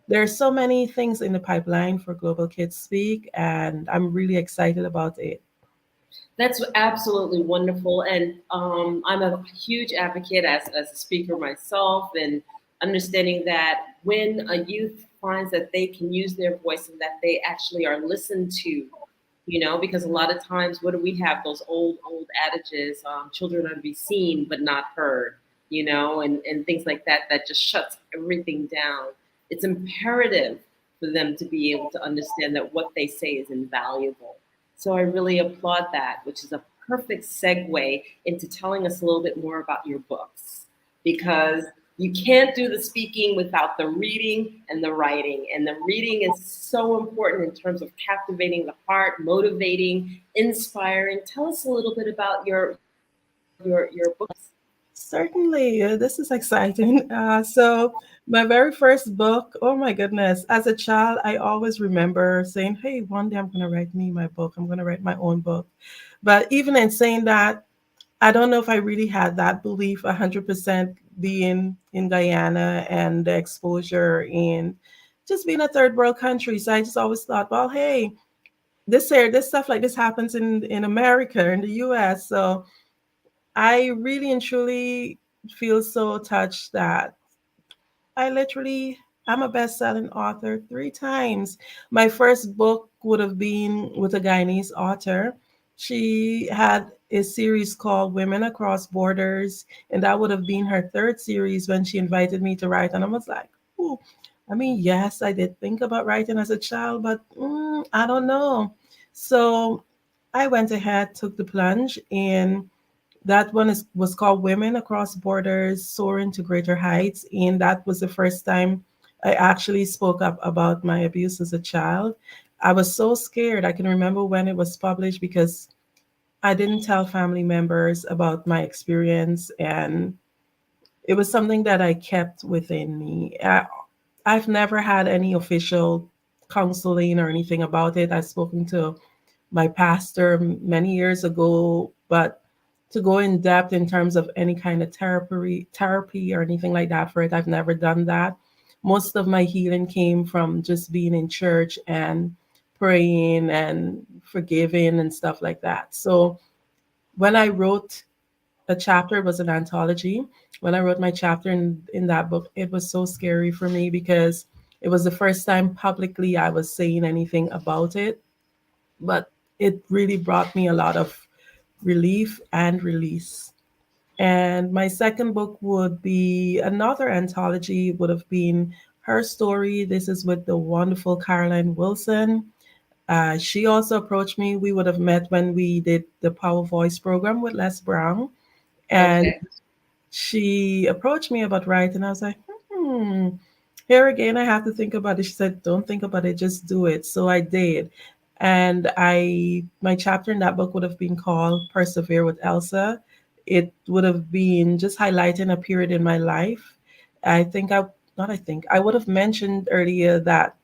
there are so many things in the pipeline for Global Kids Speak, and I'm really excited about it. That's absolutely wonderful. And I'm a huge advocate as a speaker myself, and understanding that when a youth finds that they can use their voice and that they actually are listened to, because a lot of times, what do we have? Those old adages, children are to be seen but not heard, and things like that, that just shuts everything down. It's imperative for them to be able to understand that what they say is invaluable. So I really applaud that, which is a perfect segue into telling us a little bit more about your books, because you can't do the speaking without the reading and the writing. And the reading is so important in terms of captivating the heart, motivating, inspiring. Tell us a little bit about your books. Certainly, this is exciting. So, my very first book, oh my goodness, as a child, I always remember saying, hey, one day I'm going to write me my book. I'm going to write my own book. But even in saying that, I don't know if I really had that belief 100%, being in Guyana and the exposure in just being a third world country. So I just always thought, well, hey, this stuff like this happens in America, in the US. So I really and truly feel so touched that I'm a best-selling author 3 times. My first book would have been with a Guyanese author. She had a series called Women Across Borders, and that would have been her third series when she invited me to write. And I was like, ooh, I mean, yes, I did think about writing as a child, but I don't know. So I went ahead, took the plunge, and that one was called Women Across Borders Soaring to Greater Heights. And that was the first time I actually spoke up about my abuse as a child. I was so scared. I can remember when it was published, because I didn't tell family members about my experience. And it was something that I kept within me. I've never had any official counseling or anything about it. I've spoken to my pastor many years ago, but to go in depth in terms of any kind of therapy or anything like that for it, I've never done that. Most of my healing came from just being in church and praying and forgiving and stuff like that. So when I wrote a chapter, it was an anthology. When I wrote my chapter in that book, it was so scary for me, because it was the first time publicly I was saying anything about it. But it really brought me a lot of relief and release. And my second book would be another anthology, would have been Her Story. This is with the wonderful Caroline Wilson. She also approached me. We would have met when we did the Power Voice program with Les Brown. And Okay. she approached me about writing. I was like, hmm, here again, I have to think about it. She said, don't think about it, just do it. So I did. And my chapter in that book would have been called Persevere with Elsa. It would have been just highlighting a period in my life. I would have mentioned earlier that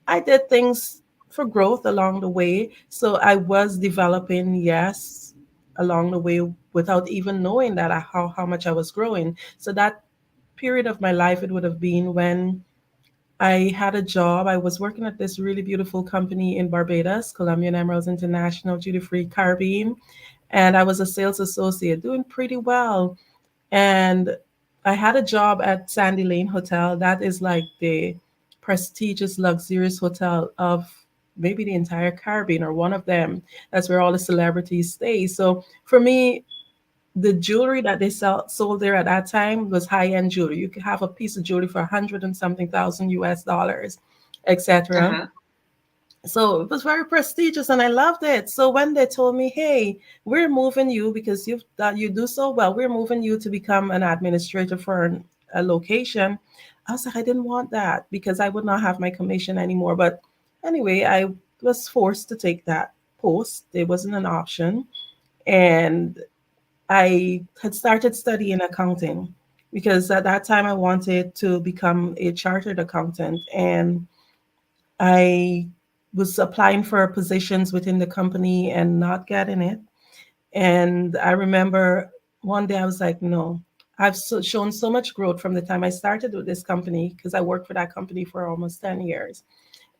I did things for growth along the way. So I was developing, yes, along the way without even knowing that how much I was growing. So that period of my life, it would have been when I had a job. I was working at this really beautiful company in Barbados, Colombian Emeralds International, duty free Caribbean. And I was a sales associate doing pretty well. And I had a job at Sandy Lane Hotel. That is like the prestigious, luxurious hotel of maybe the entire Caribbean or one of them. That's where all the celebrities stay. So for me, the jewelry that they sold there at that time was high-end jewelry. You could have a piece of jewelry for 100 and something thousand US dollars, etc. Uh-huh. So it was very prestigious and I loved it. So when they told me, hey, we're moving you because you do so well, we're moving you to become an administrator for a location. I was like, I didn't want that because I would not have my commission anymore. But anyway, I was forced to take that post. It wasn't an option. And I had started studying accounting because at that time I wanted to become a chartered accountant. And I was applying for positions within the company and not getting it. And I remember one day I was like, no, I've shown so much growth from the time I started with this company because I worked for that company for almost 10 years.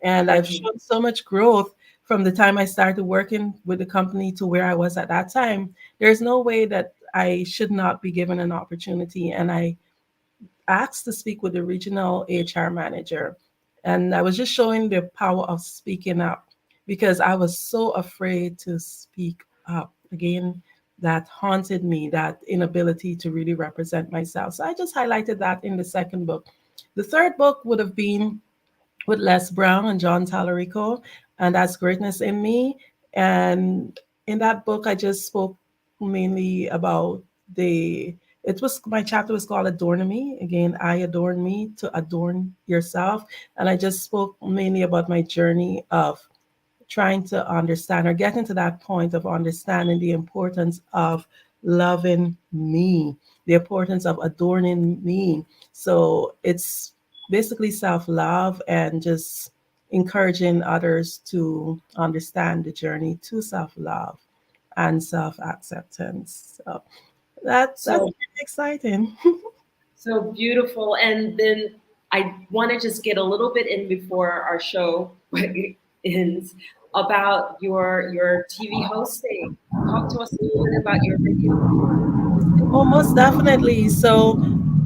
And I've shown so much growth from the time I started working with the company to where I was at that time. There's no way that I should not be given an opportunity. And I asked to speak with the regional HR manager. And I was just showing the power of speaking up because I was so afraid to speak up. Again, that haunted me, that inability to really represent myself. So I just highlighted that in the second book. The third book would have been with Les Brown and John Tallarico, and that's Greatness in Me. And in that book, I just spoke mainly about my chapter was called Adorn Me. Again, I adorn me to adorn yourself. And I just spoke mainly about my journey of trying to understand or getting to that point of understanding the importance of loving me, the importance of adorning me. So it's basically self-love and just encouraging others to understand the journey to self-love and self-acceptance. So that's pretty exciting. So beautiful. And then I want to just get a little bit in before our show ends about your TV hosting. Talk to us a little bit about your radio. Oh, most definitely. So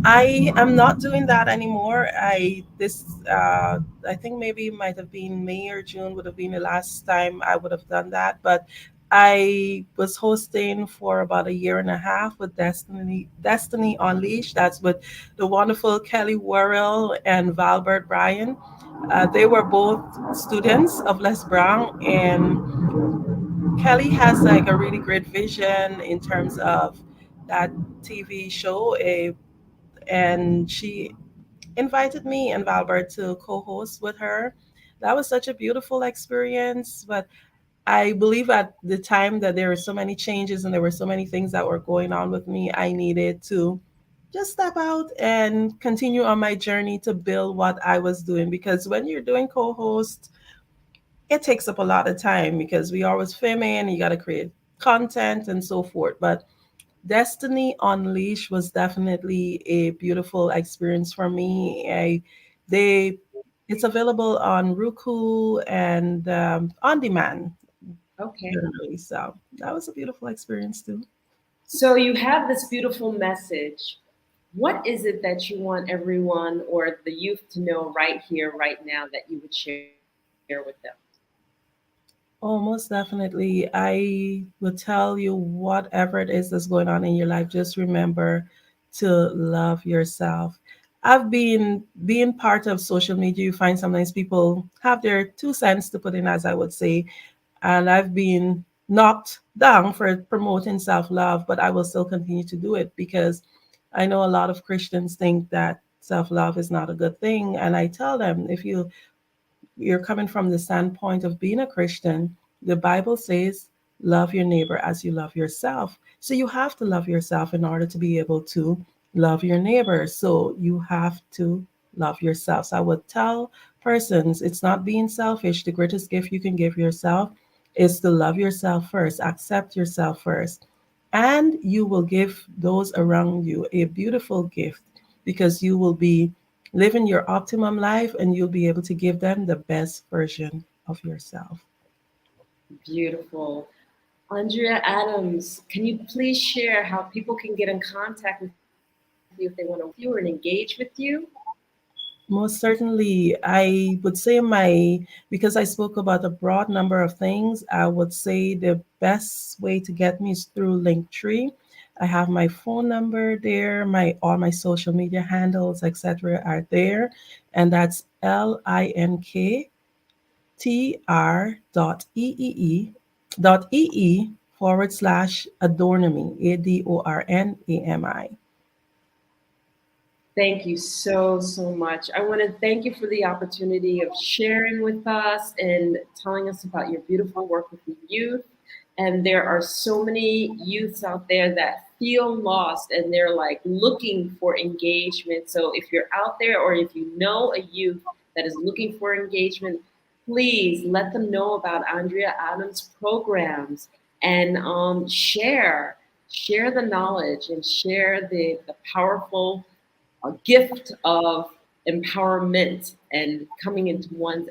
I am not doing that anymore. I think maybe it might have been May or June would have been the last time I would have done that. But I was hosting for about a year and a half with Destiny Unleashed. That's with the wonderful Kelly Worrell and Valbert Bryan. They were both students of Les Brown, and Kelly has like a really great vision in terms of that TV show, and she invited me and Valbert to co-host with her. That was such a beautiful experience, but I believe at the time that there were so many changes and there were so many things that were going on with me, I needed to just step out and continue on my journey to build what I was doing. Because when you're doing co-host, it takes up a lot of time because we always filming, you got to create content and so forth. But Destiny Unleashed was definitely a beautiful experience for me. It's available on Roku and on demand. Okay. Generally, so that was a beautiful experience too. So you have this beautiful message. What is it that you want everyone or the youth to know right here, right now, that you would share with them? Oh, most definitely. I will tell you whatever it is that's going on in your life, just remember to love yourself. I've been being part of social media, you find sometimes people have their 2 cents to put in, as I would say, and I've been knocked down for promoting self-love, but I will still continue to do it because I know a lot of Christians think that self-love is not a good thing. And I tell them, if you're coming from the standpoint of being a Christian, the Bible says, love your neighbor as you love yourself. So you have to love yourself in order to be able to love your neighbor. So you have to love yourself. So I would tell persons, it's not being selfish. The greatest gift you can give yourself is to love yourself first, accept yourself first. And you will give those around you a beautiful gift because you will be living your optimum life and you'll be able to give them the best version of yourself. Beautiful. Andrea Adams, can you please share how people can get in contact with you if they want to view and engage with you? Most certainly, I would say because I spoke about a broad number of things, I would say the best way to get me is through Linktree. I have my phone number there, all my social media handles, etc. are there, and that's linktr.ee.ee/adornami, ADORNAMI. Thank you so, so much. I want to thank you for the opportunity of sharing with us and telling us about your beautiful work with the youth. And there are so many youths out there that feel lost and they're like looking for engagement. So if you're out there or if you know a youth that is looking for engagement, please let them know about Andrea Adams' programs and share the knowledge and share the powerful a gift of empowerment and coming into one's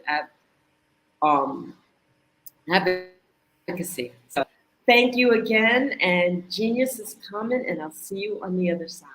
advocacy. So thank you again, and genius is coming, and I'll see you on the other side.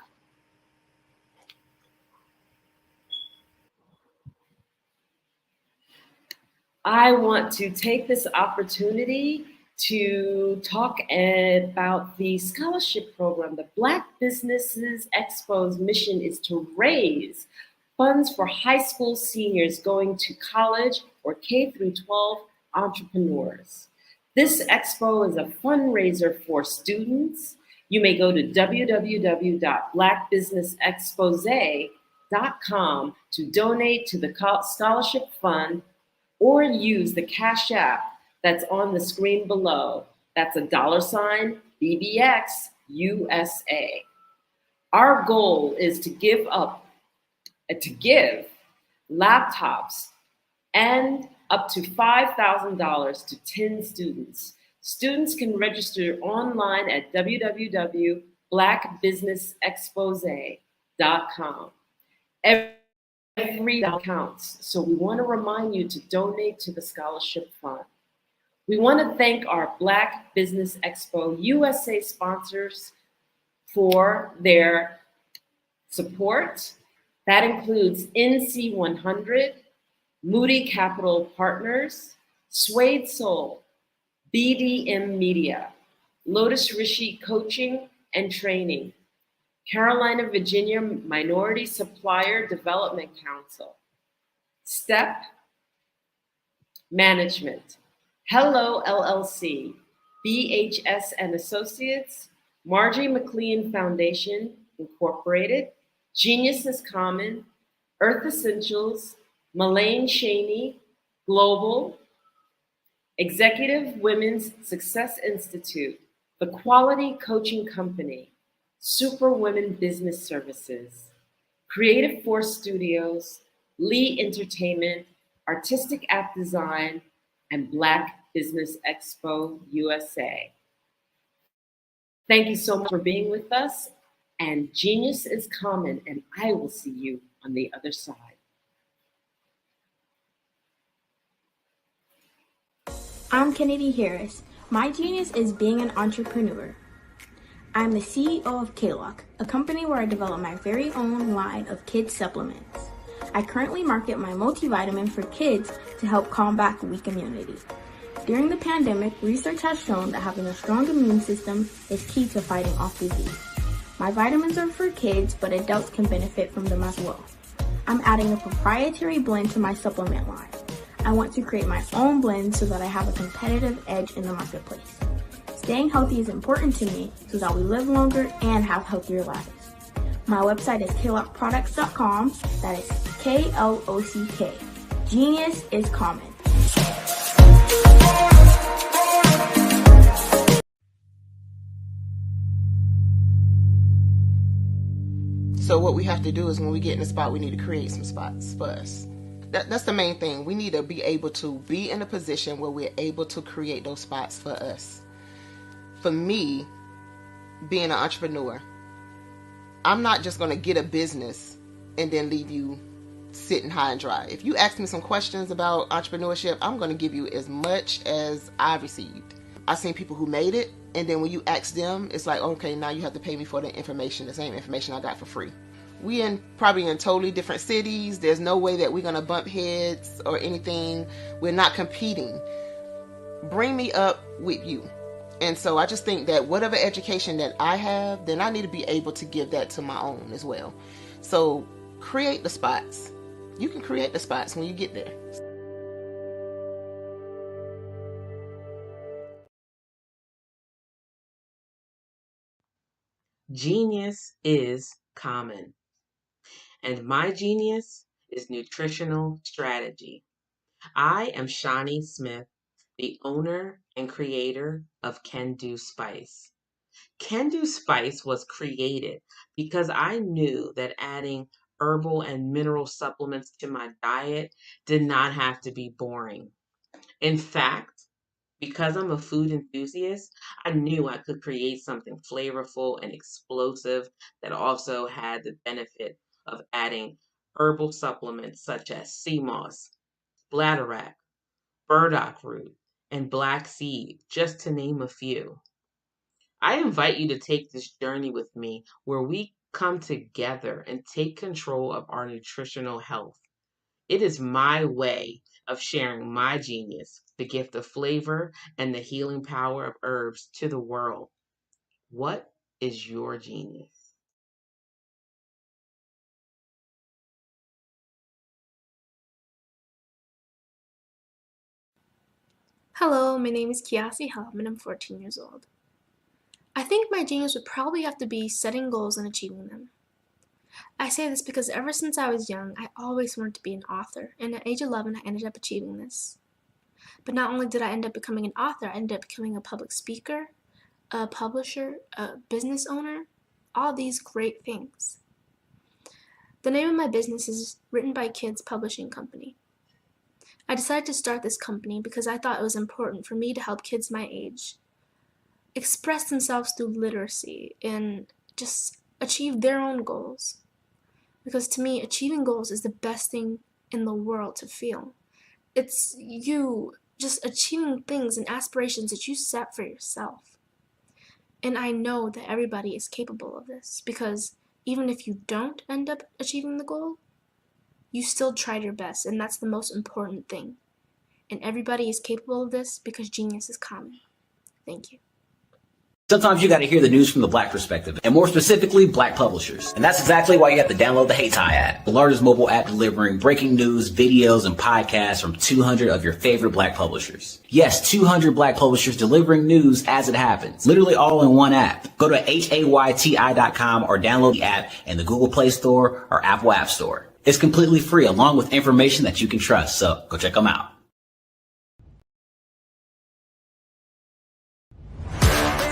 I want to take this opportunity to talk about the scholarship program. The Black Businesses Expo's mission is to raise funds for high school seniors going to college or K through 12 entrepreneurs. This expo is a fundraiser for students. You may go to www.blackbusinessexpose.com to donate to the scholarship fund or use the Cash App that's on the screen below. That's $BBX USA. Our goal is to give laptops and up to $5,000 to 10 students. Students can register online at www.blackbusinessexpose.com. Every dollar counts, so we want to remind you to donate to the scholarship fund. We want to thank our Black Business Expo USA sponsors for their support. That includes NC100, Moody Capital Partners, Suede Soul, BDM Media, Lotus Rishi Coaching and Training, Carolina, Virginia Minority Supplier Development Council, STEP Management, Hello LLC, BHS and Associates, Margie McLean Foundation Incorporated, Genius is Common, Earth Essentials, Malaine Cheney Global, Executive Women's Success Institute, The Quality Coaching Company, Super Women Business Services, Creative Force Studios, Lee Entertainment, Artistic App Design, and Black Business Expo USA. Thank you so much for being with us, and genius is common, and I will see you on the other side. I'm Kennedy Harris. My genius is being an entrepreneur. I'm the CEO of K-Lock, a company where I develop my very own line of kids supplements. I currently market my multivitamin for kids to help combat weak immunity. During the pandemic, research has shown that having a strong immune system is key to fighting off disease. My vitamins are for kids, but adults can benefit from them as well. I'm adding a proprietary blend to my supplement line. I want to create my own blend so that I have a competitive edge in the marketplace. Staying healthy is important to me so that we live longer and have healthier lives. My website is klockproducts.com. That is KLOCK. Genius is common. So what we have to do is when we get in a spot, we need to create some spots for us. That's the main thing. We need to be able to be in a position where we're able to create those spots for us. For me, being an entrepreneur, I'm not just going to get a business and then leave you sitting high and dry. If you ask me some questions about entrepreneurship, I'm going to give you as much as I've received. I've seen people who made it, and then when you ask them, it's like, okay, now you have to pay me for the information, the same information I got for free. We probably in totally different cities. There's no way that we're going to bump heads or anything. We're not competing. Bring me up with you. And so I just think that whatever education that I have, then I need to be able to give that to my own as well. So create the spots. You can create the spots when you get there. Genius is common. And my genius is nutritional strategy. I am Shawnee Smith, the owner and creator of Can Do Spice. Can Do Spice was created because I knew that adding herbal and mineral supplements to my diet did not have to be boring. In fact, because I'm a food enthusiast, I knew I could create something flavorful and explosive that also had the benefit of adding herbal supplements such as sea moss, bladderwrack, burdock root, and black seed, just to name a few. I invite you to take this journey with me where we come together and take control of our nutritional health. It is my way of sharing my genius, the gift of flavor and the healing power of herbs to the world. What is your genius? Hello, my name is Kiasi Helm and I'm 14 years old. I think my genius would probably have to be setting goals and achieving them. I say this because ever since I was young, I always wanted to be an author, and at age 11, I ended up achieving this. But not only did I end up becoming an author, I ended up becoming a public speaker, a publisher, a business owner, all these great things. The name of my business is Written by Kids Publishing Company. I decided to start this company because I thought it was important for me to help kids my age express themselves through literacy and just achieve their own goals. Because to me, achieving goals is the best thing in the world to feel. It's you just achieving things and aspirations that you set for yourself. And I know that everybody is capable of this because even if you don't end up achieving the goal, you still tried your best, and that's the most important thing. And everybody is capable of this because genius is common. Thank you. Sometimes you got to hear the news from the Black perspective, and more specifically, Black publishers. And that's exactly why you have to download the Hey Tie app, the largest mobile app delivering breaking news, videos, and podcasts from 200 of your favorite Black publishers. Yes, 200 Black publishers delivering news as it happens, literally all in one app. Go to HAYTI.com or download the app in the Google Play Store or Apple App Store. It's completely free, along with information that you can trust, so go check them out.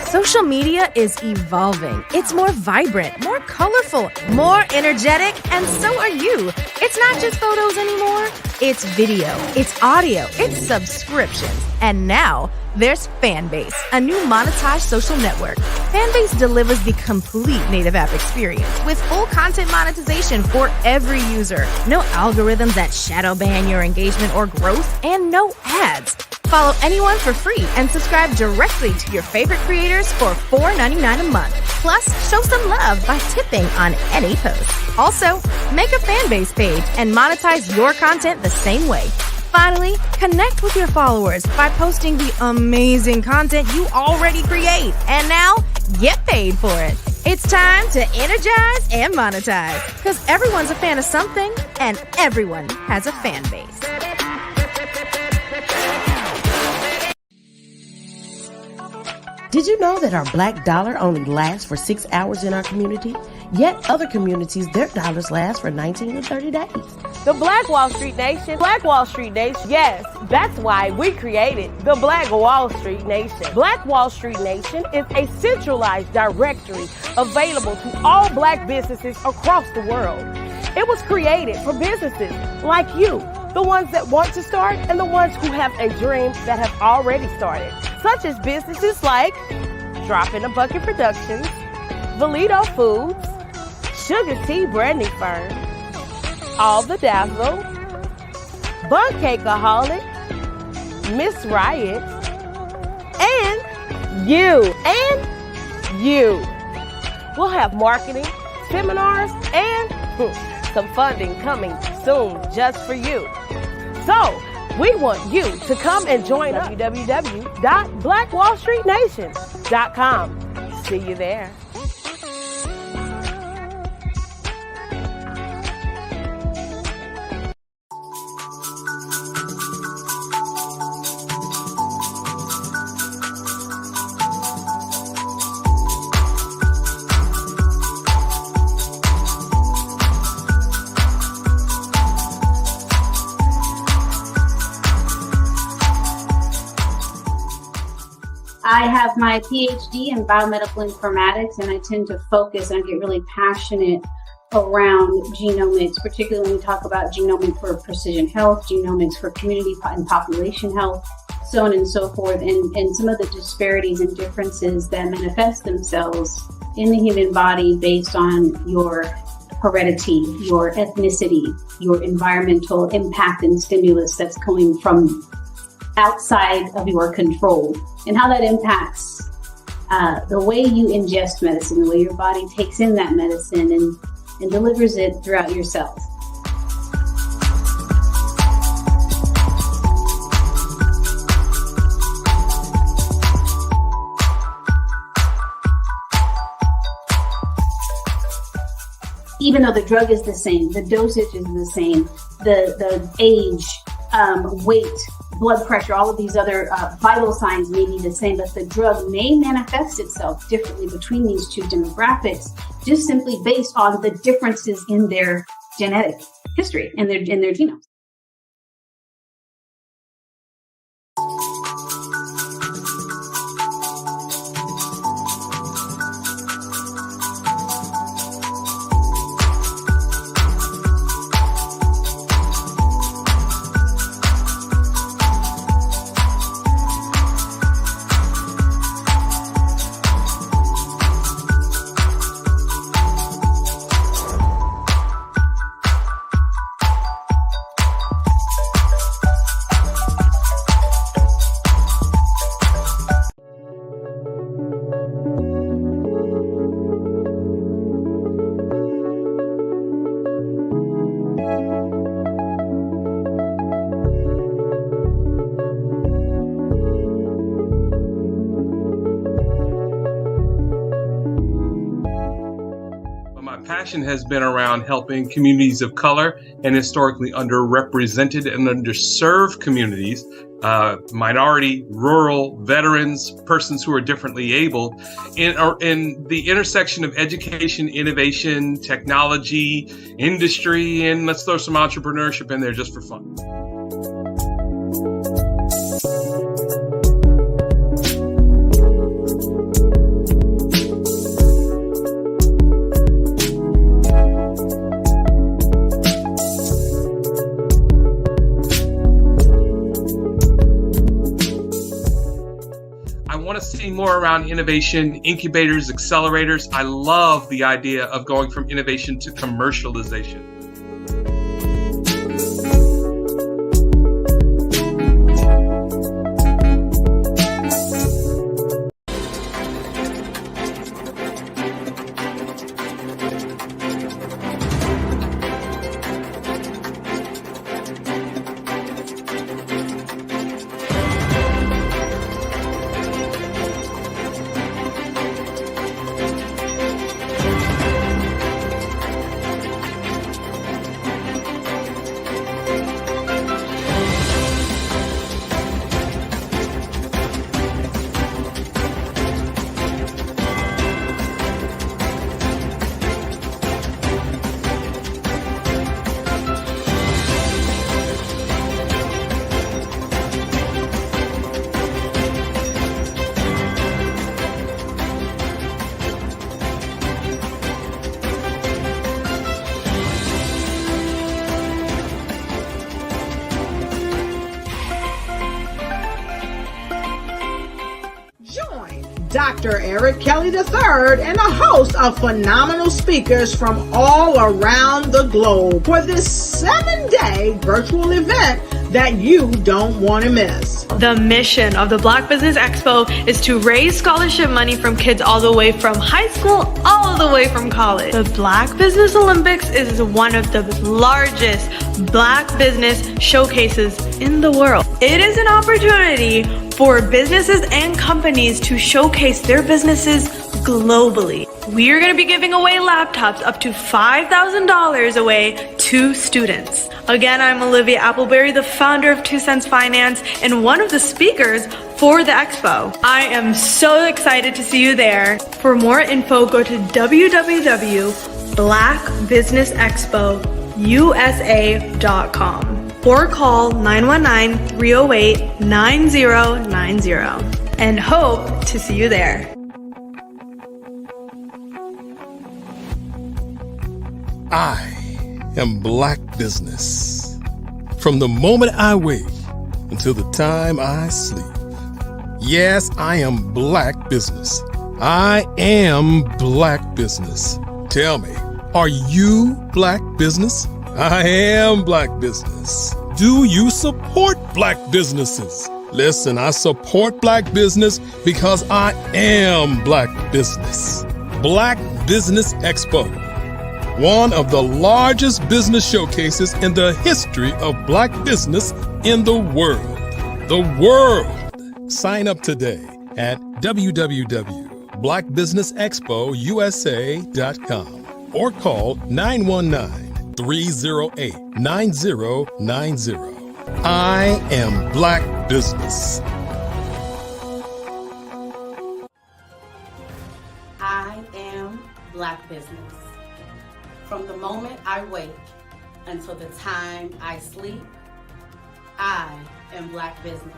Social media is evolving. It's more vibrant, more colorful, more energetic, and so are you. It's not just photos anymore. It's video, it's audio, it's subscriptions. And now there's Fanbase, a new monetized social network. Fanbase delivers the complete native app experience with full content monetization for every user. No algorithms that shadow ban your engagement or growth, and no ads. Follow anyone for free and subscribe directly to your favorite creators for $4.99 a month. Plus, show some love by tipping on any post. Also, make a Fanbase page and monetize your content the same way. Finally, connect with your followers by posting the amazing content you already create. And now, get paid for it. It's time to energize and monetize. Because everyone's a fan of something, and everyone has a fan base. Did you know that our black dollar only lasts for 6 hours in our community? Yet other communities, their dollars last for 19 to 30 days. The Black Wall Street Nation. Black Wall Street Nation. Yes, that's why we created the Black Wall Street Nation. Black Wall Street Nation is a centralized directory available to all black businesses across the world. It was created for businesses like you, the ones that want to start and the ones who have a dream that have already started, such as businesses like Drop in a Bucket Productions, Valito Foods, Sugar Tea Branding Firm, All the Dazzle, Buncakeaholic, Miss Riot, and you. We'll have marketing, seminars, and some funding coming soon just for you. So, we want you to come and join us. www.blackwallstreetnation.com. See you there. I have my PhD in biomedical informatics, and I tend to focus and get really passionate around genomics, particularly when we talk about genomics for precision health, genomics for community and population health, so on and so forth, and some of the disparities and differences that manifest themselves in the human body based on your heredity, your ethnicity, your environmental impact and stimulus that's coming from outside of your control, and how that impacts the way you ingest medicine, the way your body takes in that medicine and delivers it throughout your cells. Even though the drug is the same, the dosage is the same, the age, weight, blood pressure, all of these other vital signs may be the same, but the drug may manifest itself differently between these two demographics, just simply based on the differences in their genetic history and their genomes. Passion has been around helping communities of color and historically underrepresented and underserved communities, minority, rural, veterans, persons who are differently able, in the intersection of education, innovation, technology, industry, and let's throw some entrepreneurship in there just for fun. See more around innovation, incubators, accelerators. I love the idea of going from innovation to commercialization. Dr. Eric Kelly III and a host of phenomenal speakers from all around the globe for this 7-day virtual event that you don't want to miss. The mission of the Black Business Expo is to raise scholarship money from kids all the way from high school, all the way from college. The Black Business Olympics is one of the largest Black business showcases in the world. It is an opportunity for businesses and companies to showcase their businesses globally. We are going to be giving away laptops up to $5,000 away to students. Again, I'm Olivia Appleberry, the founder of 2 Cents Finance and one of the speakers for the expo. I am so excited to see you there. For more info, go to www.blackbusinessexpousa.com or call 919-308-9090 and hope to see you there. I am Black Business. From the moment I wake until the time I sleep. Yes, I am Black Business. I am Black Business. Tell me, are you Black Business? I am Black Business. Do you support Black businesses? Listen, I support Black business because I am Black Business. Black Business Expo, one of the largest business showcases in the history of Black business in the world. The world! Sign up today at www.blackbusinessexpousa.com or call 919-308-9090. I am Black Business. I am Black Business. From the moment I wake until the time I sleep, I am Black Business.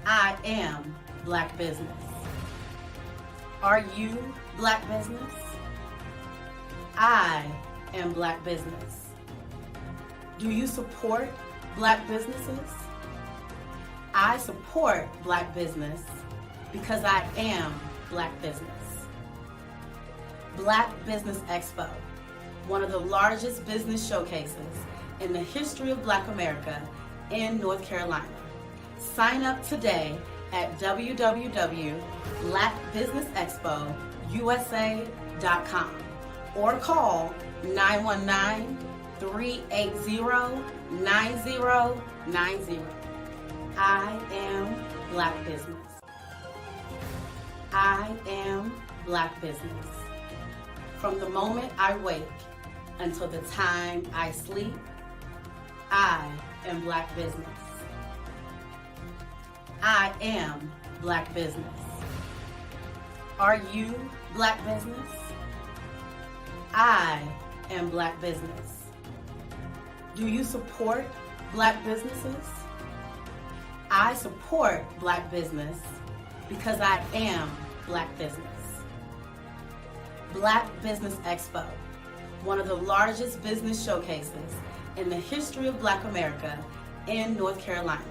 I am Black Business. Are you Black Business? I am Black Business. Do you support Black businesses? I support Black business because I am Black Business. Black Business Expo, one of the largest business showcases in the history of Black America in North Carolina. Sign up today at www.blackbusinessexpousa.com or call 919-380-9090. I am Black Business. I am Black Business. From the moment I wake until the time I sleep, I am Black Business. I am Black Business. Are you Black Business? I am Black Business. Do you support Black businesses? I support Black business because I am Black Business. Black Business Expo, one of the largest business showcases in the history of Black America in North Carolina.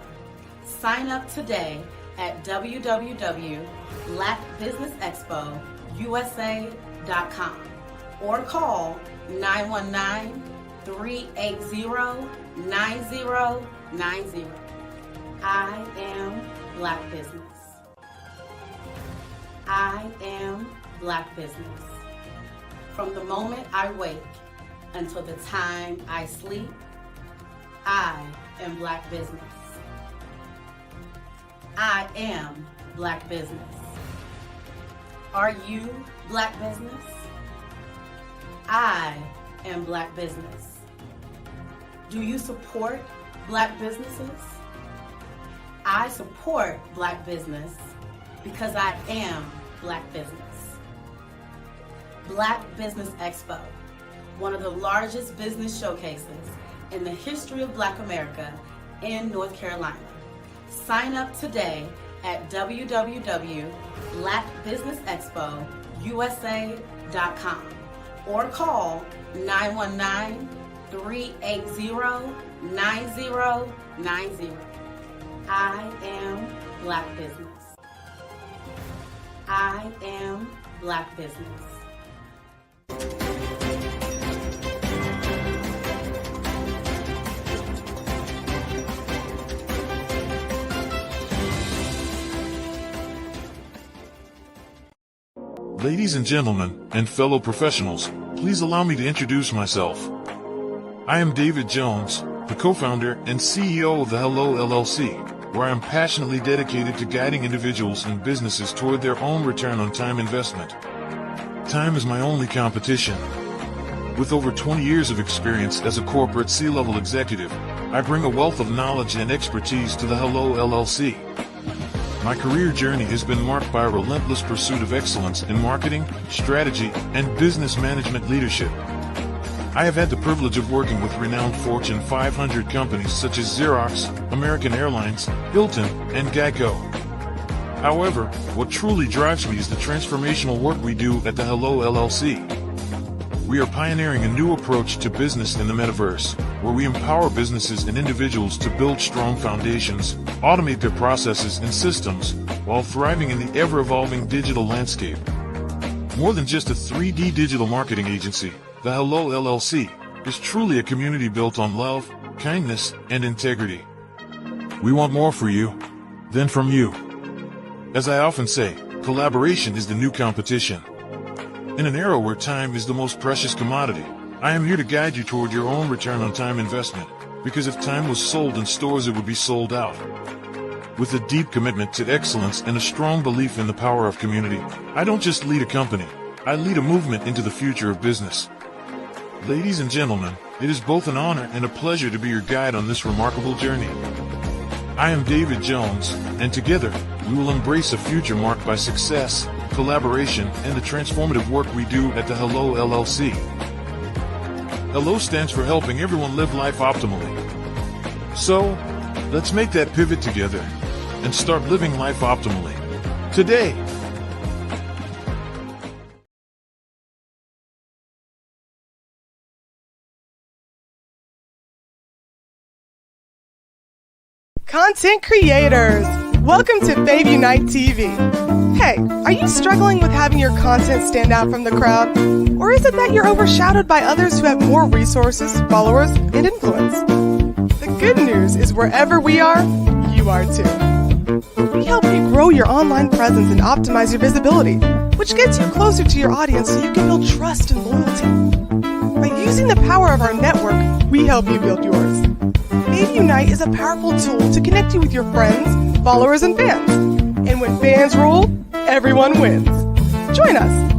Sign up today at www.blackbusinessexpousa.com or call 919-380-9090. I am Black Business. I am Black Business. From the moment I wake until the time I sleep, I am Black Business. I am Black Business. Are you Black Business? I am Black Business. Do you support Black businesses? I support Black business because I am Black Business. Black Business Expo, one of the largest business showcases in the history of Black America in North Carolina. Sign up today at www.blackbusinessexpousa.com or call 919-380-9090. I am Black Business. I am Black Business. Ladies and gentlemen, and fellow professionals, please allow me to introduce myself. I am David Jones, the co-founder and CEO of the Hello LLC, where I am passionately dedicated to guiding individuals and businesses toward their own return on time investment. Time is my only competition. With over 20 years of experience as a corporate C-level executive, I bring a wealth of knowledge and expertise to the Hello LLC. My career journey has been marked by a relentless pursuit of excellence in marketing, strategy, and business management leadership. I have had the privilege of working with renowned Fortune 500 companies such as Xerox, American Airlines, Hilton, and Geico. However, what truly drives me is the transformational work we do at the Hello LLC. We are pioneering a new approach to business in the metaverse, where we empower businesses and individuals to build strong foundations, automate their processes and systems, while thriving in the ever-evolving digital landscape. More than just a 3D digital marketing agency, the Hello LLC is truly a community built on love, kindness, and integrity. We want more for you than from you. As I often say, collaboration is the new competition. In an era where time is the most precious commodity, I am here to guide you toward your own return on time investment, because if time was sold in stores, it would be sold out. With a deep commitment to excellence and a strong belief in the power of community, I don't just lead a company, I lead a movement into the future of business. Ladies and gentlemen, it is both an honor and a pleasure to be your guide on this remarkable journey. I am David Jones, and together, we will embrace a future marked by success, collaboration, and the transformative work we do at the Hello LLC. Hello stands for helping everyone live life optimally. So, let's make that pivot together and start living life optimally today. Content creators, welcome to Fave Unite TV. Hey, are you struggling with having your content stand out from the crowd? Or is it that you're overshadowed by others who have more resources, followers, and influence? The good news is wherever we are, you are too. We help you grow your online presence and optimize your visibility, which gets you closer to your audience so you can build trust and loyalty. By using the power of our network, we help you build yours. Fave Unite is a powerful tool to connect you with your friends, followers, and fans. And when fans rule, everyone wins. Join us.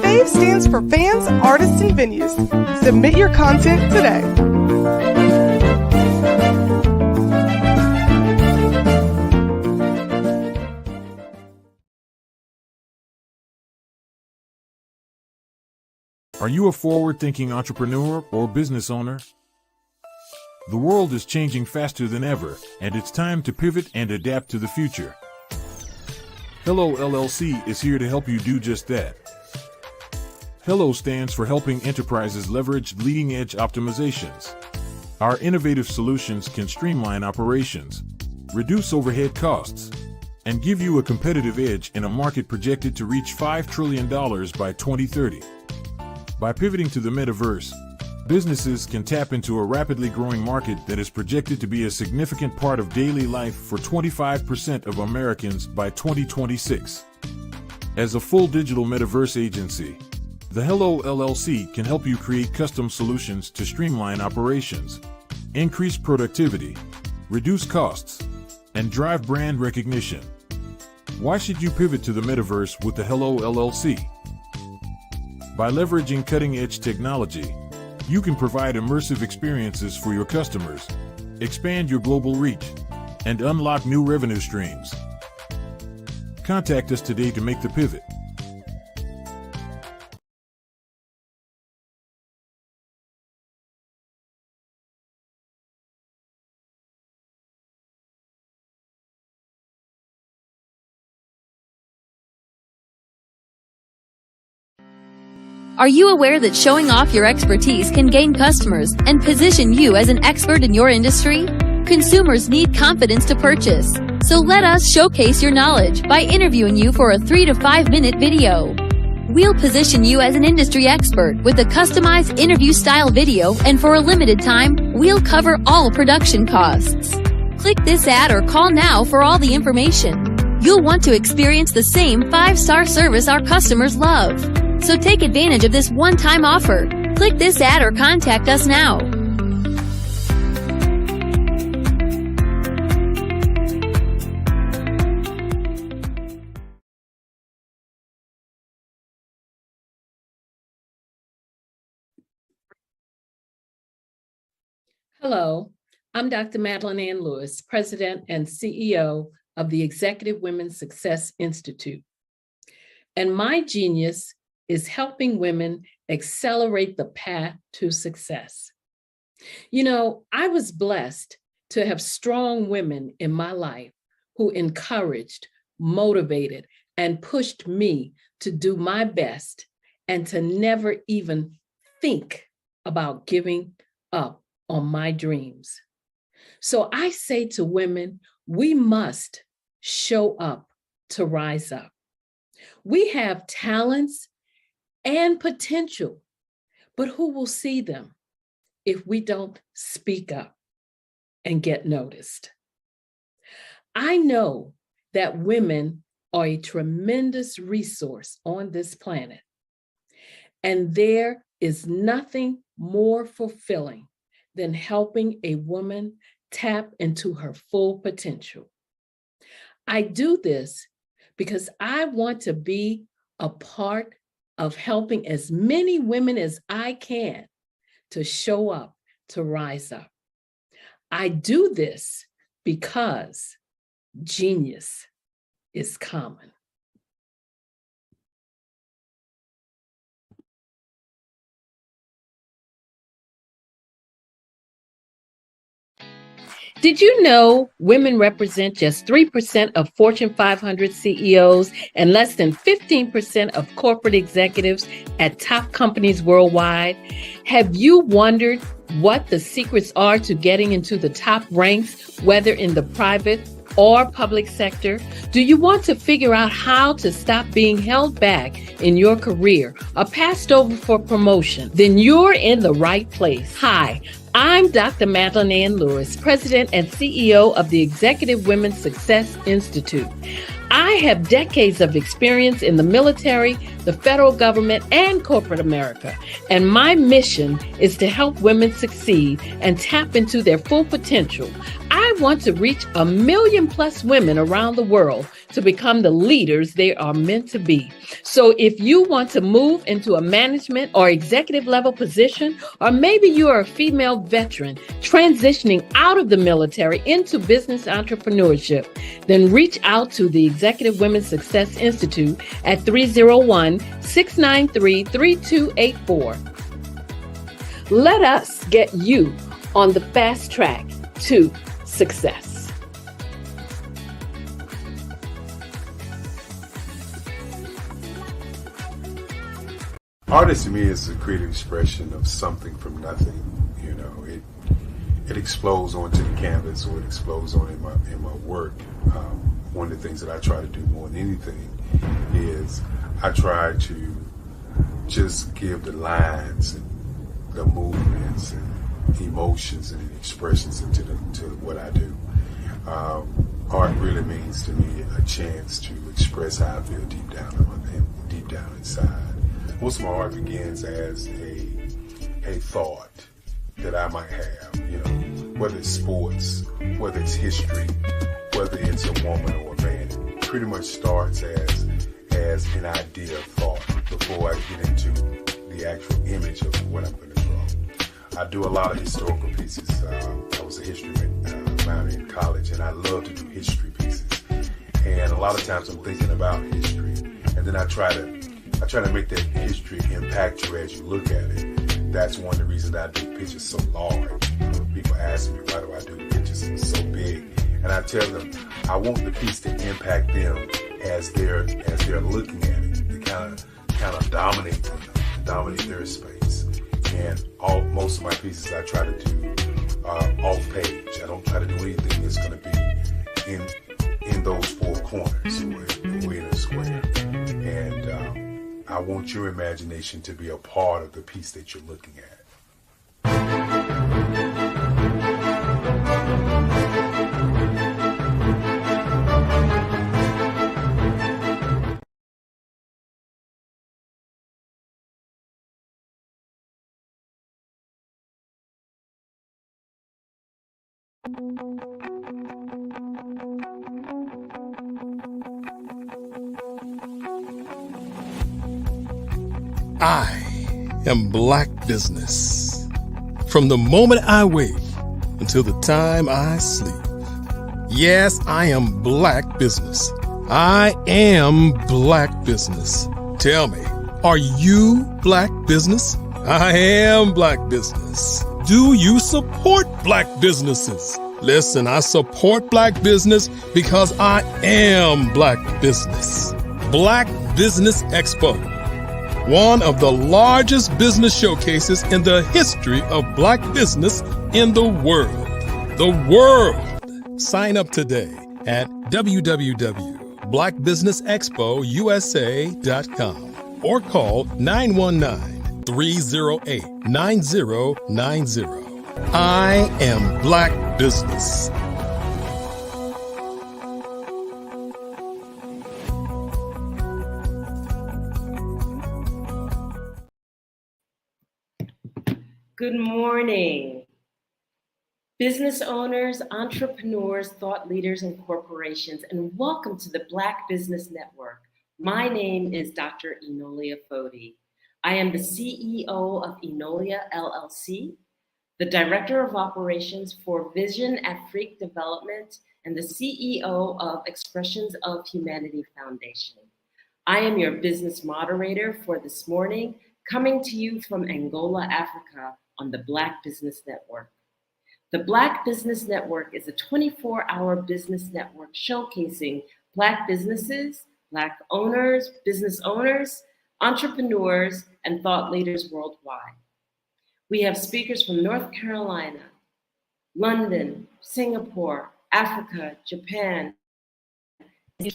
Fave stands for fans, artists, and venues. Submit your content today. Are you a forward-thinking entrepreneur or business owner? The world is changing faster than ever, and it's time to pivot and adapt to the future. Hello LLC is here to help you do just that. Hello stands for helping enterprises leverage leading-edge optimizations. Our innovative solutions can streamline operations, reduce overhead costs, and give you a competitive edge in a market projected to reach $5 trillion by 2030. By pivoting to the metaverse, businesses can tap into a rapidly growing market that is projected to be a significant part of daily life for 25% of Americans by 2026. As a full digital metaverse agency, the Hello LLC can help you create custom solutions to streamline operations, increase productivity, reduce costs, and drive brand recognition. Why should you pivot to the metaverse with the Hello LLC? By leveraging cutting-edge technology, you can provide immersive experiences for your customers, expand your global reach, and unlock new revenue streams. Contact us today to make the pivot. Are you aware that showing off your expertise can gain customers and position you as an expert in your industry? Consumers need confidence to purchase, so let us showcase your knowledge by interviewing you for a 3 to 5 minute video. We'll position you as an industry expert with a customized interview-style video, and for a limited time, we'll cover all production costs. Click this ad or call now for all the information. you'll want to experience the same 5-star service our customers love. So take advantage of this one-time offer. Click this ad or contact us now. Hello, I'm Dr. Madeline Ann Lewis, President and CEO of the Executive Women's Success Institute. And my genius is helping women accelerate the path to success. You know, I was blessed to have strong women in my life who encouraged, motivated, and pushed me to do my best and to never even think about giving up on my dreams. So I say to women, we must show up to rise up. We have talents and potential, but who will see them if we don't speak up and get noticed? I know that women are a tremendous resource on this planet, and there is nothing more fulfilling than helping a woman tap into her full potential. I do this because I want to be a part of helping as many women as I can to show up, to rise up. I do this because genius is common. Did you know women represent just 3% of Fortune 500 CEOs and less than 15% of corporate executives at top companies worldwide? Have you wondered what the secrets are to getting into the top ranks, whether in the private or public sector? Do you want to figure out how to stop being held back in your career or passed over for promotion? Then you're in the right place. Hi, I'm Dr. Madeline Ann Lewis, President and CEO of the Executive Women's Success Institute. I have decades of experience in the military, the federal government, and corporate America, and my mission is to help women succeed and tap into their full potential. I want to reach 1 million+ women around the world to become the leaders they are meant to be. So if you want to move into a management or executive level position, or maybe you are a female veteran transitioning out of the military into business entrepreneurship, then reach out to the Executive Women's Success Institute at 301-693-3284. Let us get you on the fast track to success. Artist to me is a creative expression of something from nothing. You know, it explodes onto the canvas, or it explodes on in my work. One of the things that I try to do more than anything is I try to just give the lines and the movements and emotions and expressions into what I do. Art really means to me a chance to express how I feel deep down inside. Most of my art begins as a thought that I might have, you know, whether it's sports, whether it's history, whether it's a woman or a man. It pretty much starts as an idea of thought before I get into the actual image of what I'm going to draw. I do a lot of historical pieces. I was a history minor in college, and I love to do history pieces. And a lot of times I'm thinking about history, and then I try to make that history impact you as you look at it. That's one of the reasons I do pictures so large. People ask me, why do I do pictures so big? And I tell them, I want the piece to impact them as they're looking at it. To kind of dominate them, dominate their space. And most of my pieces I try to do off page. I don't try to do anything that's going to be in those four corners or in a square. And I want your imagination to be a part of the piece that you're looking at. I am Black Business. From the moment I wake until the time I sleep. Yes, I am Black Business. I am Black Business. Tell me, are you Black Business? I am Black Business. Do you support Black businesses? Listen, I support Black business because I am Black Business. Black Business Expo, one of the largest business showcases in the history of Black business in the world. The world! Sign up today at www.blackbusinessexpousa.com or call 919-308-9090. I am Black Business. Good morning. Business owners, entrepreneurs, thought leaders, and corporations, and welcome to the Black Business Network. My name is Dr. Enolia Foti. I am the CEO of Enolia LLC, the Director of Operations for Vision at Freak Development, and the CEO of Expressions of Humanity Foundation. I am your business moderator for this morning, coming to you from Angola, Africa, on the Black Business Network. The Black Business Network is a 24-hour business network showcasing Black businesses, Black owners, business owners, entrepreneurs, and thought leaders worldwide. We have speakers from North Carolina, London, Singapore, Africa, Japan,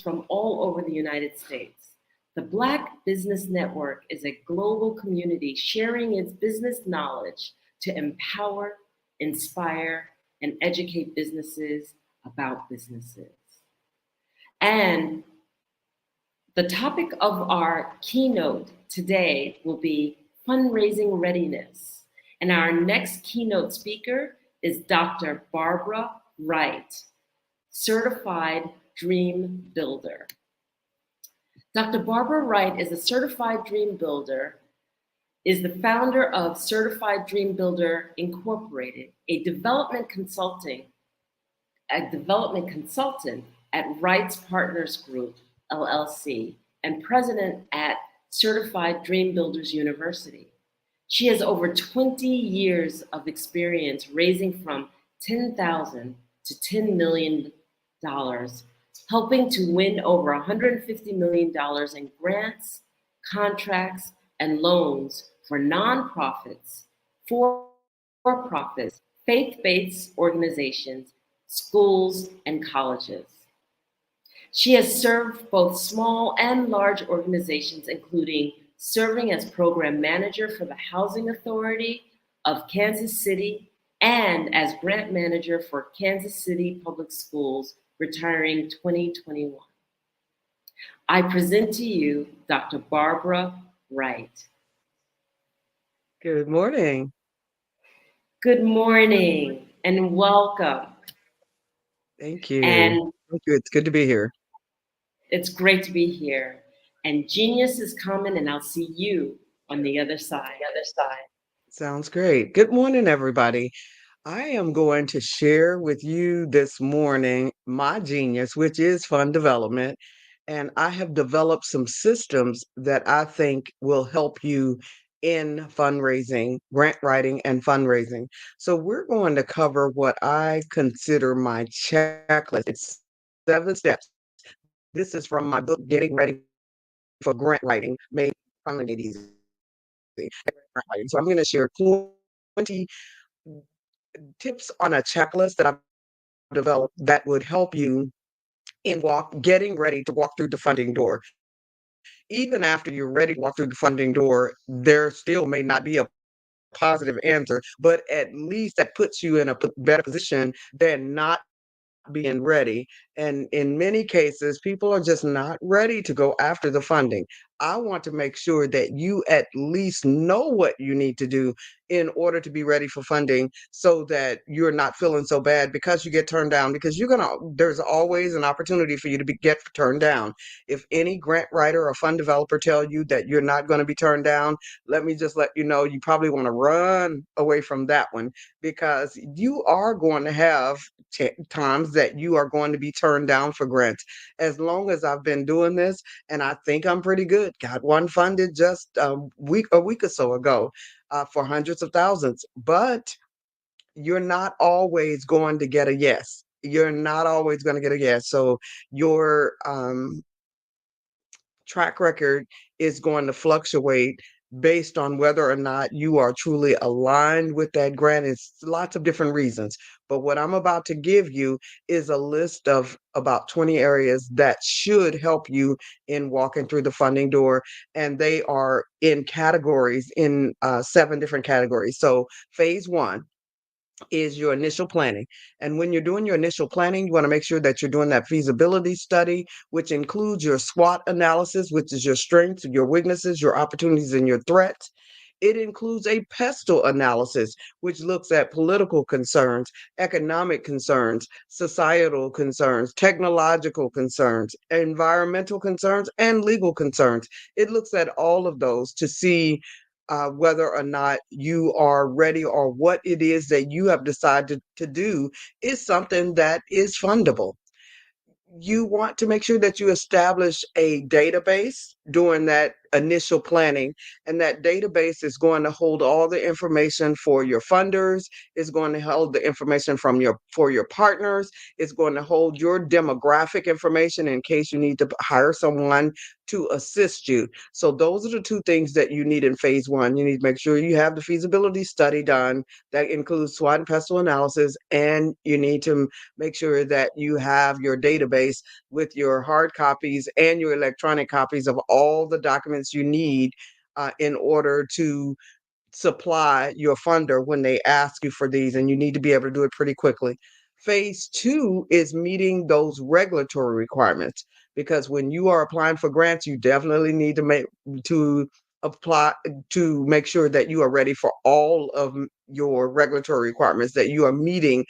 from all over the United States. The Black Business Network is a global community sharing its business knowledge to empower, inspire, and educate businesses about businesses. And the topic of our keynote today will be fundraising readiness. And our next keynote speaker is Dr. Barbara Wright, Certified Dream Builder. Dr. Barbara Wright is a Certified Dream Builder, is the founder of Certified Dream Builder Incorporated, a development consultant at Wright's Partners Group, LLC, and president at Certified Dream Builders University. She has over 20 years of experience raising from $10,000 to $10 million, helping to win over $150 million in grants, contracts, and loans for nonprofits, for-profits, faith-based organizations, schools, and colleges. She has served both small and large organizations, including serving as program manager for the Housing Authority of Kansas City and as grant manager for Kansas City Public Schools, retiring 2021. I present to you Dr. Barbara Wright. Good morning. Good morning and welcome. Thank you. And Thank you. It's good to be here. it's great to be here. And genius is coming, and I'll see you on the other side. Sounds great. Good morning, everybody. I am going to share with you this morning my genius, which is fund development. And I have developed some systems that I think will help you in fundraising, grant writing, and fundraising. So we're going to cover what I consider my checklist. It's 7 steps. This is from my book, Getting Ready for Grant Writing, made finding it easy. So I'm going to share 20 tips on a checklist that I've developed that would help you in getting ready to walk through the funding door. Even after you're ready to walk through the funding door, there still may not be a positive answer, but at least that puts you in a better position than not being ready. And in many cases, people are just not ready to go after the funding. I want to make sure that you at least know what you need to do in order to be ready for funding so that you're not feeling so bad because you get turned down, because there's always an opportunity for you to get turned down. If any grant writer or fund developer tell you that you're not going to be turned down, let me just let you know, you probably want to run away from that one, because you are going to have times that you are going to be turned down for grants. As long as I've been doing this, and I think I'm pretty good, got one funded just a week or so ago for hundreds of thousands. But you're not always going to get a yes. You're not always going to get a yes. So your track record is going to fluctuate based on whether or not you are truly aligned with that grant. It's lots of different reasons. But what I'm about to give you is a list of about 20 areas that should help you in walking through the funding door. And they are in categories, in 7 different categories. So phase 1 is your initial planning. And when you're doing your initial planning, you want to make sure that you're doing that feasibility study, which includes your SWOT analysis, which is your strengths, your weaknesses, your opportunities, and your threats. It includes a pestle analysis, which looks at political concerns, economic concerns, societal concerns, technological concerns, environmental concerns, and legal concerns. It looks at all of those to see whether or not you are ready, or what it is that you have decided to do is something that is fundable. You want to make sure that you establish a database during that initial planning, and that database is going to hold all the information for your funders, it's going to hold the information for your partners, it's going to hold your demographic information in case you need to hire someone to assist you. So those are the 2 things that you need in phase 1. You need to make sure you have the feasibility study done that includes SWOT and pestle analysis, and you need to make sure that you have your database with your hard copies and your electronic copies of all the documents you need in order to supply your funder when they ask you for these, and you need to be able to do it pretty quickly. Phase 2 is meeting those regulatory requirements, because when you are applying for grants, you definitely need to apply to make sure that you are ready for all of your regulatory requirements, that you are meeting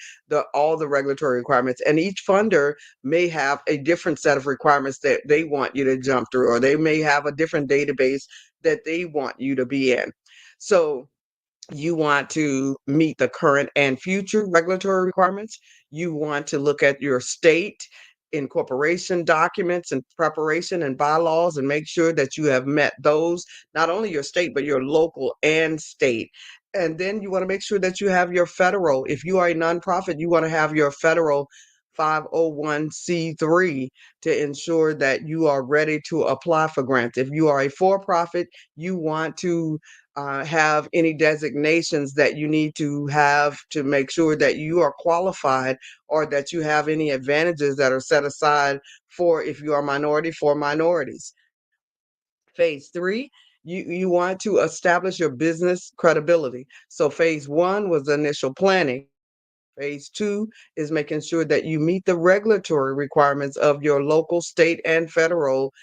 all the regulatory requirements. And each funder may have a different set of requirements that they want you to jump through, or they may have a different database that they want you to be in. So you want to meet the current and future regulatory requirements. You want to look at your state incorporation documents and preparation and bylaws, and make sure that you have met those, not only your state, but your local and state. And then you want to make sure that you have your federal. If you are a nonprofit, you want to have your federal 501c3 to ensure that you are ready to apply for grants. If you are a for-profit, you want to have any designations that you need to have to make sure that you are qualified, or that you have any advantages that are set aside for, if you are minority, for minorities. Phase 3, you want to establish your business credibility. So phase 1 was the initial planning. Phase 2 is making sure that you meet the regulatory requirements of your local, state, and federal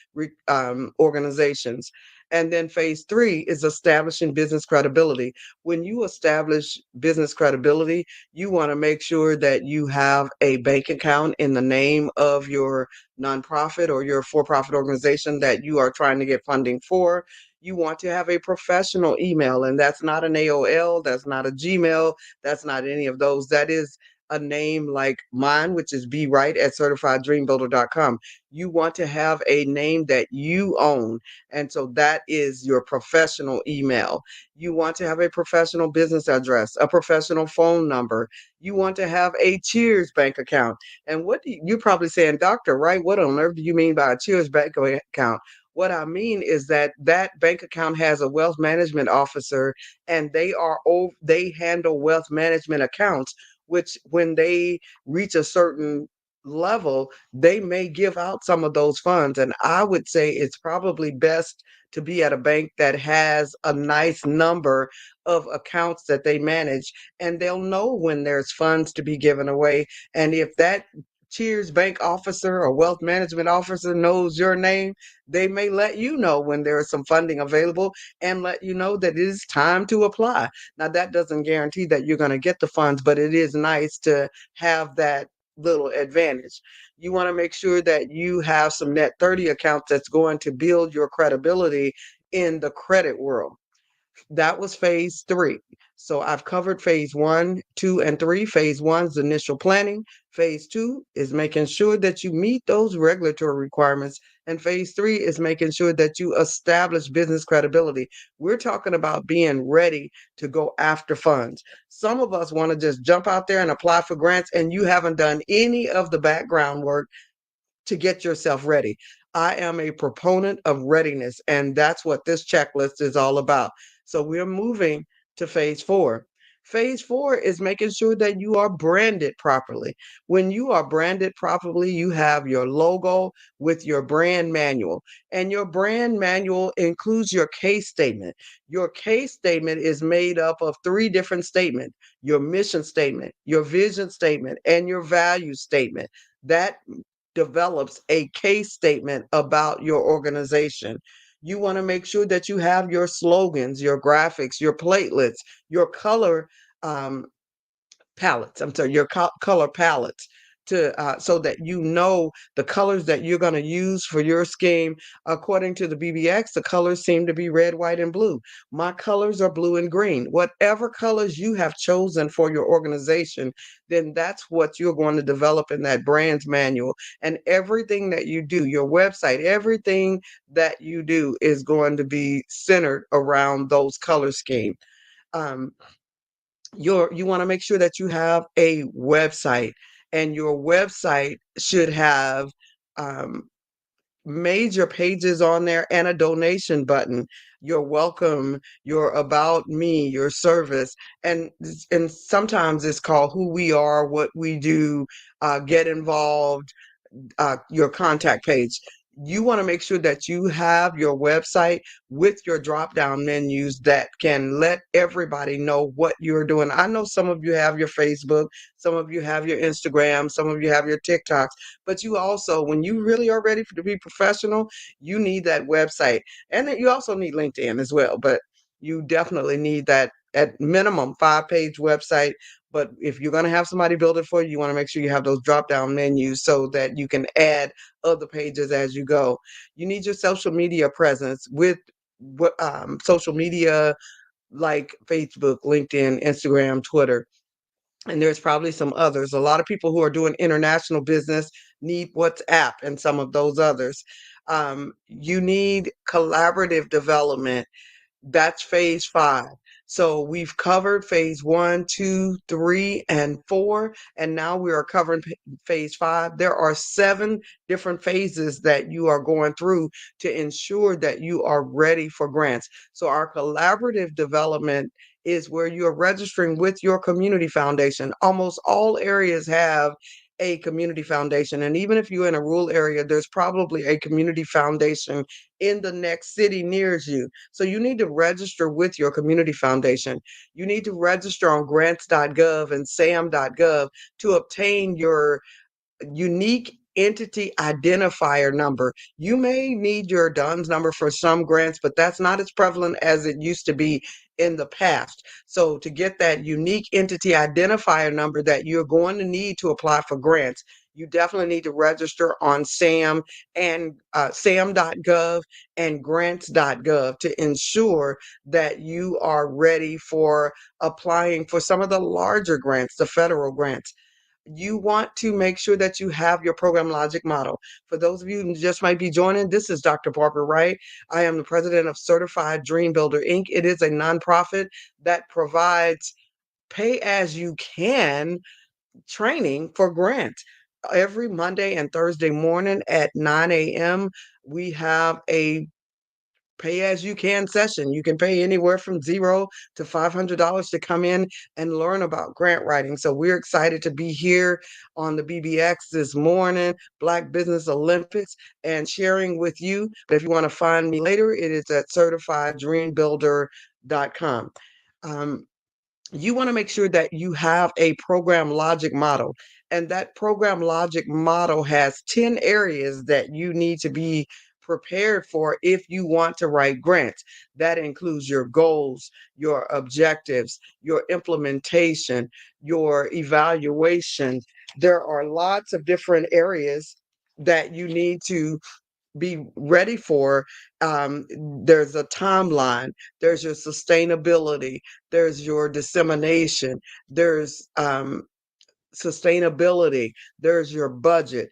organizations. And then phase 3 is establishing business credibility. When you establish business credibility, you want to make sure that you have a bank account in the name of your nonprofit or your for-profit organization that you are trying to get funding for. You want to have a professional email, and that's not an AOL, that's not a Gmail, that's not any of those. That is a name like mine, which is bwright@certifieddreambuilder.com. You want to have a name that you own. And so that is your professional email. You want to have a professional business address, a professional phone number. You want to have a Cheers bank account. And you're probably saying, Dr. Wright, what on earth do you mean by a Cheers bank account? What I mean is that bank account has a wealth management officer, and they handle wealth management accounts, which when they reach a certain level, they may give out some of those funds. And I would say it's probably best to be at a bank that has a nice number of accounts that they manage, and they'll know when there's funds to be given away. And if that Cheers bank officer or wealth management officer knows your name, they may let you know when there is some funding available and let you know that it is time to apply. Now, that doesn't guarantee that you're going to get the funds, but it is nice to have that little advantage. You want to make sure that you have some net 30 accounts that's going to build your credibility in the credit world. That was phase three. So I've covered phase one, two, and three. Phase one is initial planning. Phase two is making sure that you meet those regulatory requirements. And phase three is making sure that you establish business credibility. We're talking about being ready to go after funds. Some of us want to just jump out there and apply for grants, and you haven't done any of the background work to get yourself ready. I am a proponent of readiness, and that's what this checklist is all about. So we're moving to phase four. Phase four is making sure that you are branded properly. When you are branded properly, you have your logo with your brand manual, and your brand manual includes your case statement. Your case statement is made up of three different statements: your mission statement, your vision statement, and your value statement. That develops a case statement about your organization. You want to make sure that you have your slogans, your graphics, your platelets, your color um, palettes. I'm sorry, your color palettes to so that you know the colors that you're going to use for your scheme. According to the BBX, the colors seem to be red, white, and blue. My colors are blue and green. Whatever colors you have chosen for your organization, then that's what you're going to develop in that brand's manual. And everything that you do, your website, everything that you do is going to be centered around those color scheme. Um, you want to make sure that you have a website, and your website should have um, major pages on there and a donation button, your welcome, your about me, your service, and sometimes it's called who we are, what we do, get involved, your contact page. You want to make sure that you have your website with your drop down menus that can let everybody know what you're doing. I know some of you have your Facebook, some of you have your Instagram, some of you have your TikToks, but you also, when you really are ready to be professional, you need that website. And then you also need LinkedIn as well, but you definitely need that at minimum 5-page website. But if you're going to have somebody build it for you, you want to make sure you have those drop down menus so that you can add other pages as you go. You need your social media presence with social media like Facebook, LinkedIn, Instagram, Twitter. And there's probably some others. A lot of people who are doing international business need WhatsApp and some of those others. You need collaborative development. That's phase five. So we've covered phase one, two, three, and four, and now we are covering phase five. There are 7 different phases that you are going through to ensure that you are ready for grants. So our collaborative development is where you're registering with your community foundation. Almost all areas have a community foundation. And even if you're in a rural area, there's probably a community foundation in the next city near you. So you need to register with your community foundation. You need to register on grants.gov and sam.gov to obtain your unique entity identifier number. You may need your DUNS number for some grants, but that's not as prevalent as it used to be in the past. So to get that unique entity identifier number that you're going to need to apply for grants, you definitely need to register on SAM and sam.gov and grants.gov to ensure that you are ready for applying for some of the larger grants, the federal grants. You want to make sure that you have your program logic model. For those of you who just might be joining, this is Dr. Barbara Wright. I am the president of Certified Dream Builder, Inc. It is a nonprofit that provides pay as you can training for grants. Every Monday and Thursday morning at 9 a.m., we have a pay as you can session. You can pay anywhere from $0 to $500 to come in and learn about grant writing. So we're excited to be here on the BBX this morning, Black Business Olympics, and sharing with you. But if you want to find me later, it is at certifieddreambuilder.com. You want to make sure that you have a program logic model. And that program logic model has 10 areas that you need to be prepared for if you want to write grants. That includes your goals, your objectives, your implementation, your evaluation. There are lots of different areas that you need to be ready for. There's a timeline, there's your sustainability, there's your dissemination, there's sustainability, there's your budget.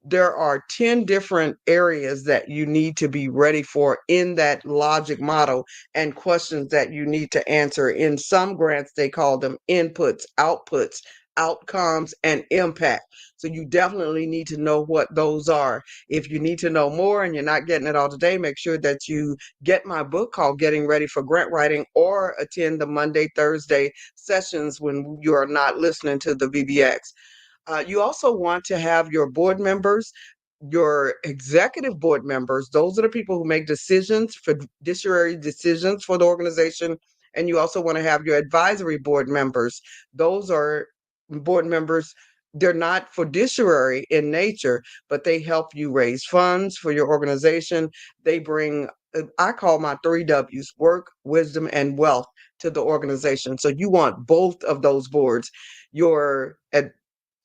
There are 10 different areas that you need to be ready for in that logic model and questions that you need to answer. In some grants, they call them inputs, outputs, outcomes, and impact. So you definitely need to know what those are. If you need to know more and you're not getting it all today, make sure that you get my book called Getting Ready for Grant Writing, or attend the Monday, Thursday sessions when you are not listening to the VBX. You also want to have your board members, your executive board members. Those are the people who make decisions, fiduciary decisions for the organization. And you also want to have your advisory board members. Those are board members. They're not fiduciary in nature, but they help you raise funds for your organization. They bring, I call my 3 W's: work, wisdom, and wealth to the organization. So you want both of those boards. Your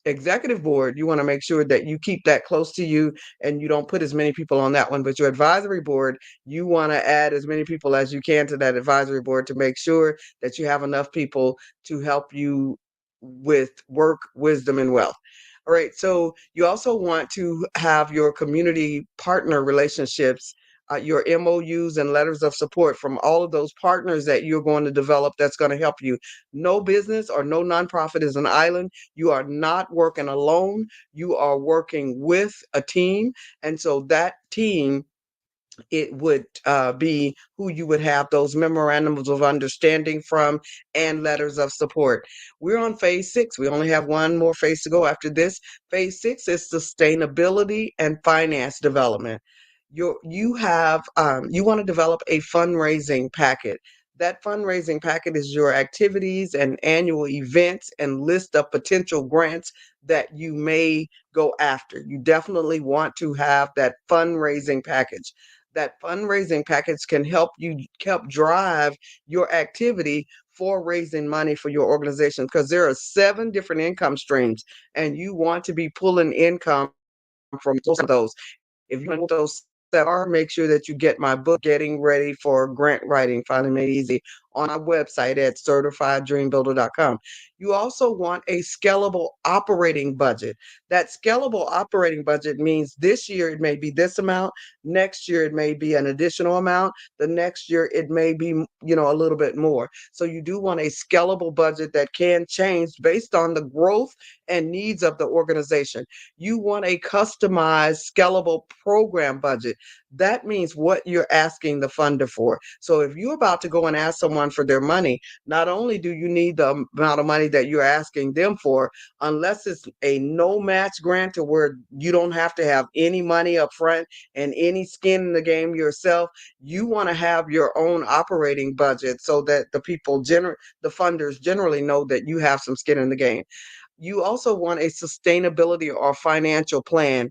executive board, you want to make sure that you keep that close to you and you don't put as many people on that one. But your advisory board, you want to add as many people as you can to that advisory board to make sure that you have enough people to help you with work, wisdom, and wealth. All right. So you also want to have your community partner relationships, your MOUs and letters of support from all of those partners that you're going to develop that's going to help you. No business or no nonprofit is an island. You are not working alone. You are working with a team. And so that team, it would be who you would have those memorandums of understanding from and letters of support. We're on phase 6. We only have one more phase to go after this. Phase 6 is sustainability and finance development. You want to develop a fundraising packet. That fundraising packet is your activities and annual events and list of potential grants that you may go after. You definitely want to have that fundraising package. That fundraising package can help drive your activity for raising money for your organization, because there are 7 different income streams and you want to be pulling income from those. If you want those that are, make sure that you get my book, Getting Ready for Grant Writing, Finally Made Easy, on our website at certifieddreambuilder.com. You also want a scalable operating budget. That scalable operating budget means this year it may be this amount, next year it may be an additional amount, the next year it may be, a little bit more. So you do want a scalable budget that can change based on the growth and needs of the organization. You want a customized, scalable program budget. That means what you're asking the funder for. So if you're about to go and ask someone for their money, not only do you need the amount of money that you're asking them for, unless it's a no match grant to where you don't have to have any money up front and any skin in the game yourself, you want to have your own operating budget so that the funders generally know that you have some skin in the game. You also want a sustainability or financial plan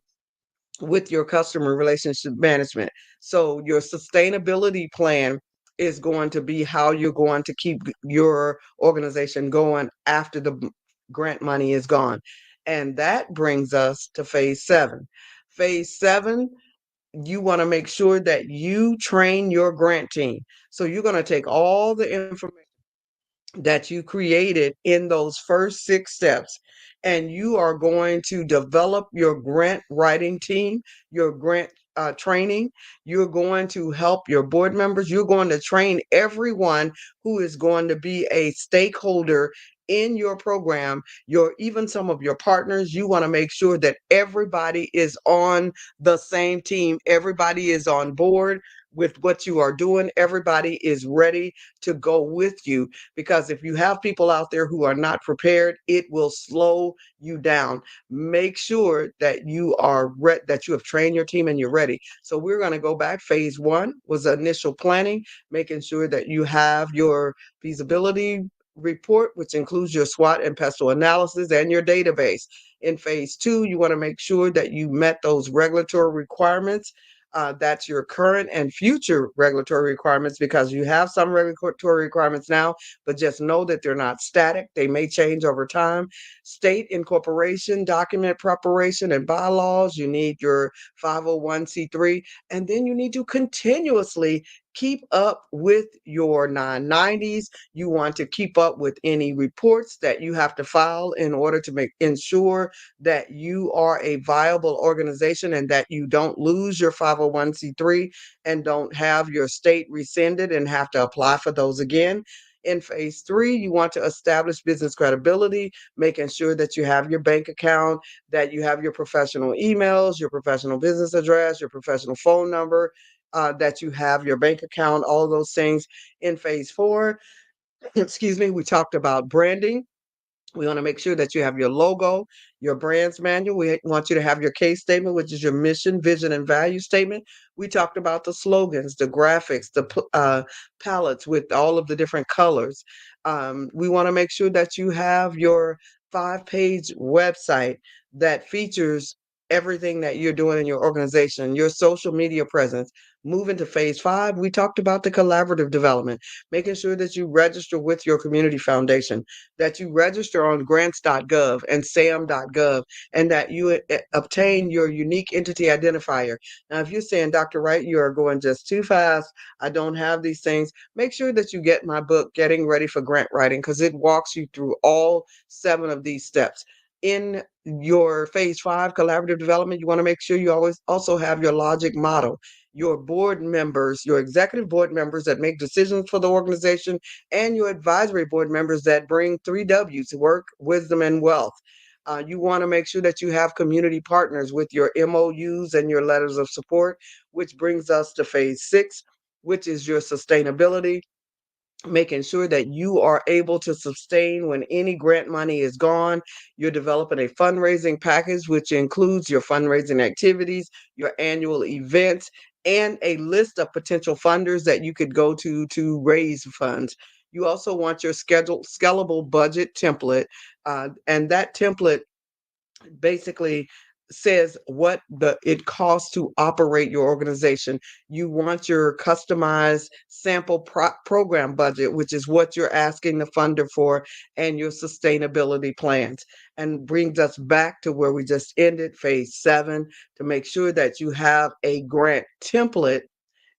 with your customer relationship management. So your sustainability plan is going to be how you're going to keep your organization going after the grant money is gone. And that brings us to phase 7. Phase 7, you want to make sure that you train your grant team. So you're going to take all the information that you created in those first 6 steps, and you are going to develop your grant writing team, your grant training. You're going to help your board members. You're going to train everyone who is going to be a stakeholder in your program, even some of your partners. You want to make sure that everybody is on the same team. Everybody is on board with what you are doing. Everybody is ready to go with you, because if you have people out there who are not prepared, it will slow you down. Make sure that you are that you have trained your team and you're ready. So we're going to go back. Phase 1 was initial planning, making sure that you have your feasibility report, which includes your SWOT and pestle analysis and your database. In phase 2, you want to make sure that you met those regulatory requirements. That's your current and future regulatory requirements, because you have some regulatory requirements now, but just know that they're not static. They may change over time. State incorporation, document preparation, and bylaws. You need your 501c3, and then you need to continuously keep up with your 990s. You want to keep up with any reports that you have to file in order to ensure that you are a viable organization and that you don't lose your 501c3 and don't have your state rescinded and have to apply for those again. In phase 3, you want to establish business credibility, making sure that you have your bank account, that you have your professional emails, your professional business address, your professional phone number, that you have your bank account, all of those things. In phase 4, we talked about branding. We want to make sure that you have your logo, your brand's manual. We want you to have your case statement, which is your mission, vision, and value statement. We talked about the slogans, the graphics, the palettes with all of the different colors. We want to make sure that you have your 5-page website that features everything that you're doing in your organization, your social media presence. Moving to phase 5, we talked about the collaborative development, making sure that you register with your community foundation, that you register on grants.gov and sam.gov, and that you obtain your unique entity identifier. Now, if you're saying, Dr. Wright, you are going just too fast, I don't have these things, make sure that you get my book, Getting Ready for Grant Writing, because it walks you through all 7 of these steps. In your phase 5 collaborative development, you want to make sure you always also have your logic model, your board members, your executive board members that make decisions for the organization, and your advisory board members that bring 3 W's: work, wisdom, and wealth. You want to make sure that you have community partners with your MOUs and your letters of support, which brings us to phase 6, which is your sustainability, making sure that you are able to sustain when any grant money is gone. You're developing a fundraising package, which includes your fundraising activities, your annual events, and a list of potential funders that you could go to raise funds. You also want your scalable budget template, and that template basically says what it costs to operate your organization. You want your customized sample program budget, which is what you're asking the funder for, and your sustainability plans. And brings us back to where we just ended, phase 7, to make sure that you have a grant template.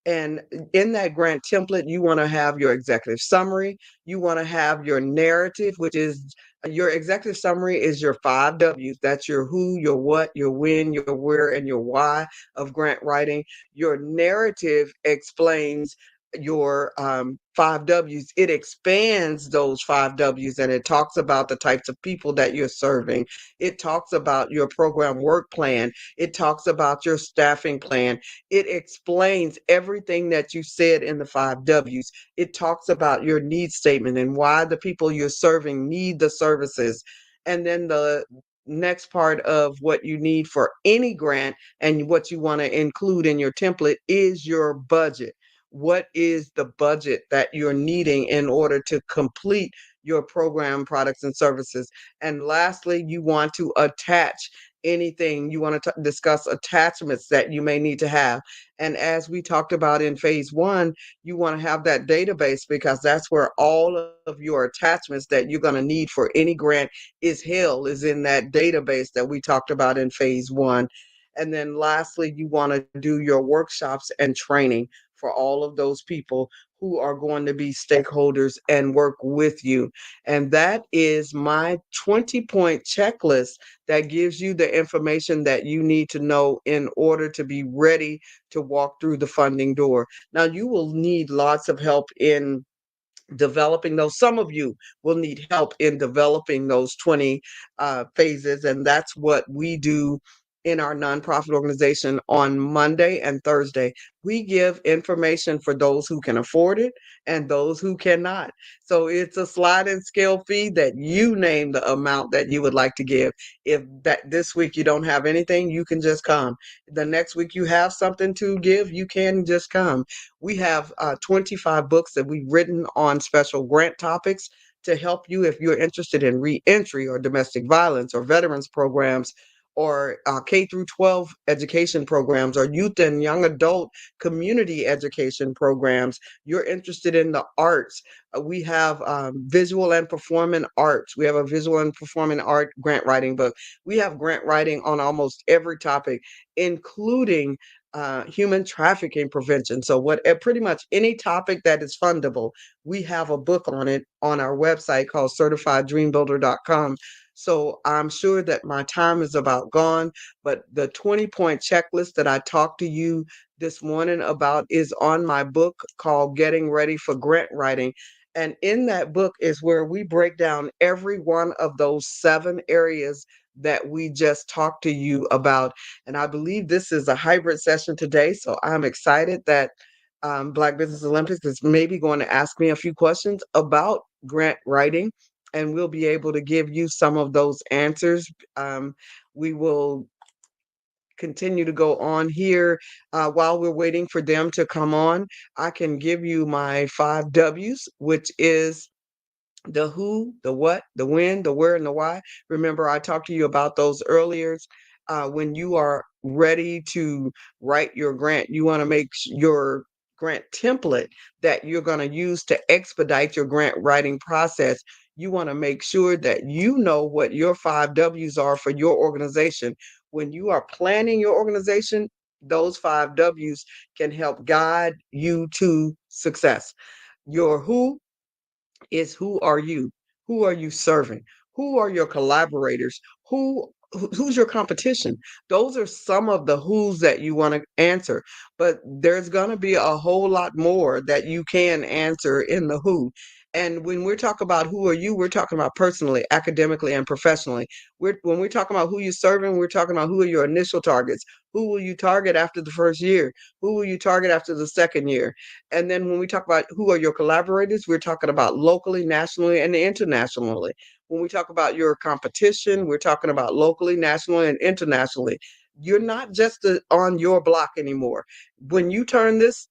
And in that grant template, you want to have your executive summary. You want to have your narrative, which is your executive summary is your 5 W's. That's your who, your what, your when, your where, and your why of grant writing. Your narrative explains your 5 W's. It expands those 5 W's, and it talks about the types of people that you're serving. It talks about your program work plan. It talks about your staffing plan. It explains everything that you said in the 5 W's. It talks about your need statement and why the people you're serving need the services. And then the next part of what you need for any grant and what you want to include in your template is your budget. What is the budget that you're needing in order to complete your program, products, and services? And lastly, you want to attach anything. You want to discuss attachments that you may need to have. And as we talked about in phase 1, you want to have that database, because that's where all of your attachments that you're going to need for any grant is in that database that we talked about in phase 1. And then lastly, you want to do your workshops and training for all of those people who are going to be stakeholders and work with you. And that is my 20-point checklist that gives you the information that you need to know in order to be ready to walk through the funding door. Now, you will need lots of help in developing those. Some of you will need help in developing those 20 phases, and that's what we do in our nonprofit organization on Monday and Thursday. We give information for those who can afford it and those who cannot. So it's a sliding scale fee that you name the amount that you would like to give. If that this week you don't have anything, you can just come. The next week you have something to give, you can just come. We have 25 books that we've written on special grant topics to help you if you're interested in reentry or domestic violence or veterans programs or K through 12 education programs or youth and young adult community education programs. You're interested in the arts. We have visual and performing arts. We have a visual and performing art grant writing book. We have grant writing on almost every topic, including human trafficking prevention. So pretty much any topic that is fundable, we have a book on it on our website called certifieddreambuilder.com. So I'm sure that my time is about gone, but the 20-point checklist that I talked to you this morning about is on my book called Getting Ready for Grant Writing. And in that book is where we break down every one of those 7 areas that we just talked to you about. And I believe this is a hybrid session today. So I'm excited that Black Business Olympics is maybe going to ask me a few questions about grant writing, and we'll be able to give you some of those answers. We will continue to go on here while we're waiting for them to come on. I can give you my 5 W's, which is the who, the what, the when, the where, and the why. Remember, I talked to you about those earlier. When you are ready to write your grant, you want to make your grant template that you're going to use to expedite your grant writing process. You want to make sure that you know what your 5 W's are for your organization. When you are planning your organization, those 5 W's can help guide you to success. Your who is who are you? Who are you serving? Who are your collaborators? Who's your competition? Those are some of the who's that you want to answer, but there's going to be a whole lot more that you can answer in the who. And when we're talking about who are you, we're talking about personally, academically, and professionally. When we're talking about who you're serving, we're talking about who are your initial targets. Who will you target after the first year? Who will you target after the second year? And then when we talk about who are your collaborators, we're talking about locally, nationally, and internationally. When we talk about your competition, we're talking about locally, nationally, and internationally. You're not just on your block anymore. When you turn this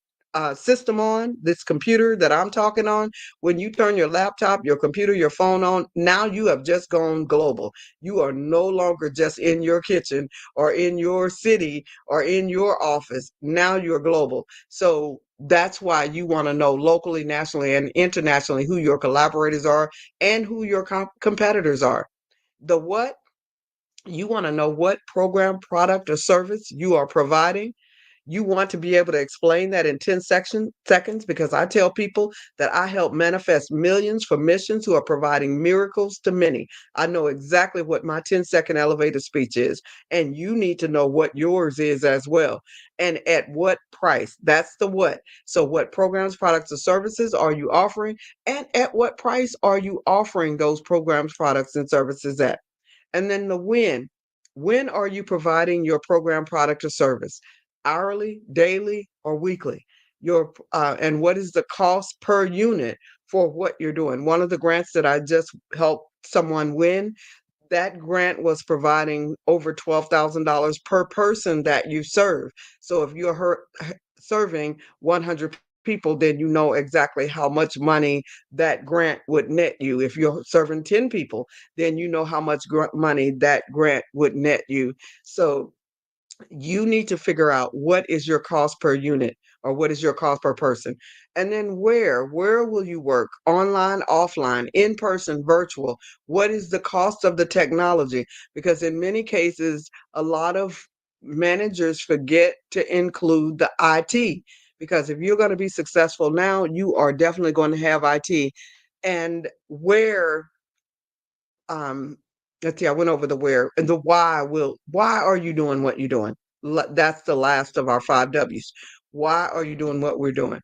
system on, this computer that I'm talking on, when you turn your laptop, your computer, your phone on, now you have just gone global. You are no longer just in your kitchen or in your city or in your office. Now you're global. So that's why you want to know locally, nationally, and internationally who your collaborators are and who your competitors are. The what? You want to know what program, product, or service you are providing. You want to be able to explain that in 10 seconds because I tell people that I help manifest millions for missions who are providing miracles to many. I know exactly what my 10-second elevator speech is, and you need to know what yours is as well. And at what price? That's the what. So what programs, products, or services are you offering? And at what price are you offering those programs, products, and services at? And then the when. When are you providing your program, product, or service? Hourly, daily, or weekly? And what is the cost per unit for what you're doing? One of the grants that I just helped someone win, that grant was providing over $12,000 per person that you serve. So if you're serving 100 people, then you know exactly how much money that grant would net you. If you're serving 10 people, then you know how much money that grant would net you. So you need to figure out what is your cost per unit or what is your cost per person. And then where will you work? Online, offline, in person, virtual? What is the cost of the technology? Because in many cases, a lot of managers forget to include the IT. Because if you're going to be successful now, you are definitely going to have IT. And where let's see, I went over the where and the why are you doing what you're doing? That's the last of our 5 W's. Why are you doing what we're doing?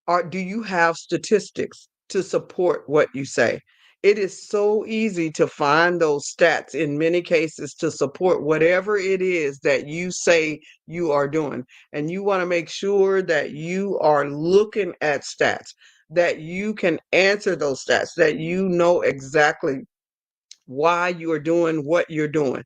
Or do you have statistics to support what you say? It is so easy to find those stats in many cases to support whatever it is that you say you are doing. And you want to make sure that you are looking at stats, that you can answer those stats, that you know exactly why you are doing what you're doing.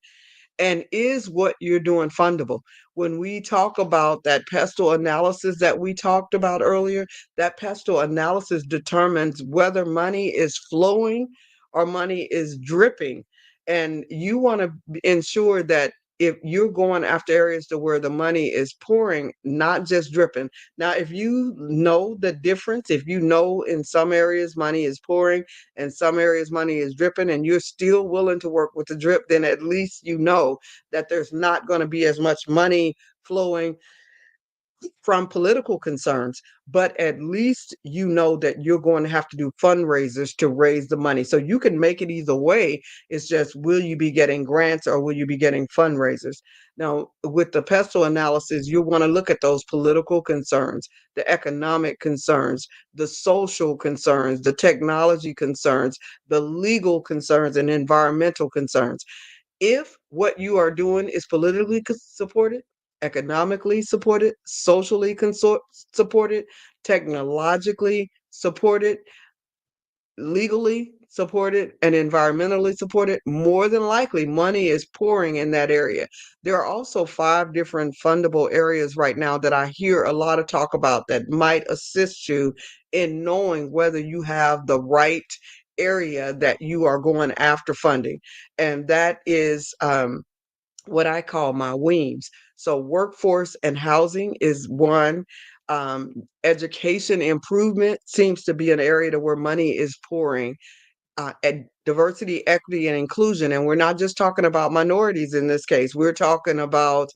And is what you're doing fundable? When we talk about that pestle analysis that we talked about earlier, that pestle analysis determines whether money is flowing or money is dripping. And you want to ensure that if you're going after areas to where the money is pouring, not just dripping. Now, if you know the difference, if you know in some areas money is pouring and some areas money is dripping, and you're still willing to work with the drip, then at least you know that there's not going to be as much money flowing from political concerns, but at least you know that you're going to have to do fundraisers to raise the money. So you can make it either way. It's just, will you be getting grants or will you be getting fundraisers? Now, with the pestle analysis, you want to look at those political concerns, the economic concerns, the social concerns, the technology concerns, the legal concerns, and environmental concerns. If what you are doing is politically supported, economically supported, socially supported, technologically supported, legally supported, and environmentally supported, more than likely money is pouring in that area. There are also 5 different fundable areas right now that I hear a lot of talk about that might assist you in knowing whether you have the right area that you are going after funding. And that is what I call my WEAMs. So workforce and housing is one. Education improvement seems to be an area to where money is pouring. Diversity, equity, and inclusion. And we're not just talking about minorities in this case. We're talking about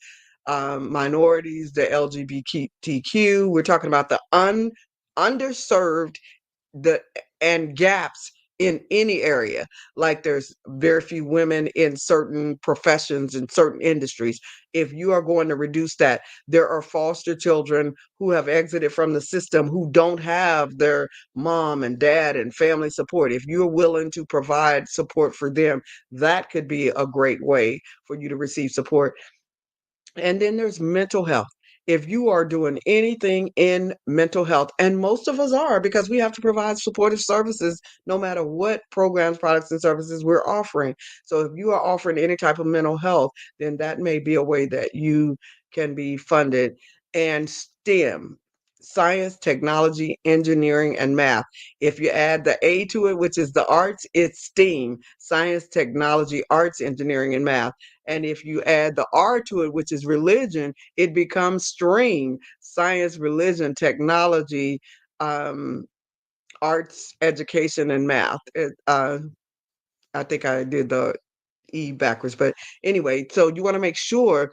minorities, the LGBTQ. We're talking about the underserved, the and gaps in any area. Like there's very few women in certain professions in certain industries. If you are going to reduce that, there are foster children who have exited from the system who don't have their mom and dad and family support. If you're willing to provide support for them, that could be a great way for you to receive support. And then there's mental health. If you are doing anything in mental health, and most of us are, because we have to provide supportive services no matter what programs, products, and services we're offering. So if you are offering any type of mental health, then that may be a way that you can be funded. And STEM, science, technology, engineering, and math. If you add the A to it, which is the arts, it's STEAM, science, technology, arts, engineering, and math. And if you add the R to it, which is religion, it becomes STREAM, science, religion, technology, arts, education, and math. I think I did the E backwards, but anyway, so you want to make sure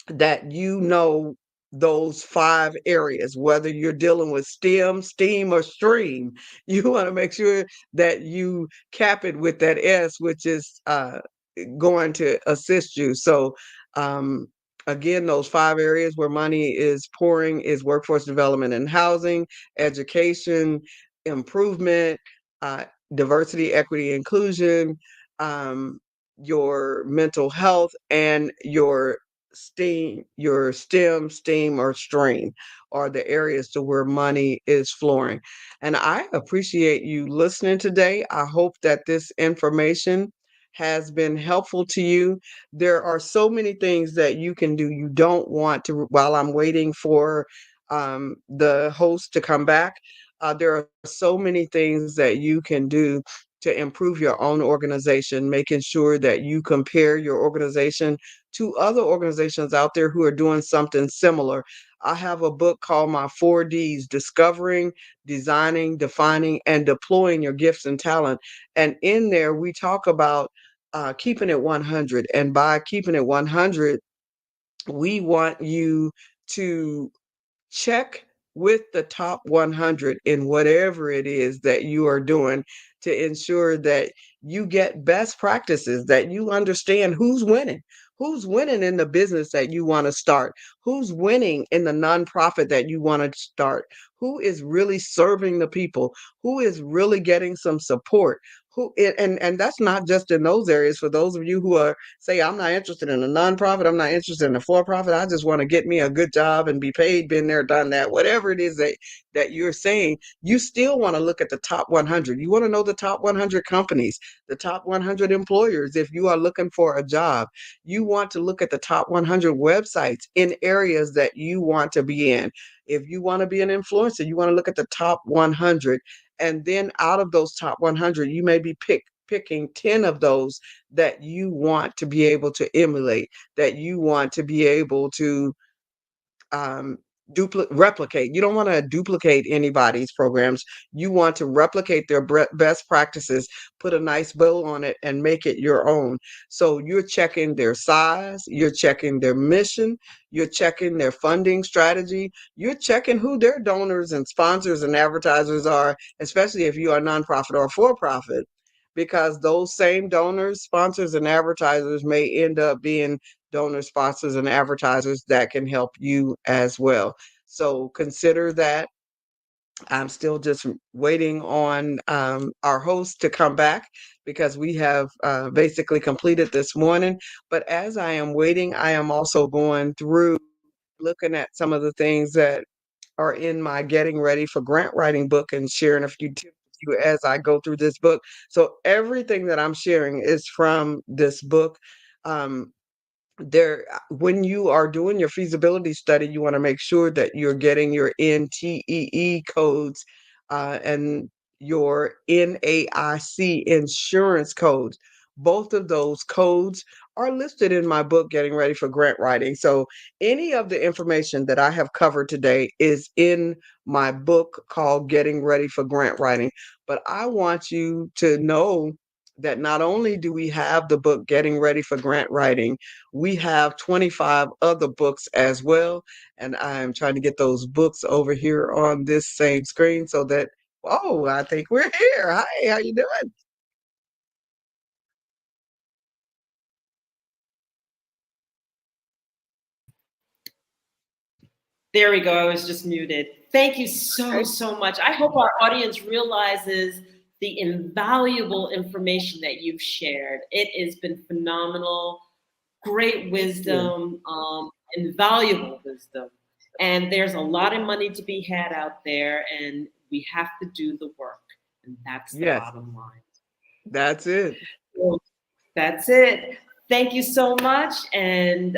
that you know those 5 areas, whether you're dealing with STEM, STEAM, or STREAM. You want to make sure that you cap it with that S, which is going to assist you. So, again, those 5 areas where money is pouring is workforce development and housing, education, improvement, uh, diversity, equity, inclusion, your mental health, and your STEM, STEAM, or STREAM are the areas to where money is flowing. And I appreciate you listening today. I hope that this information has been helpful to you. There are so many things that you can do. You don't want to, while I'm waiting for the host to come back, there are so many things that you can do to improve your own organization, making sure that you compare your organization to other organizations out there who are doing something similar. I have a book called My 4Ds: Discovering, Designing, Defining, and Deploying Your Gifts and Talent. And in there, we talk about keeping it 100. And by keeping it 100, we want you to check with the top 100 in whatever it is that you are doing to ensure that you get best practices, that you understand who's winning in the business that you want to start, who's winning in the nonprofit that you want to start, who is really serving the people, who is really getting some support, and that's not just in those areas. For those of you who are say, I'm not interested in a nonprofit, I'm not interested in a for-profit, I just want to get me a good job and be paid, been there, done that, whatever it is that you're saying, you still want to look at the top 100. You want to know the top 100 companies, the top 100 employers. If you are looking for a job, you want to look at the top 100 websites in areas that you want to be in. If you want to be an influencer, you want to look at the top 100. And then out of those top 100, you may be picking 10 of those that you want to be able to emulate, that you want to be able to um, replicate. You don't want to duplicate anybody's programs. You want to replicate their best practices, put a nice bow on it, and make it your own. So you're checking their size, you're checking their mission, you're checking their funding strategy, you're checking who their donors and sponsors and advertisers are, especially if you are a nonprofit or for-profit, because those same donors, sponsors, and advertisers may end up being donors, sponsors, and advertisers that can help you as well. So consider that. I'm still just waiting on our host to come back because we have basically completed this morning. But as I am waiting, I am also going through looking at some of the things that are in my Getting Ready for Grant Writing book and sharing a few tips with you as I go through this book. So everything that I'm sharing is from this book. Um, when you are doing your feasibility study, you want to make sure that you're getting your NTEE codes and your NAIC insurance codes. Both of those codes are listed in my book, Getting Ready for Grant Writing. So any of the information that I have covered today is in my book called Getting Ready for Grant Writing. But I want you to know that not only do we have the book Getting Ready for Grant Writing, we have 25 other books as well. And I'm trying to get those books over here on this same screen so that, oh, I think we're here. Hi, how you doing? There we go. I was just muted. Thank you so much. I hope our audience realizes the invaluable information that you've shared. It has been phenomenal, great wisdom, invaluable wisdom. And there's a lot of money to be had out there, and we have to do the work. And that's the bottom line. That's it. So that's it. Thank you so much. And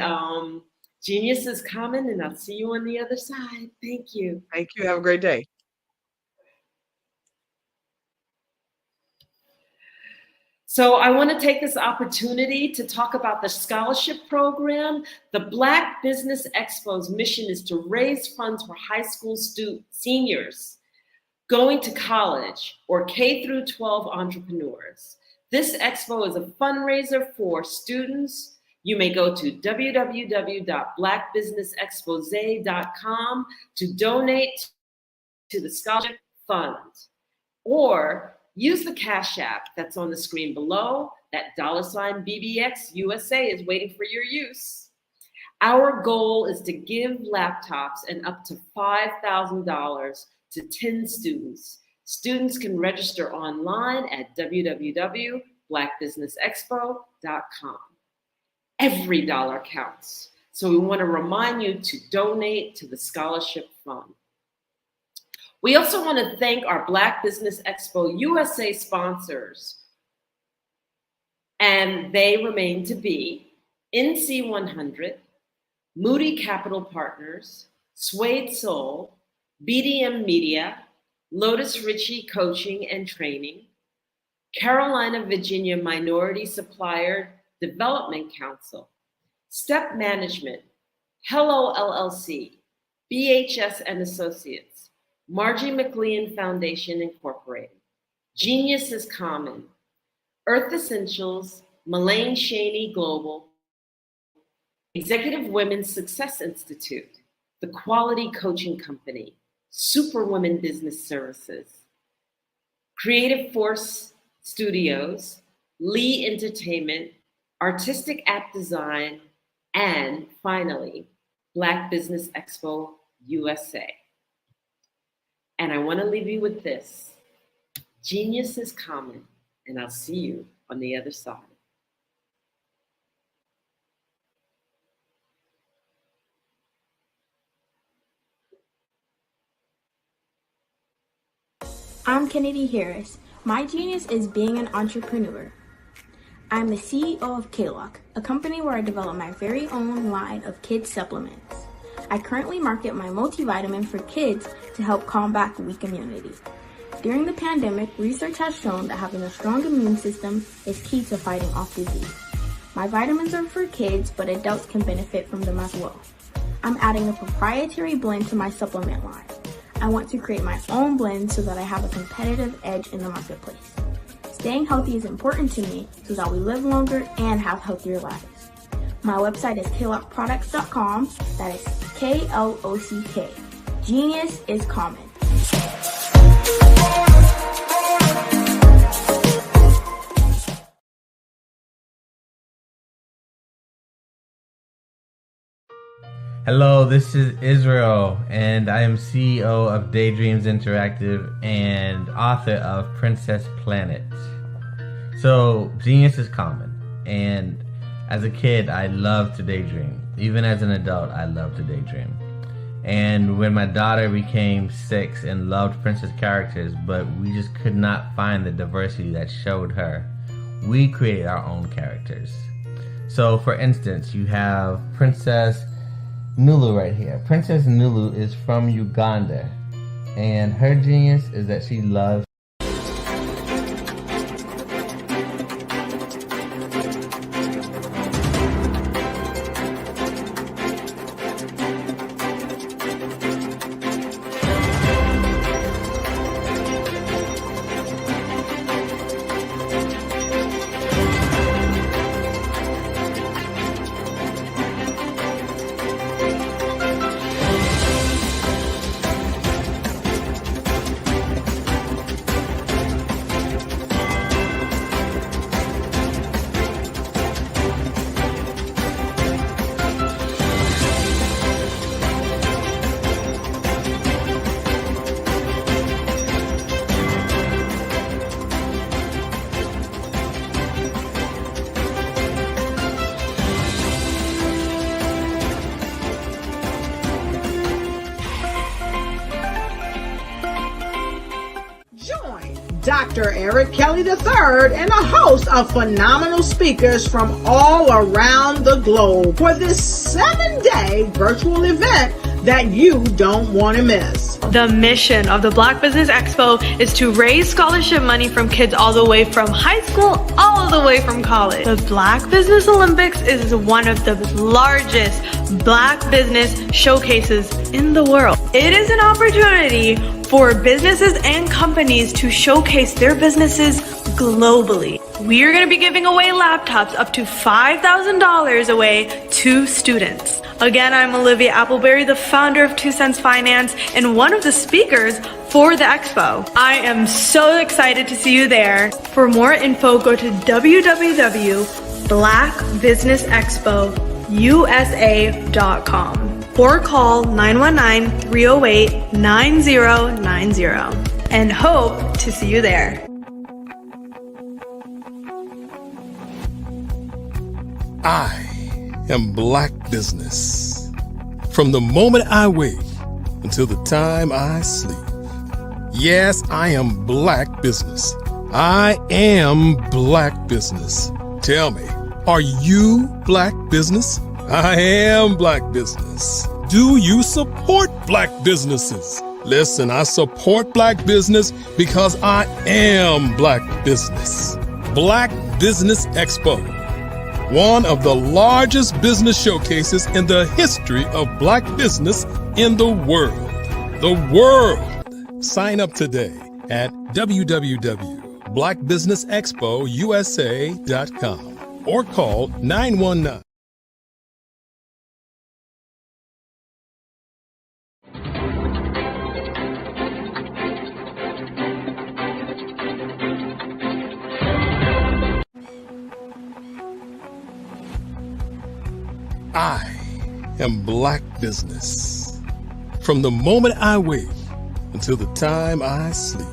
Genius is coming, and I'll see you on the other side. Thank you. Thank you. Have a great day. So I want to take this opportunity to talk about the scholarship program. The Black Business Expo's mission is to raise funds for high school seniors going to college or K through 12 entrepreneurs. This expo is a fundraiser for students. You may go to www.blackbusinessexpose.com to donate to the scholarship fund, or use the Cash App that's on the screen below. That $BBX USA is waiting for your use. Our goal is to give laptops and up to $5,000 to 10 students. Students can register online at www.blackbusinessexpo.com. Every dollar counts. So we want to remind you to donate to the scholarship fund. We also want to thank our Black Business Expo USA sponsors, and they remain to be NC100, Moody Capital Partners, Suede Soul, BDM Media, Lotus Ritchie Coaching and Training, Carolina, Virginia Minority Supplier Development Council, Step Management, Hello LLC, BHS and Associates, Margie McLean Foundation Incorporated, Genius is Common, Earth Essentials, Mullane Shaney Global, Executive Women's Success Institute, The Quality Coaching Company, Superwoman Business Services, Creative Force Studios, Lee Entertainment, Artistic App Design, and finally, Black Business Expo USA. And I want to leave you with this. Genius is common, and I'll see you on the other side. I'm Kennedy Harris. My genius is being an entrepreneur. I'm the CEO of K-Lock, a company where I develop my very own line of kids supplements. I currently market my multivitamin for kids to help combat weak immunity. During the pandemic, research has shown that having a strong immune system is key to fighting off disease. My vitamins are for kids, but adults can benefit from them as well. I'm adding a proprietary blend to my supplement line. I want to create my own blend so that I have a competitive edge in the marketplace. Staying healthy is important to me so that we live longer and have healthier lives. My website is klockproducts.com. That is K-L-O-C-K. Genius is common. Hello, this is Israel, and I am CEO of Daydreams Interactive and author of Princess Planet. So, genius is common, and as a kid, I loved to daydream. Even as an adult, I love to daydream. And when my daughter became 6 and loved princess characters, but we just could not find the diversity that showed her, we created our own characters. So, for instance, you have Princess Nulu right here. Princess Nulu is from Uganda, and her genius is that she loves Dr. Eric Kelly III and a host of phenomenal speakers from all around the globe for this 7-day virtual event that you don't want to miss. The mission of the Black Business Expo is to raise scholarship money from kids all the way from high school, all the way from college. The Black Business Olympics is one of the largest Black business showcases in the world. It is an opportunity for businesses and companies to showcase their businesses globally. We are going to be giving away laptops up to $5,000 away to students. Again, I'm Olivia Appleberry, the founder of 2 Cents Finance and one of the speakers for the expo. I am so excited to see you there. For more info, go to www.blackbusinessexpousa.com or call 919-308-9090 and hope to see you there. I am Black Business. From the moment I wake until the time I sleep. Yes, I am Black Business. I am Black Business. Tell me, are you Black Business? I am Black Business. Do you support Black businesses? Listen, I support Black business because I am Black Business. Black Business Expo, one of the largest business showcases in the history of Black business in the world. The world! Sign up today at www.blackbusinessexpousa.com or call 919. I am Black Business. From the moment I wake until the time I sleep.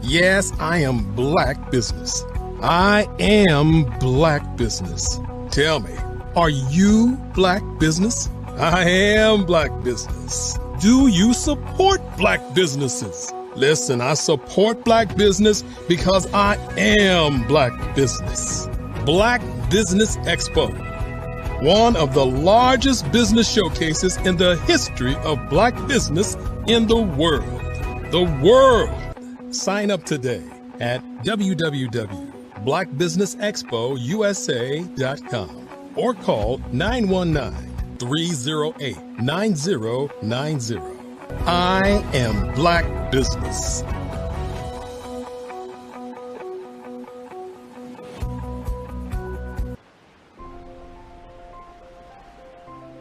Yes, I am Black business. I am Black business. Tell me, are you Black business? I am Black business. Do you support Black businesses? Listen, I support Black business because I am Black business. Black Business Expo, one of the largest business showcases in the history of Black business in the world. The world! Sign up today at www.blackbusinessexpousa.com or call 919-308-9090. I am Black business.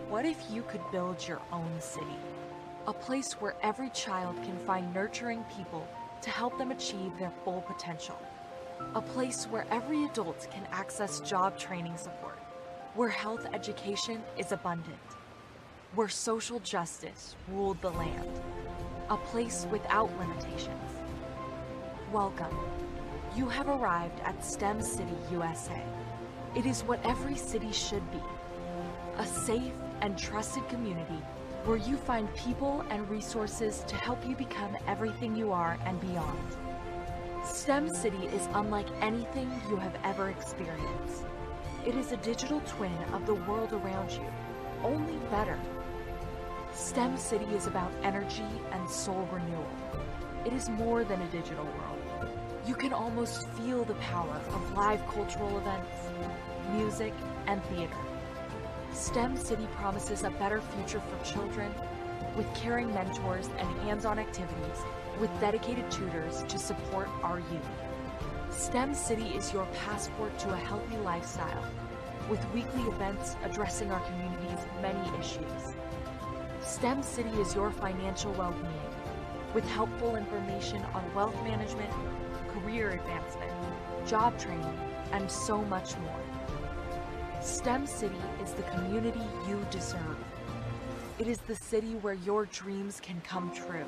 What if you could build your own city? A place where every child can find nurturing people to help them achieve their full potential. A place where every adult can access job training support, where health education is abundant, where social justice ruled the land. A place without limitations. Welcome. You have arrived at STEM City USA. It is what every city should be. A safe and trusted community where you find people and resources to help you become everything you are and beyond. STEM City is unlike anything you have ever experienced. It is a digital twin of the world around you, only better. STEM City is about energy and soul renewal. It is more than a digital world. You can almost feel the power of live cultural events, music, and theater. STEM City promises a better future for children with caring mentors and hands-on activities with dedicated tutors to support our youth. STEM City is your passport to a healthy lifestyle with weekly events addressing our community's many issues. STEM City is your financial well-being with helpful information on wealth management, career advancement, job training, and so much more. STEM City is the community you deserve. It is the city where your dreams can come true.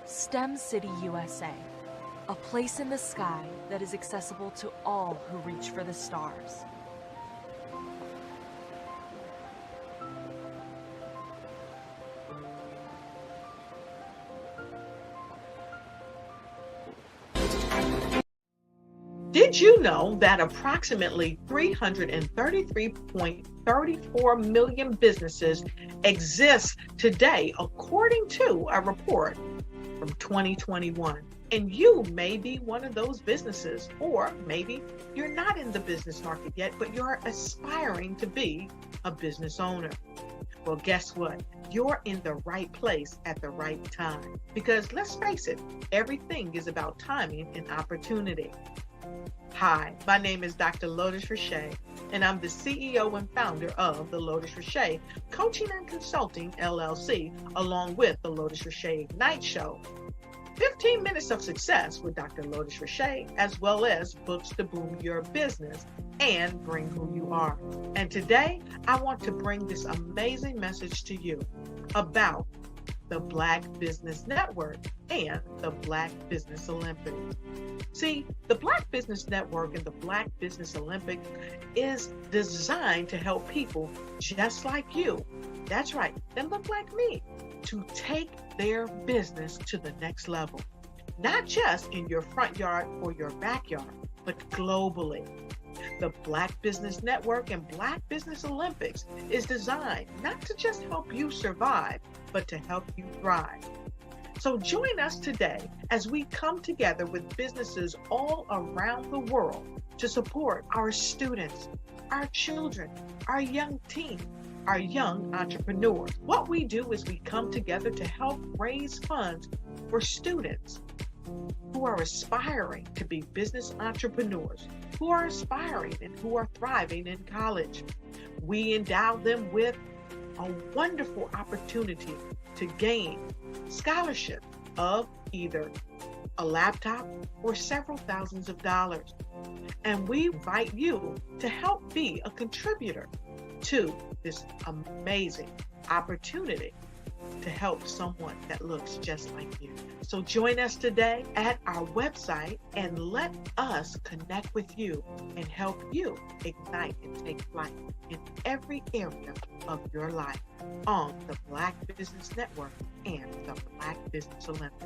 STEM City USA, a place in the sky that is accessible to all who reach for the stars. Did you know that approximately 333.34 million businesses exist today, according to a report from 2021? And you may be one of those businesses, or maybe you're not in the business market yet, but you're aspiring to be a business owner. Well, guess what? You're in the right place at the right time. Because let's face it, everything is about timing and opportunity. Hi, my name is Dr. Lotus Richey, and I'm the CEO and founder of the Lotus Richey Coaching and Consulting LLC, along with the Lotus Richey Ignite Show. 15 minutes of success with Dr. Lotus Richey, as well as books to boom your business and bring who you are. And today, I want to bring this amazing message to you about the Black Business Network and the Black Business Olympics. See, the Black Business Network and the Black Business Olympics is designed to help people just like you, that's right, that look like me, to take their business to the next level. Not just in your front yard or your backyard, but globally. The Black Business Network and Black Business Olympics is designed not to just help you survive, but to help you thrive. So join us today as we come together with businesses all around the world to support our students, our children, our young teens, our young entrepreneurs. What we do is we come together to help raise funds for students who are aspiring to be business entrepreneurs, who are aspiring and who are thriving in college. We endow them with a wonderful opportunity to gain scholarship of either a laptop or several thousands of dollars. And we invite you to help be a contributor to this amazing opportunity. to help someone that looks just like you. So join us today at our website and let us connect with you and help you ignite and take flight in every area of your life on the Black Business Network and the Black Business Olympics.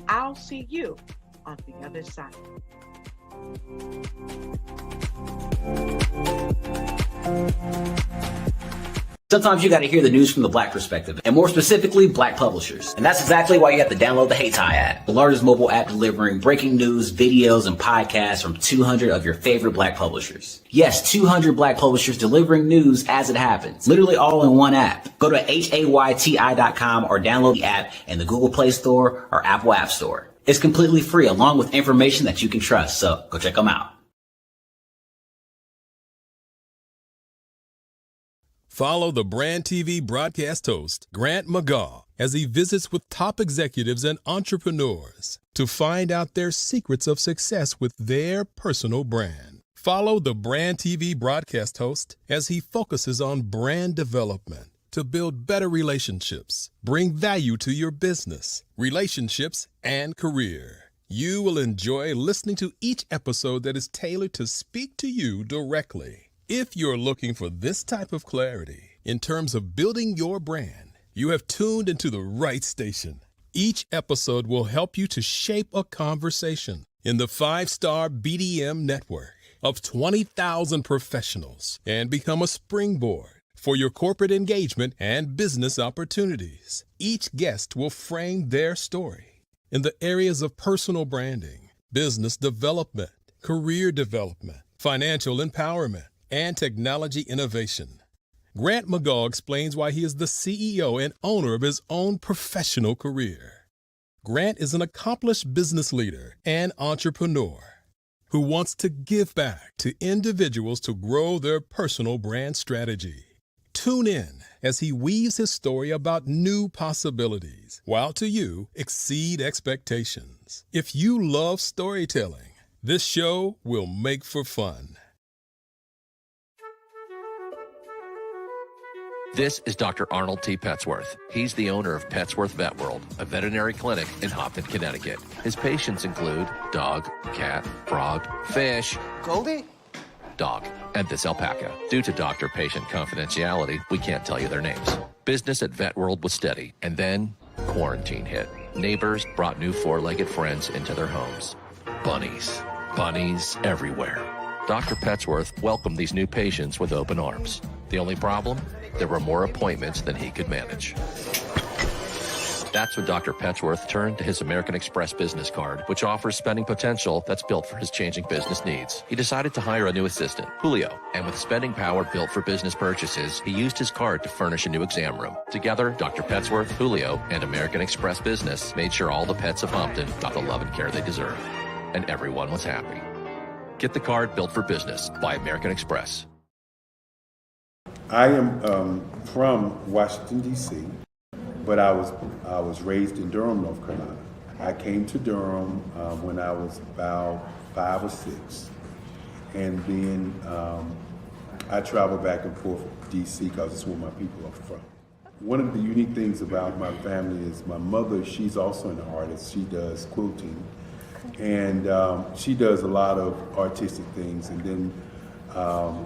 I'll see you on the other side. Sometimes you got to hear the news from the Black perspective, and more specifically, Black publishers. And that's exactly why you have to download the HeyTie app, the largest mobile app delivering breaking news, videos, and podcasts from 200 of your favorite Black publishers. Yes, 200 Black publishers delivering news as it happens, literally all in one app. Go to HAYTI.com or download the app in the Google Play Store or Apple App Store. It's completely free, along with information that you can trust, so go check them out. Follow the Brand TV broadcast host, Grant McGaw, as he visits with top executives and entrepreneurs to find out their secrets of success with their personal brand. Follow the Brand TV broadcast host as he focuses on brand development to build better relationships, bring value to your business, relationships, and career. You will enjoy listening to each episode that is tailored to speak to you directly. If you're looking for this type of clarity in terms of building your brand, you have tuned into the right station. Each episode will help you to shape a conversation in the 5-star BDM network of 20,000 professionals and become a springboard for your corporate engagement and business opportunities. Each guest will frame their story in the areas of personal branding, business development, career development, financial empowerment, and technology innovation. Grant McGaw explains why he is the CEO and owner of his own professional career. Grant is an accomplished business leader and entrepreneur who wants to give back to individuals to grow their personal brand strategy. Tune in as he weaves his story about new possibilities, while to you exceed expectations. If you love storytelling, this show will make for fun. This is Dr. Arnold T. Petsworth. He's the owner of Petsworth Vet World, a veterinary clinic in Hopton, Connecticut. His patients include dog, cat, frog, fish, Goldie, dog, and this alpaca. Due to doctor-patient confidentiality, we can't tell you their names. Business at Vet World was steady, and then quarantine hit. Neighbors brought new four-legged friends into their homes. Bunnies. Bunnies everywhere. Dr. Petsworth welcomed these new patients with open arms. The only problem? There were more appointments than he could manage. That's when Dr. Petsworth turned to his American Express business card, which offers spending potential that's built for his changing business needs. He decided to hire a new assistant, Julio, and with spending power built for business purchases, he used his card to furnish a new exam room. Together, Dr. Petsworth, Julio, and American Express Business made sure all the pets of Hopton got the love and care they deserve. And everyone was happy. Get the card built for business by American Express. I am from Washington, D.C., but I was raised in Durham, North Carolina. I came to Durham when I was about 5 or 6, and then I traveled back and forth to D.C. because it's where my people are from. One of the unique things about my family is my mother, she's also an artist. She does quilting, and she does a lot of artistic things, and then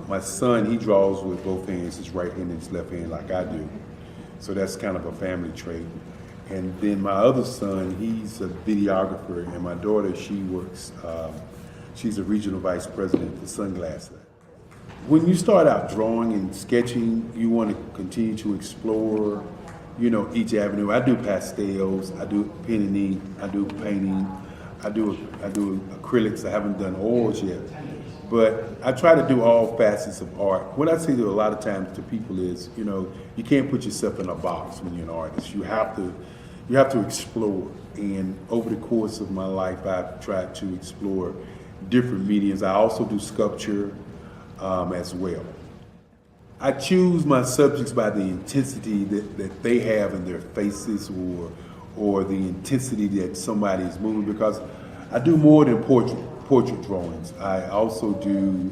my son, he draws with both hands, his right hand and his left hand like I do. So that's kind of a family trait. And then my other son, he's a videographer, and my daughter, she works, she's a regional vice president for Sunglass Lab. When you start out drawing and sketching, you want to continue to explore, each avenue. I do pastels, I do pen and ink, I do painting, I do acrylics. I haven't done oils yet. But I try to do all facets of art. What I say to a lot of times to people is, you can't put yourself in a box when you're an artist. You have to explore. And over the course of my life, I've tried to explore different mediums. I also do sculpture as well. I choose my subjects by the intensity that they have in their faces, or the intensity that somebody is moving, because I do more than portrait drawings. I also do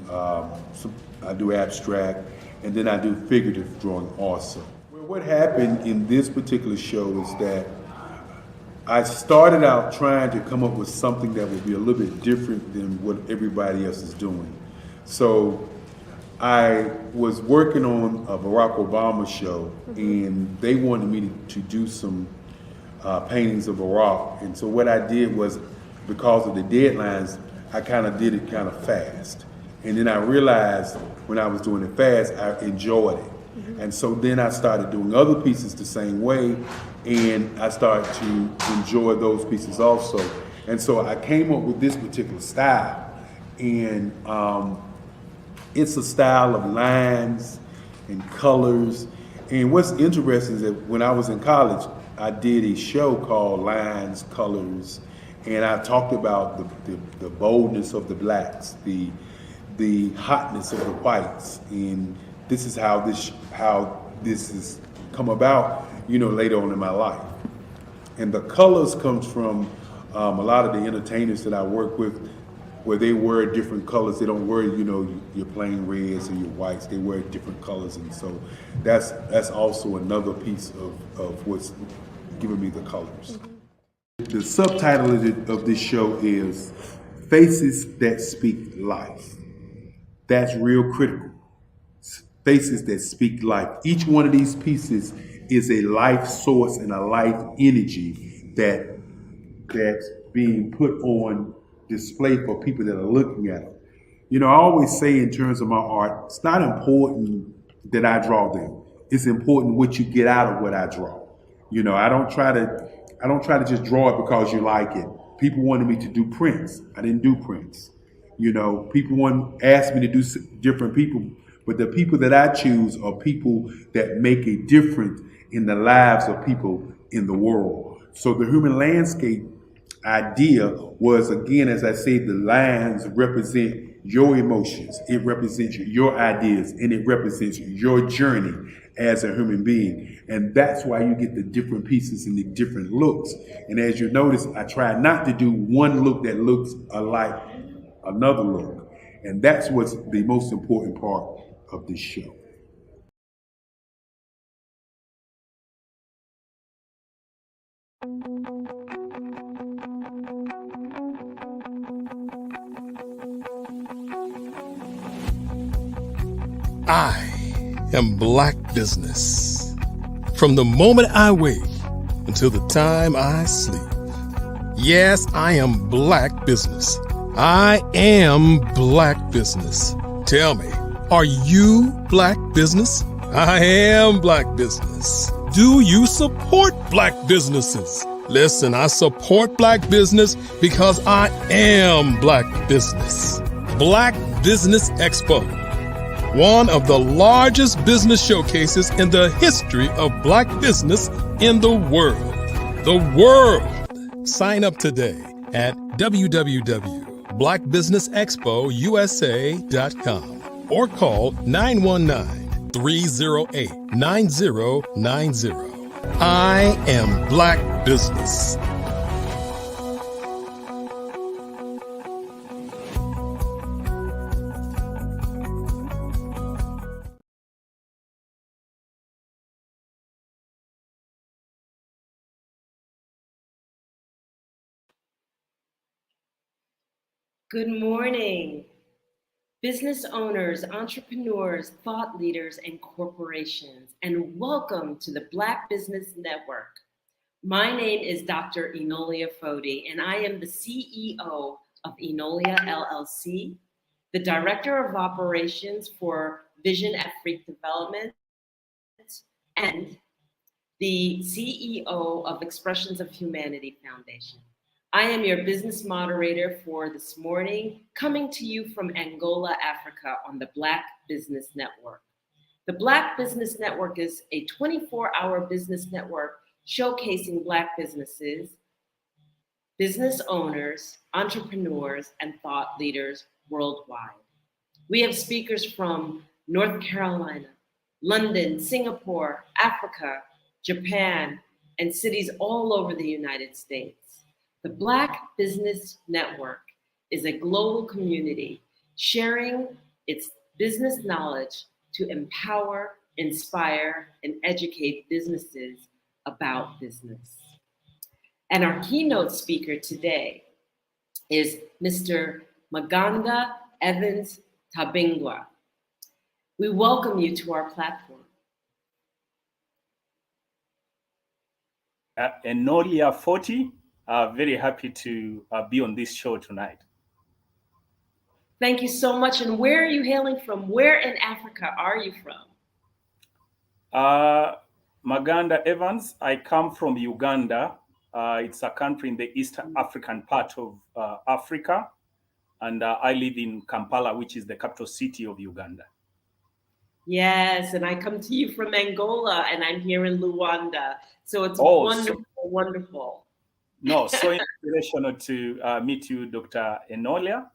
I do abstract, and then I do figurative drawing also. what happened in this particular show is that I started out trying to come up with something that would be a little bit different than what everybody else is doing. So I was working on a Barack Obama show, and they wanted me to do some paintings of Barack. And so what I did was, because of the deadlines, I kind of did it kind of fast. And then I realized when I was doing it fast, I enjoyed it. And so then I started doing other pieces the same way, and I started to enjoy those pieces also. And so I came up with this particular style, and it's a style of lines and colors. And what's interesting is that when I was in college, I did a show called Lines, Colors, and I talked about the boldness of the blacks, the hotness of the whites, and this is how this has come about, later on in my life. And the colors comes from a lot of the entertainers that I work with, where they wear different colors. They don't wear, your plain reds or your whites. They wear different colors, and so that's also another piece of what's giving me the colors. The subtitle of this show is Faces That Speak Life. That's real critical. Faces that speak life. Each one of these pieces is a life source and a life energy that's being put on display for people that are looking at them. I always say in terms of my art, it's not important that I draw them. It's important what you get out of what I draw. I don't try to just draw it because you like it. People wanted me to do prints. I didn't do prints. People asked me to do different people, but the people that I choose are people that make a difference in the lives of people in the world. So the human landscape idea was, again, as I say, the lines represent your emotions, it represents your ideas, and it represents your journey as a human being. And that's why you get the different pieces and the different looks. And as you notice, I try not to do one look that looks alike another look. And that's what's the most important part of this show. I am Black Business. From the moment I wake until the time I sleep. Yes, I am Black Business. I am Black Business. Tell me, are you Black Business? I am Black Business. Do you support Black businesses? Listen, I support Black business because I am Black Business. Black Business Expo, one of the largest business showcases in the history of Black business in the world. The world! Sign up today at www.blackbusinessexpousa.com or call 919-308-9090. I am Black Business. Good morning, business owners, entrepreneurs, thought leaders, and corporations, and welcome to the Black Business Network. My name is Dr. Enolia Fodi, and I am the CEO of Enolia LLC, the Director of Operations for Vision at Freak Development, and the CEO of Expressions of Humanity Foundation. I am your business moderator for this morning, coming to you from Angola, Africa on the Black Business Network. The Black Business Network is a 24-hour business network showcasing Black businesses, business owners, entrepreneurs, and thought leaders worldwide. We have speakers from North Carolina, London, Singapore, Africa, Japan, and cities all over the United States. The Black Business Network is a global community sharing its business knowledge to empower, inspire, and educate businesses about business. And our keynote speaker today is Mr. Maganda Evans Tabingwa. We welcome you to our platform. Enolia 40, very happy to be on this show tonight. Thank you so much. And where are you hailing from? Where in Africa are you from? Maganda Evans, I come from Uganda. It's a country in the East African part of Africa. And I live in Kampala, which is the capital city of Uganda. Yes, and I come to you from Angola, and I'm here in Luanda. So it's wonderful, wonderful. No, so inspirational to meet you, Dr. Enolia.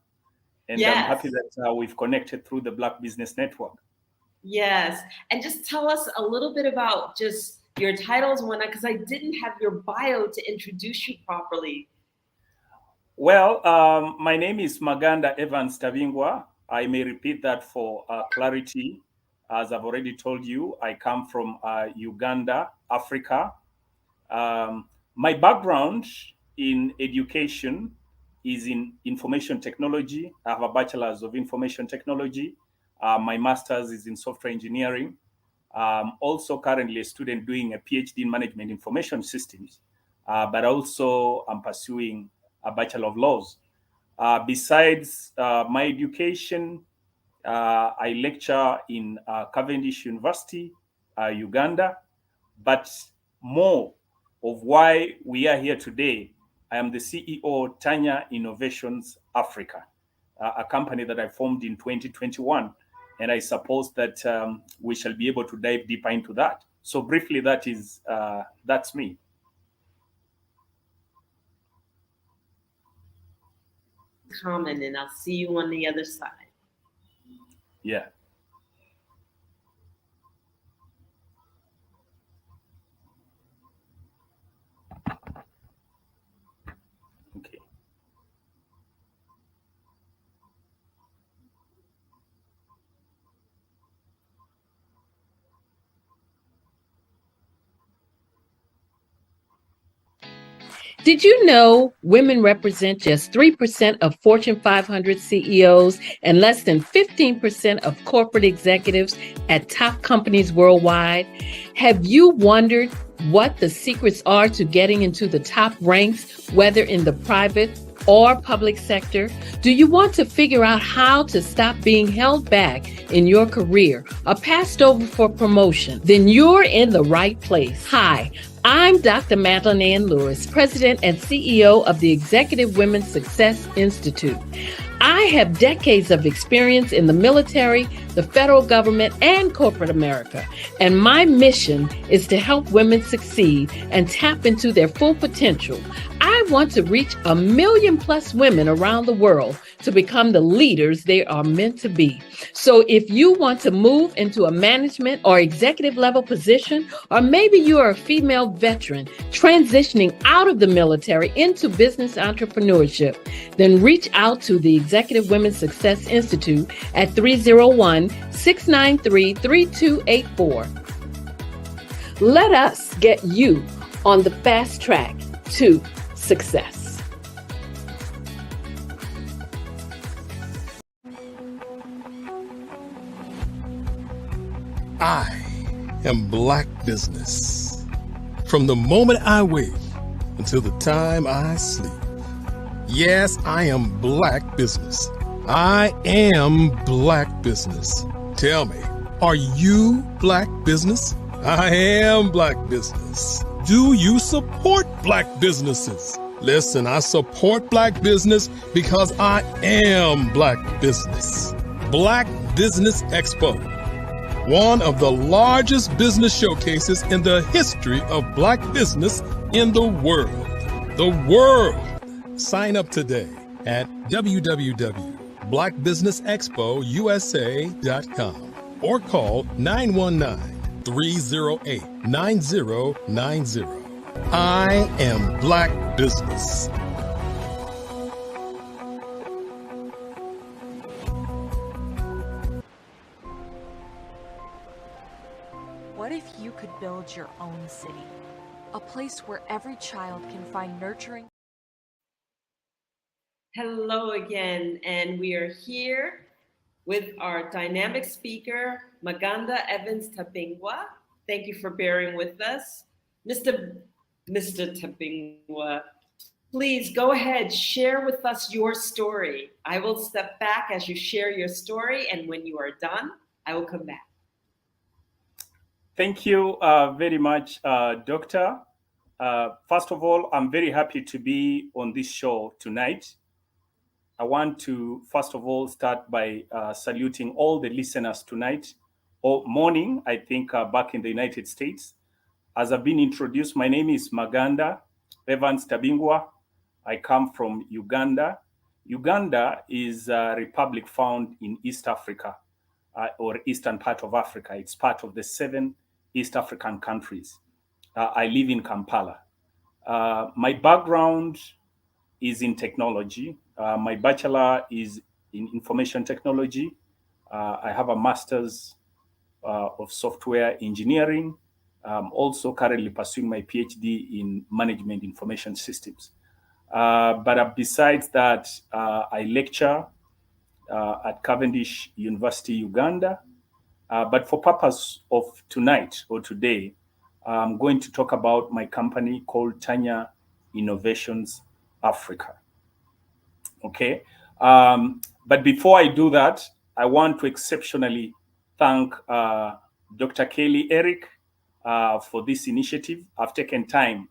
And Yes. I'm happy that we've connected through the Black Business Network. Yes, and just tell us a little bit about just your titles and whatnot, because I didn't have your bio to introduce you properly. Well, my name is Maganda Evans Tabingwa. I may repeat that for clarity. As I've already told you, I come from Uganda, Africa. My background in education is in information technology. I have a bachelor's of information technology. My master's is in software engineering. Also currently a student doing a PhD in management information systems, but also I'm pursuing a Bachelor of Laws. Besides my education, I lecture in Cavendish University, Uganda, but more of why we are here today, I am the CEO of Tanya Innovations Africa, a company that I formed in 2021, and I suppose that we shall be able to dive deeper into that. So briefly, that's me. Common, and I'll see you on the other side. Yeah. Okay. Did you know women represent just 3% of Fortune 500 CEOs and less than 15% of corporate executives at top companies worldwide? Have you wondered what the secrets are to getting into the top ranks, whether in the private or public sector? Do you want to figure out how to stop being held back in your career or passed over for promotion? Then you're in the right place. Hi, I'm Dr. Madeline Ann Lewis, President and CEO of the Executive Women's Success Institute. I have decades of experience in the military, the federal government, and corporate America, and my mission is to help women succeed and tap into their full potential. I want to reach 1 million+ women around the world to become the leaders they are meant to be. So if you want to move into a management or executive level position, or maybe you are a female veteran transitioning out of the military into business entrepreneurship, then reach out to the Executive Women's Success Institute at 301-693-3284. Let us get you on the fast track to success. I am Black Business. From the moment I wake until the time I sleep. Yes, I am Black Business. I am Black Business. Tell me, are you Black Business? I am Black Business. Do you support Black businesses? Listen, I support Black business because I am Black Business. Black Business Expo, one of the largest business showcases in the history of Black business in the world. The world. Sign up today at www.blackbusinessexpousa.com or call 919-308-9090. I am Black Business. What if you could build your own city? A place where every child can find nurturing. Hello again, and we are here with our dynamic speaker, Maganda Evans Tabingwa. Thank you for bearing with us. Mr. Tabingwa, please go ahead, share with us your story. I will step back as you share your story, and when you are done, I will come back. Thank you very much, Doctor. First of all, I'm very happy to be on this show tonight. I want to, first of all, start by saluting all the listeners tonight, or morning, I think, back in the United States. As I've been introduced, my name is Maganda Evans Tabingwa. I come from Uganda. Uganda is a republic found in East Africa, or eastern part of Africa. It's part of the 7 East African countries. I live in Kampala. My background is in technology. My bachelor is in information technology. I have a master's of software engineering. I'm also currently pursuing my PhD in management information systems. But besides that, I lecture at Cavendish University, Uganda. But for purpose of tonight or today, I'm going to talk about my company called Tanya Innovations Africa. Okay. But before I do that, I want to exceptionally thank Dr. Kelly Eric for this initiative. I've taken time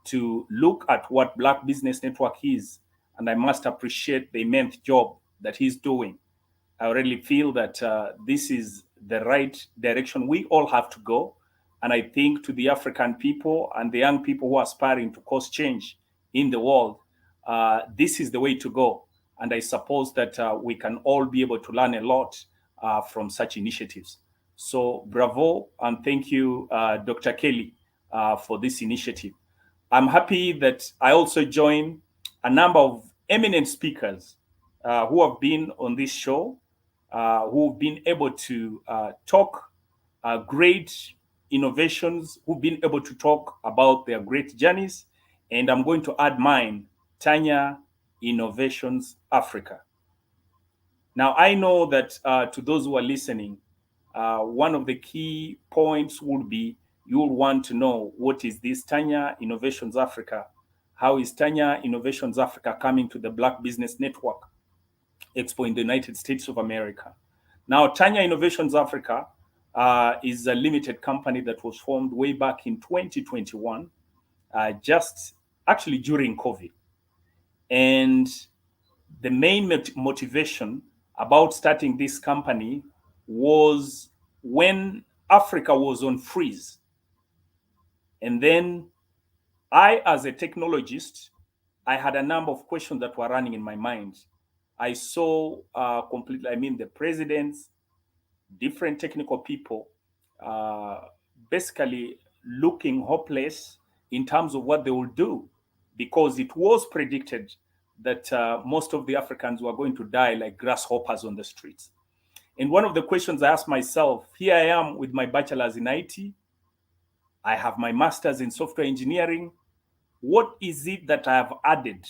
to look at what Black Business Network is, and I must appreciate the immense job that he's doing. I really feel that this is the right direction we all have to go. And I think to the African people and the young people who are aspiring to cause change in the world, this is the way to go. And I suppose that we can all be able to learn a lot from such initiatives. So bravo, and thank you, Dr. Kelly, for this initiative. I'm happy that I also join a number of eminent speakers who have been on this show, who've been able to talk great innovations, who've been able to talk about their great journeys. And I'm going to add mine, Tanya Innovations Africa. Now, I know that to those who are listening, one of the key points would be you'll want to know, what is this Tanya Innovations Africa? How is Tanya Innovations Africa coming to the Black Business Network Expo in the United States of America? Now, Tanya Innovations Africa is a limited company that was formed way back in 2021, just actually during COVID. And the main motivation about starting this company was when Africa was on freeze. And then I, as a technologist, I had a number of questions that were running in my mind. I saw the presidents, different technical people, basically looking hopeless in terms of what they will do, because it was predicted that most of the Africans were going to die like grasshoppers on the streets. And one of the questions I asked myself, here I am with my bachelor's in IT, I have my master's in software engineering. What is it that I have added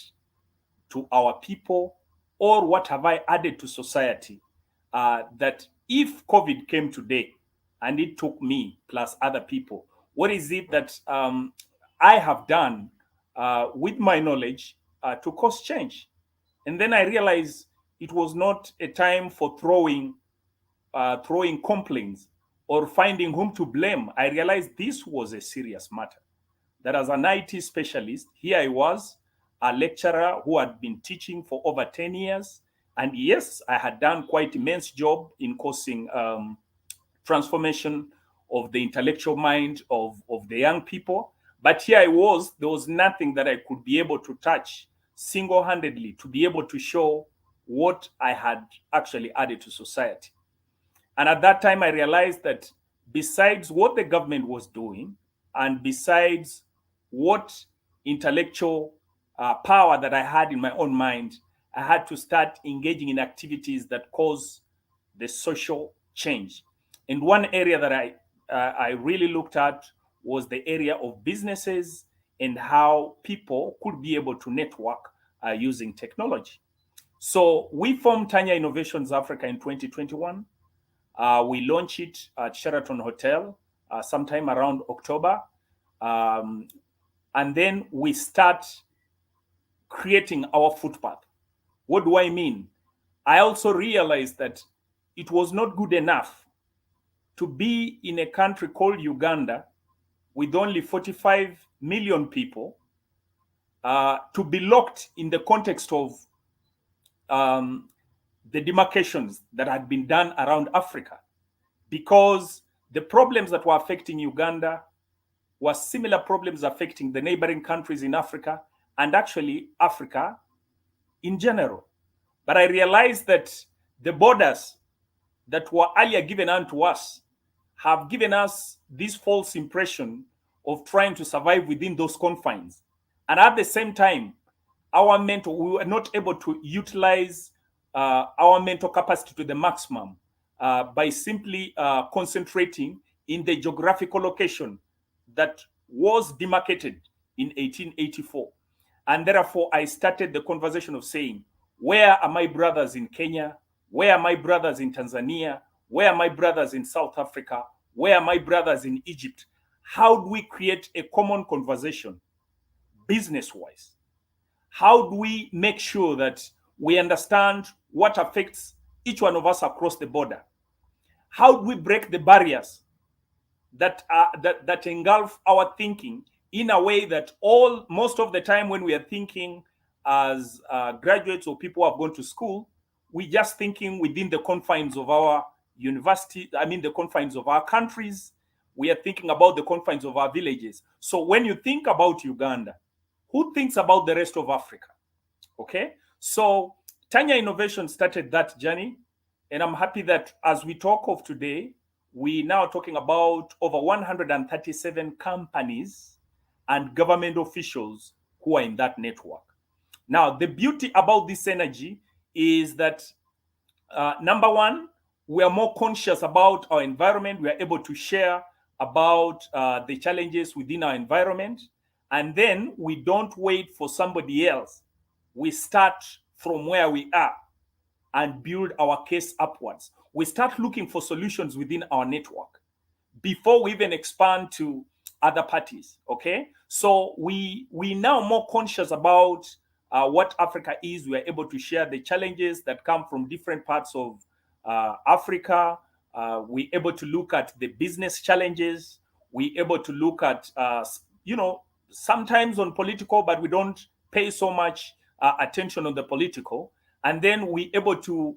to our people, or what have I added to society that if COVID came today and it took me plus other people, what is it that I have done with my knowledge to cause change? And then I realized it was not a time for throwing complaints or finding whom to blame. I realized this was a serious matter. That as an IT specialist, here I was, a lecturer who had been teaching for over 10 years. And yes, I had done quite immense job in causing transformation of the intellectual mind of the young people. But here I was, there was nothing that I could be able to touch single-handedly to be able to show what I had actually added to society. And at that time, I realized that besides what the government was doing, and besides what intellectual power that I had in my own mind, I had to start engaging in activities that cause the social change. And one area that I I really looked at was the area of businesses and how people could be able to network using technology. So we formed Tanya Innovations Africa in 2021. We launched it at Sheraton Hotel sometime around October. And then we start creating our footpath. What do I mean? I also realized that it was not good enough to be in a country called Uganda with only 45 million people, to be locked in the context of the demarcations that had been done around Africa, because the problems that were affecting Uganda were similar problems affecting the neighboring countries in Africa and actually Africa in general. But I realized that the borders that were earlier given unto us have given us this false impression of trying to survive within those confines. And at the same time, we were not able to utilize our mental capacity to the maximum by simply concentrating in the geographical location that was demarcated in 1884. And therefore, I started the conversation of saying, where are my brothers in Kenya? Where are my brothers in Tanzania? Where are my brothers in South Africa? Where are my brothers in Egypt? How do we create a common conversation business-wise? How do we make sure that we understand what affects each one of us across the border? How do we break the barriers that engulf our thinking in a way that most of the time when we are thinking as graduates or people who have gone to school, we're just thinking within the confines of our university, the confines of our countries. We are thinking about the confines of our villages. So when you think about Uganda, who thinks about the rest of Africa? Okay, so Tanya Innovation started that journey, and I'm happy that as we talk of today, we now talking about over 137 companies and government officials who are in that network. Now, the beauty about this energy is that, number one, we are more conscious about our environment. We are able to share about the challenges within our environment. And then we don't wait for somebody else. We start from where we are and build our case upwards. We start looking for solutions within our network before we even expand to other parties, okay? So we now more conscious about what Africa is. We are able to share the challenges that come from different parts of Africa. We're able to look at the business challenges. We're able to look at, sometimes on political, but we don't pay so much attention on the political. And then we're able to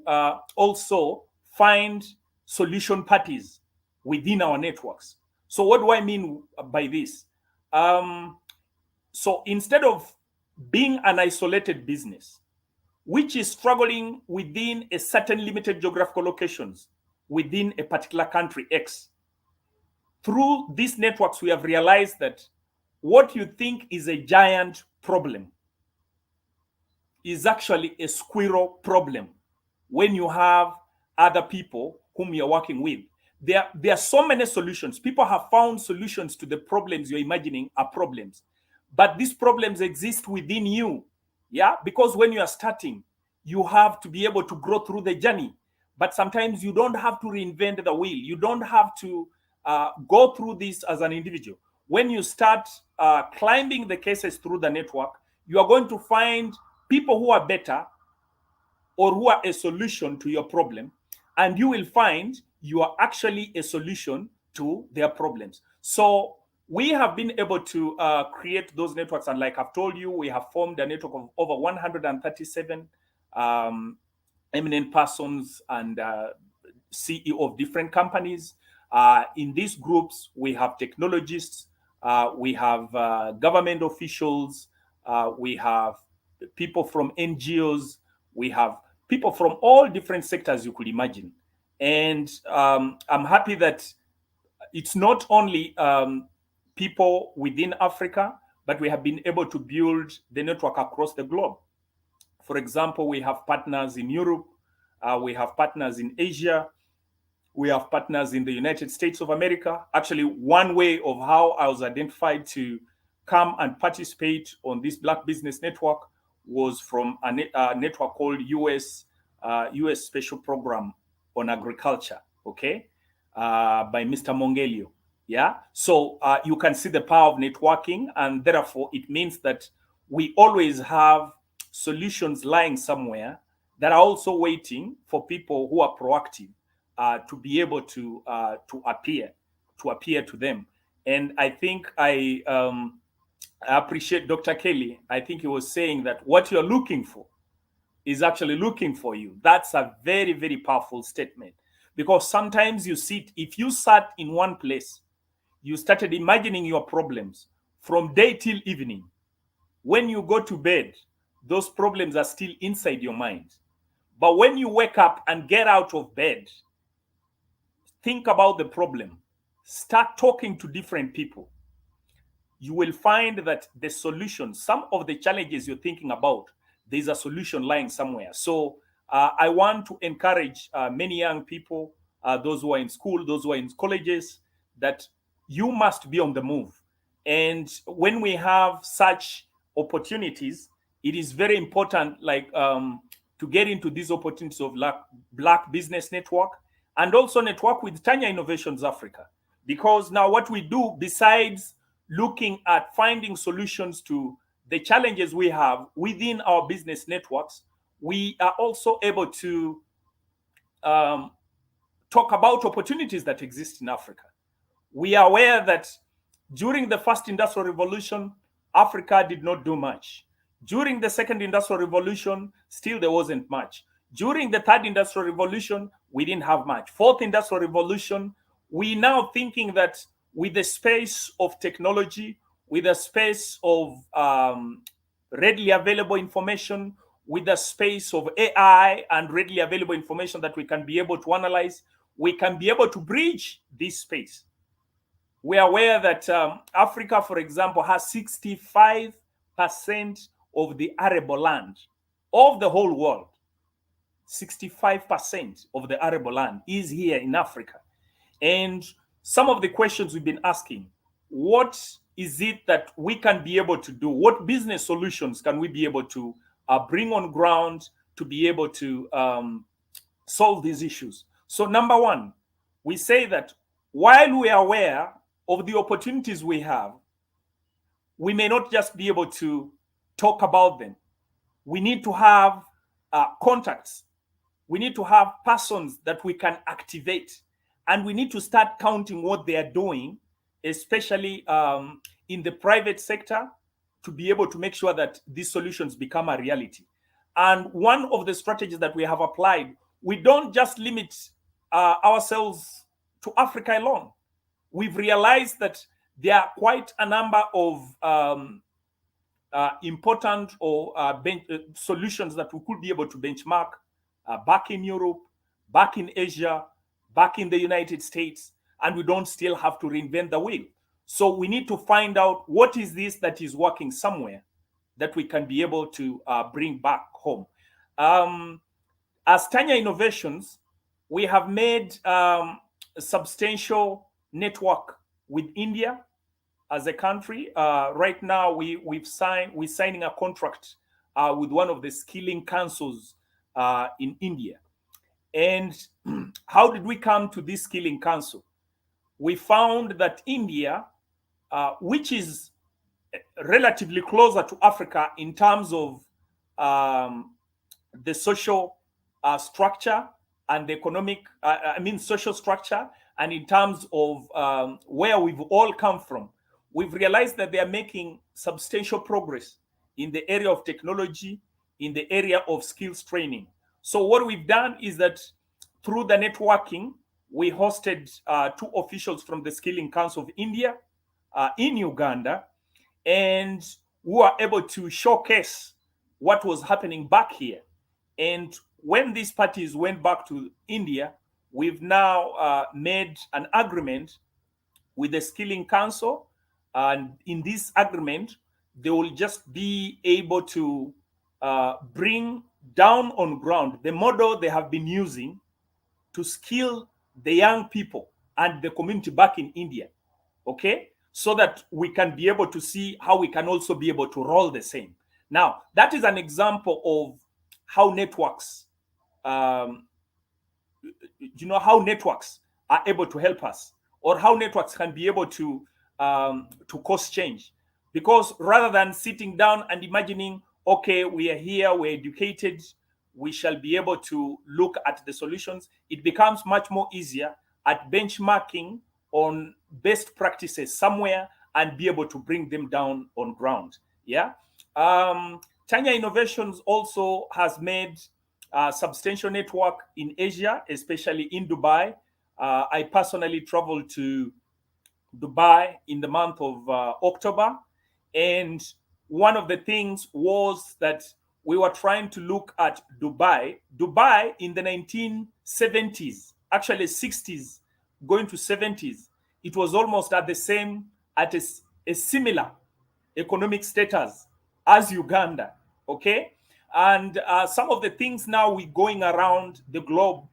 also find solution parties within our networks. So what do I mean by this? So instead of being an isolated business, which is struggling within a certain limited geographical locations within a particular country X, through these networks, we have realized that what you think is a giant problem is actually a squirrel problem when you have other people whom you're working with. There are so many solutions. People have found solutions to the problems you're imagining are problems. But these problems exist within you. Yeah, because when you are starting, you have to be able to grow through the journey. But sometimes you don't have to reinvent the wheel. You don't have to go through this as an individual. When you start climbing the cases through the network, you are going to find people who are better or who are a solution to your problem, and you will find you are actually a solution to their problems. So we have been able to create those networks, and like I've told you, we have formed a network of over 137 eminent persons and CEO of different companies. In these groups, we have technologists, we have government officials, we have people from NGOs, we have people from all different sectors you could imagine. And I'm happy that it's not only people within Africa, but we have been able to build the network across the globe. For example, we have partners in Europe, we have partners in Asia, We have partners in the United States of America. Actually, one way of how I was identified to come and participate on this Black Business Network was from a network called US Special Program on Agriculture, okay, by Mr. Mongelio. Yeah, so you can see the power of networking, and therefore it means that we always have solutions lying somewhere that are also waiting for people who are proactive to be able to appear to them. And I think I appreciate Dr. Kelly. I think he was saying that what you're looking for is actually looking for you. That's a very, very powerful statement, because sometimes if you sat in one place, you started imagining your problems from day till evening. When you go to bed, those problems are still inside your mind. But when you wake up and get out of bed, think about the problem, start talking to different people, you will find that the solution, some of the challenges you're thinking about, there's a solution lying somewhere. So I want to encourage many young people, those who are in school, those who are in colleges, that you must be on the move. And when we have such opportunities, it is very important, like to get into these opportunities of Black Business Network, and also network with Tanya Innovations Africa. Because now what we do, besides looking at finding solutions to the challenges we have within our business networks, we are also able to talk about opportunities that exist in Africa. We are aware that during the first industrial revolution, Africa did not do much. During the second industrial revolution, still there wasn't much. During the third industrial revolution, we didn't have much. Fourth industrial revolution, we now thinking that with the space of technology, with the space of readily available information, with the space of AI and readily available information that we can be able to analyze, we can be able to bridge this space. We are aware that Africa, for example, has 65% of the arable land of the whole world. 65% of the arable land is here in Africa. And some of the questions we've been asking, what is it that we can be able to do? What business solutions can we be able to bring on ground to be able to solve these issues? So number one, we say that while we are aware of the opportunities we have, we may not just be able to talk about them. We need to have contacts. We need to have persons that we can activate. And we need to start counting what they are doing, especially in the private sector, to be able to make sure that these solutions become a reality. And one of the strategies that we have applied, we don't just limit ourselves to Africa alone. We've realized that there are quite a number of important or solutions that we could be able to benchmark back in Europe, back in Asia, back in the United States, and we don't still have to reinvent the wheel. So we need to find out what is this that is working somewhere that we can be able to bring back home. As Tanya Innovations, we have made a substantial network with India as a country. Right now, we're signing a contract with one of the skilling councils in India. And how did we come to this skilling council? We found that India, which is relatively closer to Africa in terms of the social structure and the economic, social structure, and in terms of where we've all come from, we've realized that they are making substantial progress in the area of technology, in the area of skills training. So what we've done is that through the networking, we hosted two officials from the Skilling Council of India in Uganda, and we were able to showcase what was happening back here. And when these parties went back to India, we've now made an agreement with the Skilling Council. And in this agreement, they will just be able to bring down on ground the model they have been using to skill the young people and the community back in India, okay? So that we can be able to see how we can also be able to roll the same. Now, that is an example of how networks, how networks are able to help us, or how networks can be able to cause change. Because rather than sitting down and imagining, okay, we are here, we're educated, we shall be able to look at the solutions, it becomes much more easier at benchmarking on best practices somewhere and be able to bring them down on ground. Yeah. Tanya Innovations also has made a substantial network in Asia, especially in Dubai. I personally traveled to Dubai in the month of October. And one of the things was that we were trying to look at Dubai. Dubai in the 1970s, actually 60s, going to 70s, it was almost at the same, at a similar economic status as Uganda, okay? And some of the things now we're going around the globe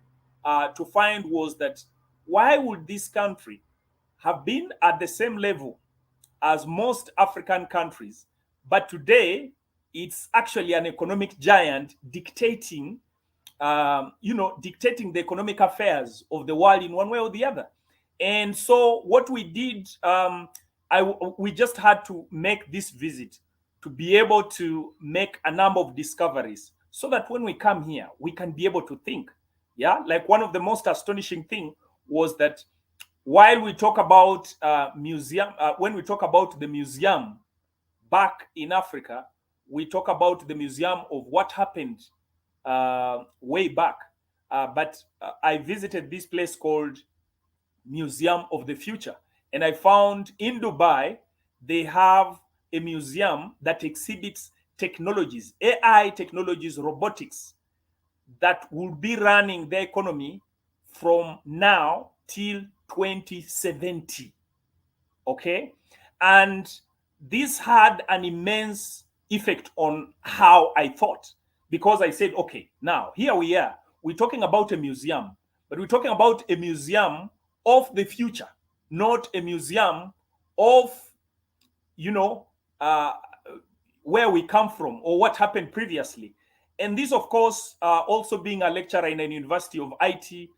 to find was that why would this country have been at the same level as most African countries, but today it's actually an economic giant dictating, dictating the economic affairs of the world in one way or the other. And so what we did, we just had to make this visit to be able to make a number of discoveries so that when we come here, we can be able to think. Yeah, like one of the most astonishing thing was that while we talk about when we talk about the museum back in Africa, we talk about the museum of what happened way back. But I visited this place called Museum of the Future. And I found in Dubai, they have a museum that exhibits technologies, AI technologies, robotics, that will be running the economy from now till 2070. Okay? And this had an immense effect on how I thought, because I said, okay, now here we are. We're talking about a museum, but we're talking about a museum of the future, not a museum of, where we come from or what happened previously. And this, of course, also being a lecturer in a university of IT,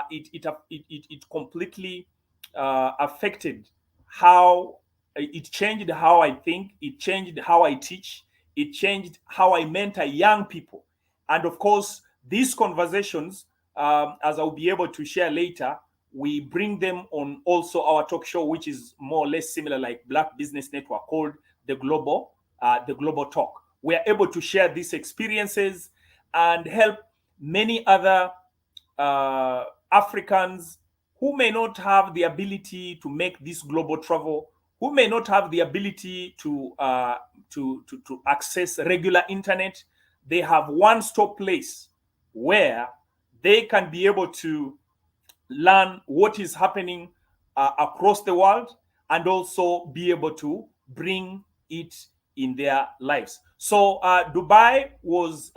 it completely affected how it changed how I think, it changed how I teach, it changed how I mentor young people. And of course, these conversations, as I'll be able to share later, we bring them on also our talk show, which is more or less similar like Black Business Network, called the Global Talk. We are able to share these experiences and help many other Africans who may not have the ability to make this global travel, who may not have the ability to access regular internet. They have one-stop place where they can be able to learn what is happening across the world and also be able to bring it in their lives. So Dubai was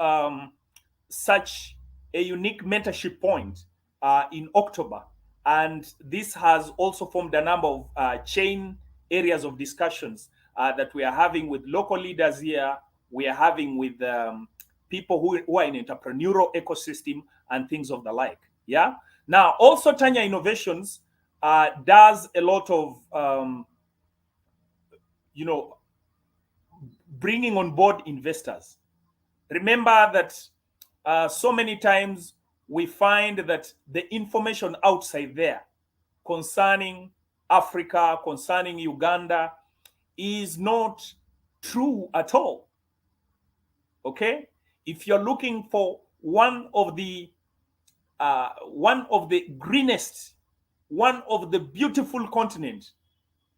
such a unique mentorship point in October. And this has also formed a number of chain areas of discussions that we are having with local leaders here. We are having with people who are in entrepreneurial ecosystem and things of the like. Yeah. Now, also Tanya Innovations does a lot of, bringing on board investors. Remember that so many times we find that the information outside there concerning Africa, concerning Uganda, is not true at all. Okay? If you're looking for one of the greenest, one of the beautiful continents,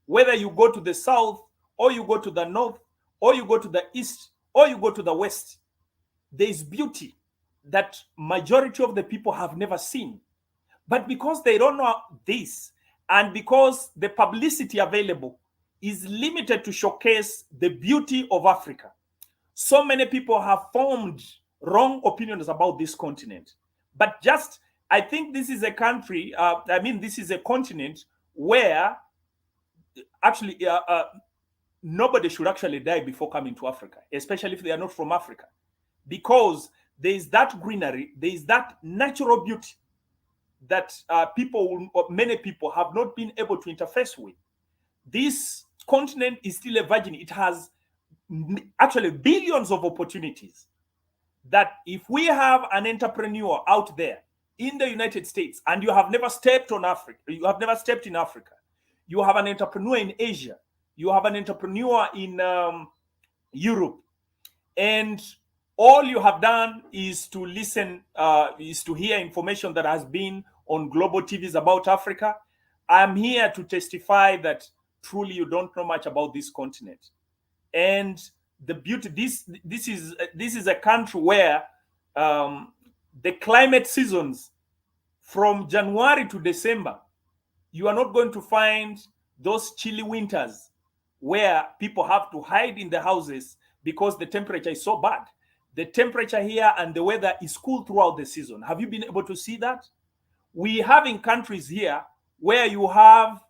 whether you go to the south or you go to the north or you go to the east or you go to the west, there is beauty that majority of the people have never seen. But because they don't know this, and because the publicity available is limited to showcase the beauty of Africa, so many people have formed wrong opinions about this continent. But just I think this is a country, this is a continent where actually nobody should actually die before coming to Africa, especially if they are not from Africa, because there is that greenery, there is that natural beauty that many people have not been able to interface with. This continent is still a virgin. It has actually billions of opportunities that if we have an entrepreneur out there in the United States and you have never stepped on Africa, you have never stepped in Africa, you have an entrepreneur in Asia, you have an entrepreneur in Europe, and all you have done is to listen, is to hear information that has been on global TVs about Africa, I'm here to testify that truly you don't know much about this continent. And the beauty, this is a country where the climate seasons from January to December, you are not going to find those chilly winters where people have to hide in the houses because the temperature is so bad. The temperature here and the weather is cool throughout the season. Have you been able to see that? We have in countries here where you have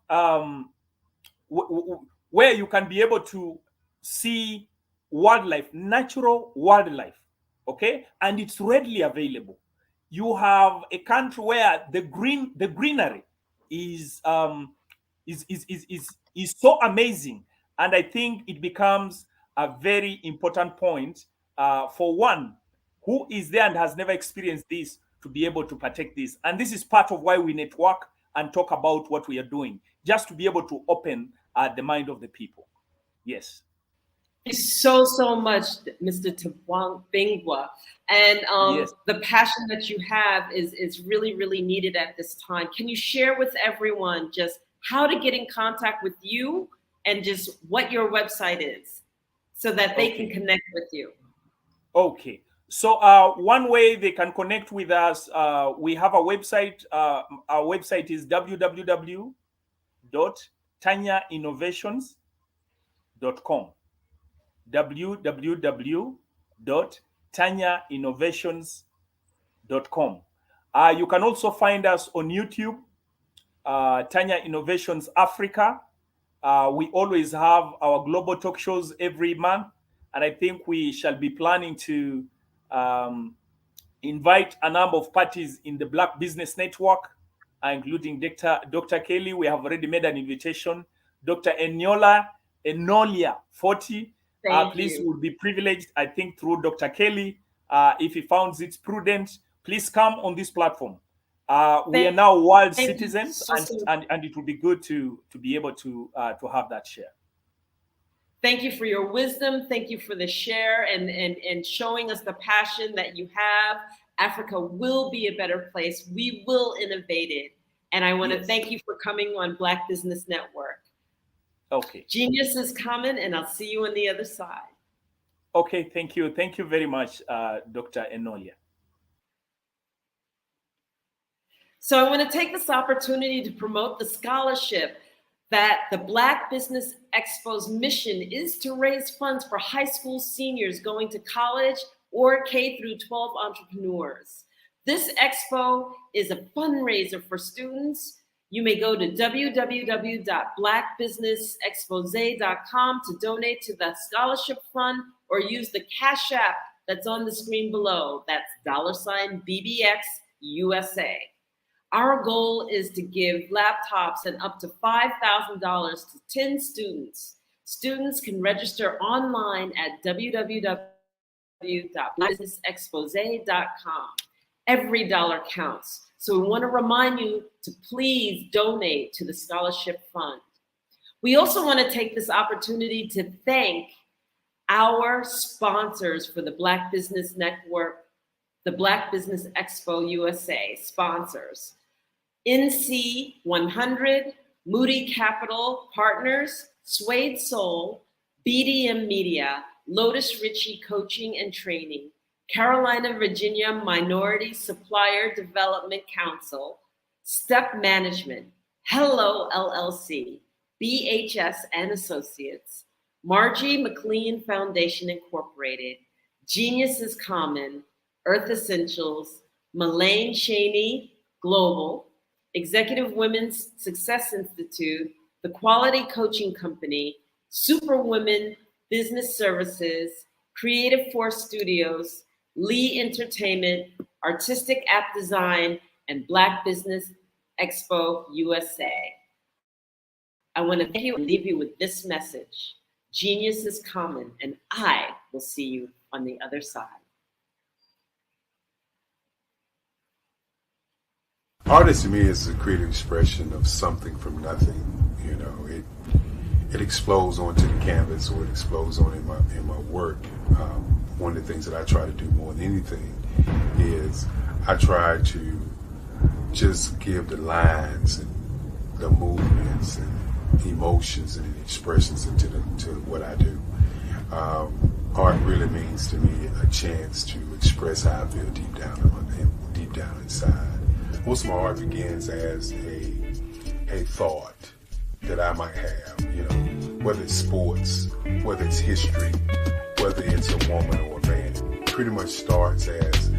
where you can be able to see wildlife, natural wildlife, okay, and it's readily available. You have a country where the greenery is so amazing, and I think it becomes a very important point for one who is there and has never experienced this to be able to partake this. And this is part of why we network and talk about what we are doing, just to be able to open the mind of the people. Yes. Thank you so much, Mr. Tabingwa. And Yes. the passion that you have is really, really needed at this time. Can you share with everyone just how to get in contact with you and just what your website is so that they can connect with you? Okay. So one way they can connect with us, we have a website. Our website is www.tanyainnovations.com. www.tanyainnovations.com. You can also find us on YouTube, Tanya Innovations Africa. We always have our global talk shows every month, and I think we shall be planning to invite a number of parties in the Black Business Network, including Dr. Kelly. We have already made an invitation. Dr. Enolia 40. Please, you. would be privileged, I think, through Dr. Kelly. If he finds it prudent, please come on this platform. We are now world citizens, and it would be good to be able to have that share. Thank you for your wisdom. Thank you for the share and showing us the passion that you have. Africa will be a better place. We will innovate it. And I want to thank you for coming on Black Business Network. Okay. Genius is coming, and I'll see you on the other side. Okay, thank you. Thank you very much, Dr. Enolia. So I want to take this opportunity to promote the scholarship that the Black Business Expo's mission is to raise funds for high school seniors going to college or K through 12 entrepreneurs. This expo is a fundraiser for students. You may go to www.blackbusinessexpose.com to donate to the scholarship fund or use the Cash App that's on the screen below. That's $BBX USA. Our goal is to give laptops and up to $5,000 to 10 students. Students can register online at www.blackbusinessexpose.com. Every dollar counts. So we want to remind you to please donate to the scholarship fund. We also want to take this opportunity to thank our sponsors for the Black Business Network, the Black Business Expo USA sponsors. NC 100, Moody Capital Partners, Suede Soul, BDM Media, Lotus Ritchie Coaching and Training, Carolina, Virginia Minority Supplier Development Council, Step Management, Hello LLC, BHS and Associates, Margie McLean Foundation Incorporated, Genius is Common, Earth Essentials, Malaine Cheney, Global, Executive Women's Success Institute, The Quality Coaching Company, Superwomen Business Services, Creative Force Studios, Lee Entertainment, Artistic App Design, and Black Business Expo USA. I want to thank you and leave you with this message. Genius is common, and I will see you on the other side. Art to me is a creative expression of something from nothing. You know, it explodes onto the canvas, or it explodes on in my work. One of the things that I try to do more than anything is I try to just give the lines and the movements and emotions and expressions into what I do. Art really means to me a chance to express how I feel deep down inside. Most of my art begins as a thought that I might have, you know, whether it's sports, whether it's history, whether it's a woman or a man. It pretty much starts as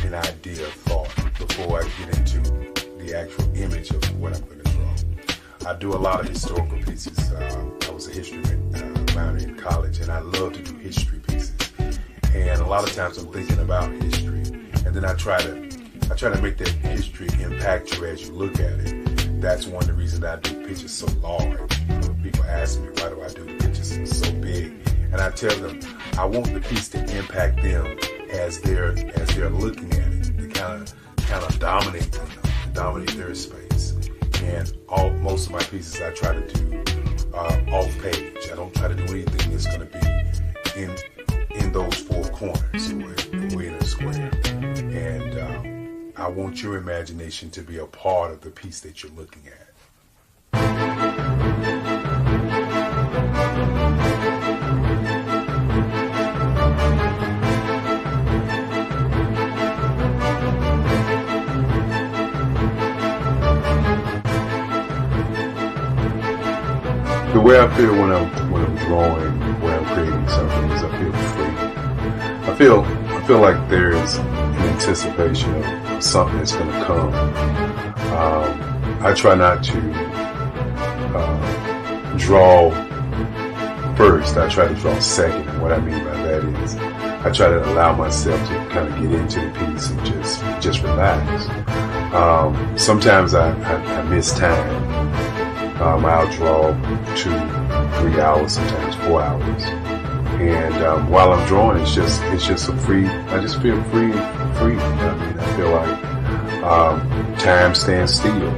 an idea of thought before I get into the actual image of what I'm going to draw. I do a lot of historical pieces. I was a history minor in college, and I love to do history pieces. And a lot of times I'm thinking about history, and then I try to make that history impact you as you look at it. That's one of the reasons I do pictures so large. People ask me, why do I do the pictures so big? And I tell them, I want the piece to impact them as they're looking at it, to kind of dominate them, dominate their space. And most of my pieces I try to do off page. I don't try to do anything that's going to be in those four corners, or in a square. And I want your imagination to be a part of the piece that you're looking at. The way I feel when I'm drawing, when I'm creating something, is I feel free. I feel like there's an anticipation of something that's going to come. I try not to draw first. I try to draw second. And what I mean by that is I try to allow myself to kind of get into the piece and just relax. Sometimes I miss time. I'll draw 2-3 hours, sometimes 4 hours. And while I'm drawing, it's just a free. I just feel free. I mean, I feel like time stands still.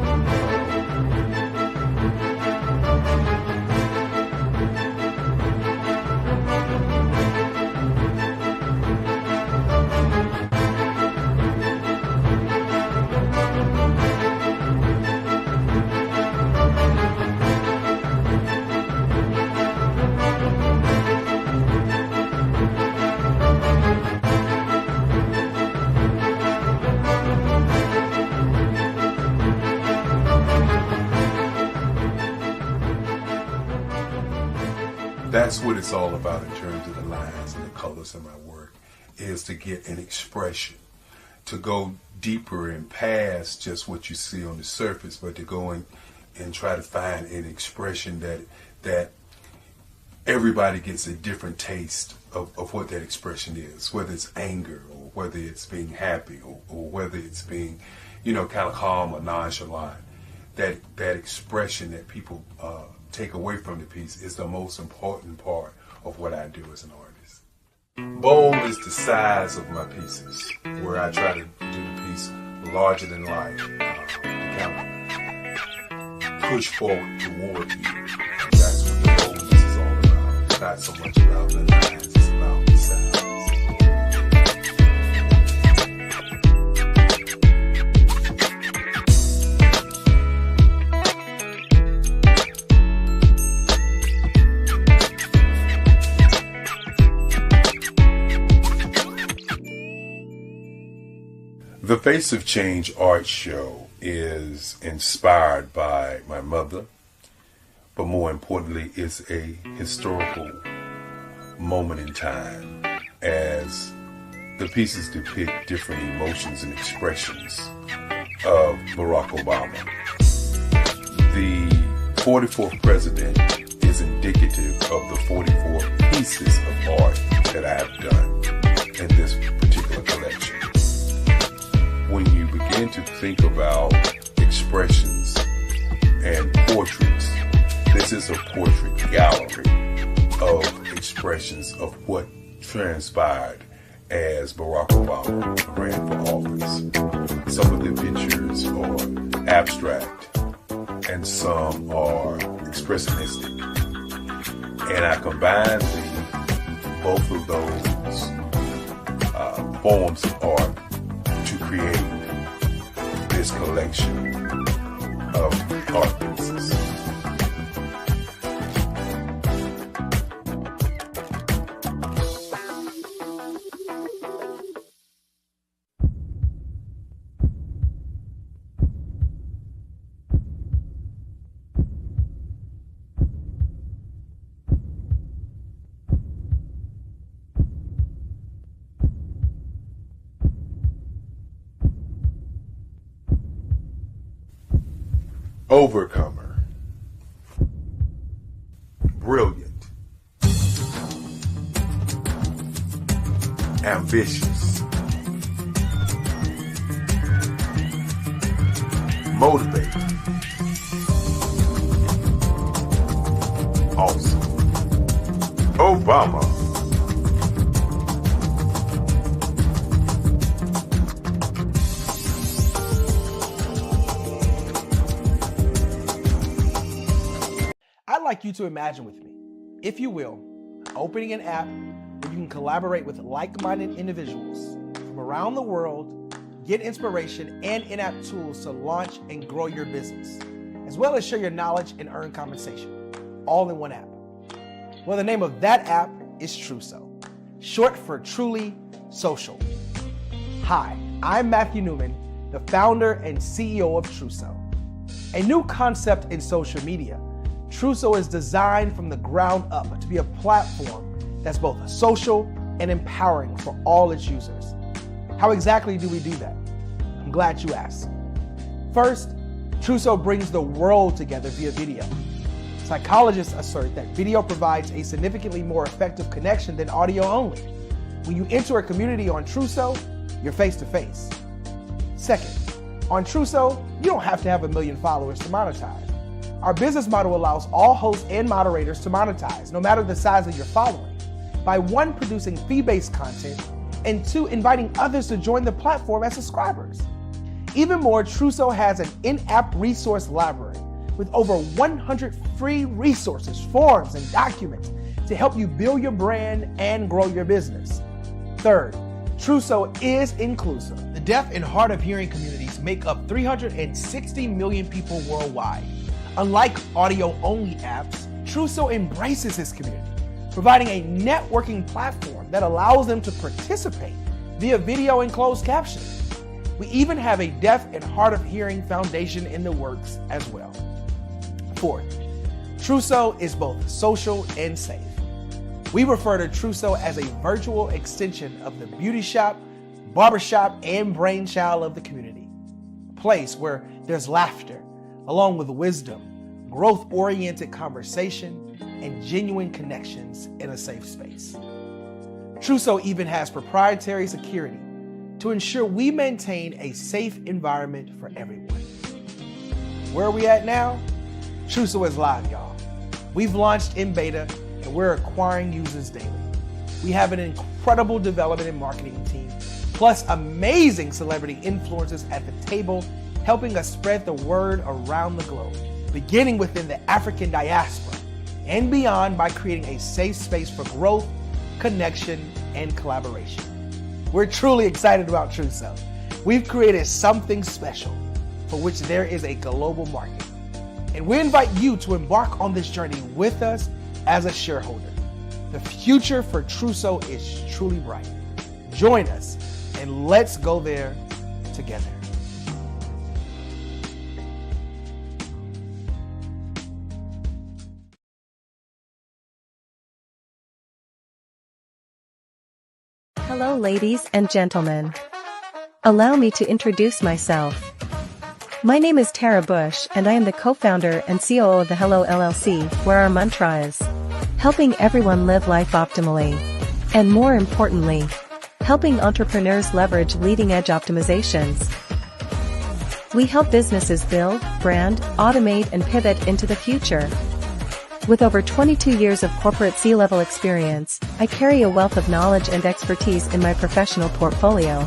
That's what it's all about in terms of the lines and the colors of my work, is to get an expression, to go deeper and past just what you see on the surface, but to go and try to find an expression that everybody gets a different taste of what that expression is, whether it's anger or whether it's being happy or whether it's being, kind of calm or nonchalant. That expression that people take away from the piece is the most important part of what I do as an artist. Bold is the size of my pieces, where I try to do the piece larger than life, to kind of push forward toward you. That's what the boldness is all about. It's not so much about the lines, it's about the size. The Face of Change art show is inspired by my mother, but more importantly, it's a historical moment in time as the pieces depict different emotions and expressions of Barack Obama. The 44th president is indicative of the 44 pieces of art that I have done in this particular collection. When you begin to think about expressions and portraits, this is a portrait gallery of expressions of what transpired as Barack Obama ran for office. Some of the pictures are abstract and some are expressionistic. And I combined both of those forms of art to create this collection of art pieces. Overcomer, brilliant, ambitious, motivated, awesome. Obama. I'd like you to imagine with me, if you will, opening an app where you can collaborate with like-minded individuals from around the world, get inspiration and in-app tools to launch and grow your business, as well as share your knowledge and earn compensation, all in one app. Well, the name of that app is Truso, short for Truly Social. Hi, I'm Matthew Newman, the founder and CEO of Truso, a new concept in social media. Truso is designed from the ground up to be a platform that's both social and empowering for all its users. How exactly do we do that? I'm glad you asked. First, Truso brings the world together via video. Psychologists assert that video provides a significantly more effective connection than audio only. When you enter a community on Truso, you're face to face. Second, on Truso, you don't have to have 1 million followers to monetize. Our business model allows all hosts and moderators to monetize, no matter the size of your following, by 1, producing fee-based content, and 2, inviting others to join the platform as subscribers. Even more, Truso has an in-app resource library with over 100 free resources, forms, and documents to help you build your brand and grow your business. Third, Truso is inclusive. The deaf and hard of hearing communities make up 360 million people worldwide. Unlike audio-only apps, Truso embraces this community, providing a networking platform that allows them to participate via video and closed captioning. We even have a deaf and hard of hearing foundation in the works as well. Fourth, Truso is both social and safe. We refer to Truso as a virtual extension of the beauty shop, barbershop, and brainchild of the community. A place where there's laughter, along with wisdom, growth-oriented conversation, and genuine connections in a safe space. Truso even has proprietary security to ensure we maintain a safe environment for everyone. Where are we at now? Truso is live, y'all. We've launched in beta, and we're acquiring users daily. We have an incredible development and marketing team, plus amazing celebrity influencers at the table, helping us spread the word around the globe, beginning within the African diaspora and beyond by creating a safe space for growth, connection, and collaboration. We're truly excited about Truso. We've created something special for which there is a global market. And we invite you to embark on this journey with us as a shareholder. The future for Truso is truly bright. Join us and let's go there together. Hello, ladies and gentlemen. Allow me to introduce myself. My name is Tara Bush, and I am the co-founder and COO of the Hello LLC, where our mantra is helping everyone live life optimally. And more importantly, helping entrepreneurs leverage leading-edge optimizations. We help businesses build, brand, automate, and pivot into the future. With over 22 years of corporate C-level experience, I carry a wealth of knowledge and expertise in my professional portfolio.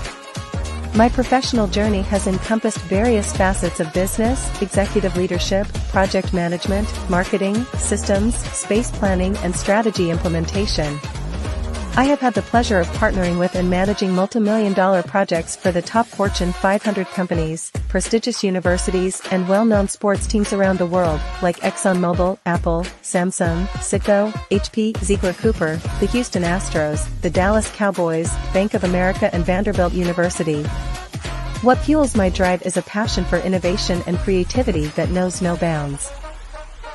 My professional journey has encompassed various facets of business, executive leadership, project management, marketing, systems, space planning, and strategy implementation. I have had the pleasure of partnering with and managing multi-million-dollar projects for the top Fortune 500 companies, prestigious universities, and well-known sports teams around the world, like ExxonMobil, Apple, Samsung, Citgo, HP, Ziegler Cooper, the Houston Astros, the Dallas Cowboys, Bank of America, and Vanderbilt University. What fuels my drive is a passion for innovation and creativity that knows no bounds.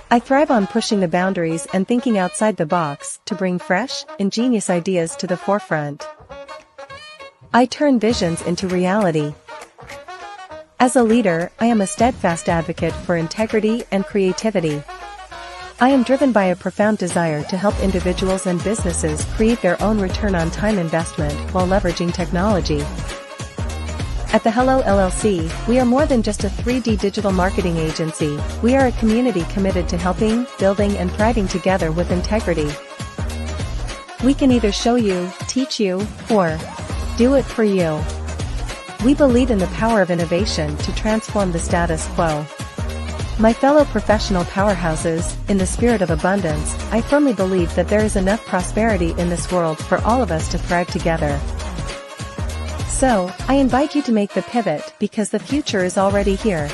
I thrive on pushing the boundaries and thinking outside the box to bring fresh, ingenious ideas to the forefront. I turn visions into reality. As a leader, I am a steadfast advocate for integrity and creativity. I am driven by a profound desire to help individuals and businesses create their own return on time investment while leveraging technology. At the Hello LLC, we are more than just a 3D digital marketing agency. We are a community committed to helping, building, and thriving together with integrity. We can either show you, teach you, or do it for you. We believe in the power of innovation to transform the status quo. My fellow professional powerhouses, in the spirit of abundance, I firmly believe that there is enough prosperity in this world for all of us to thrive together. So, I invite you to make the pivot because the future is already here.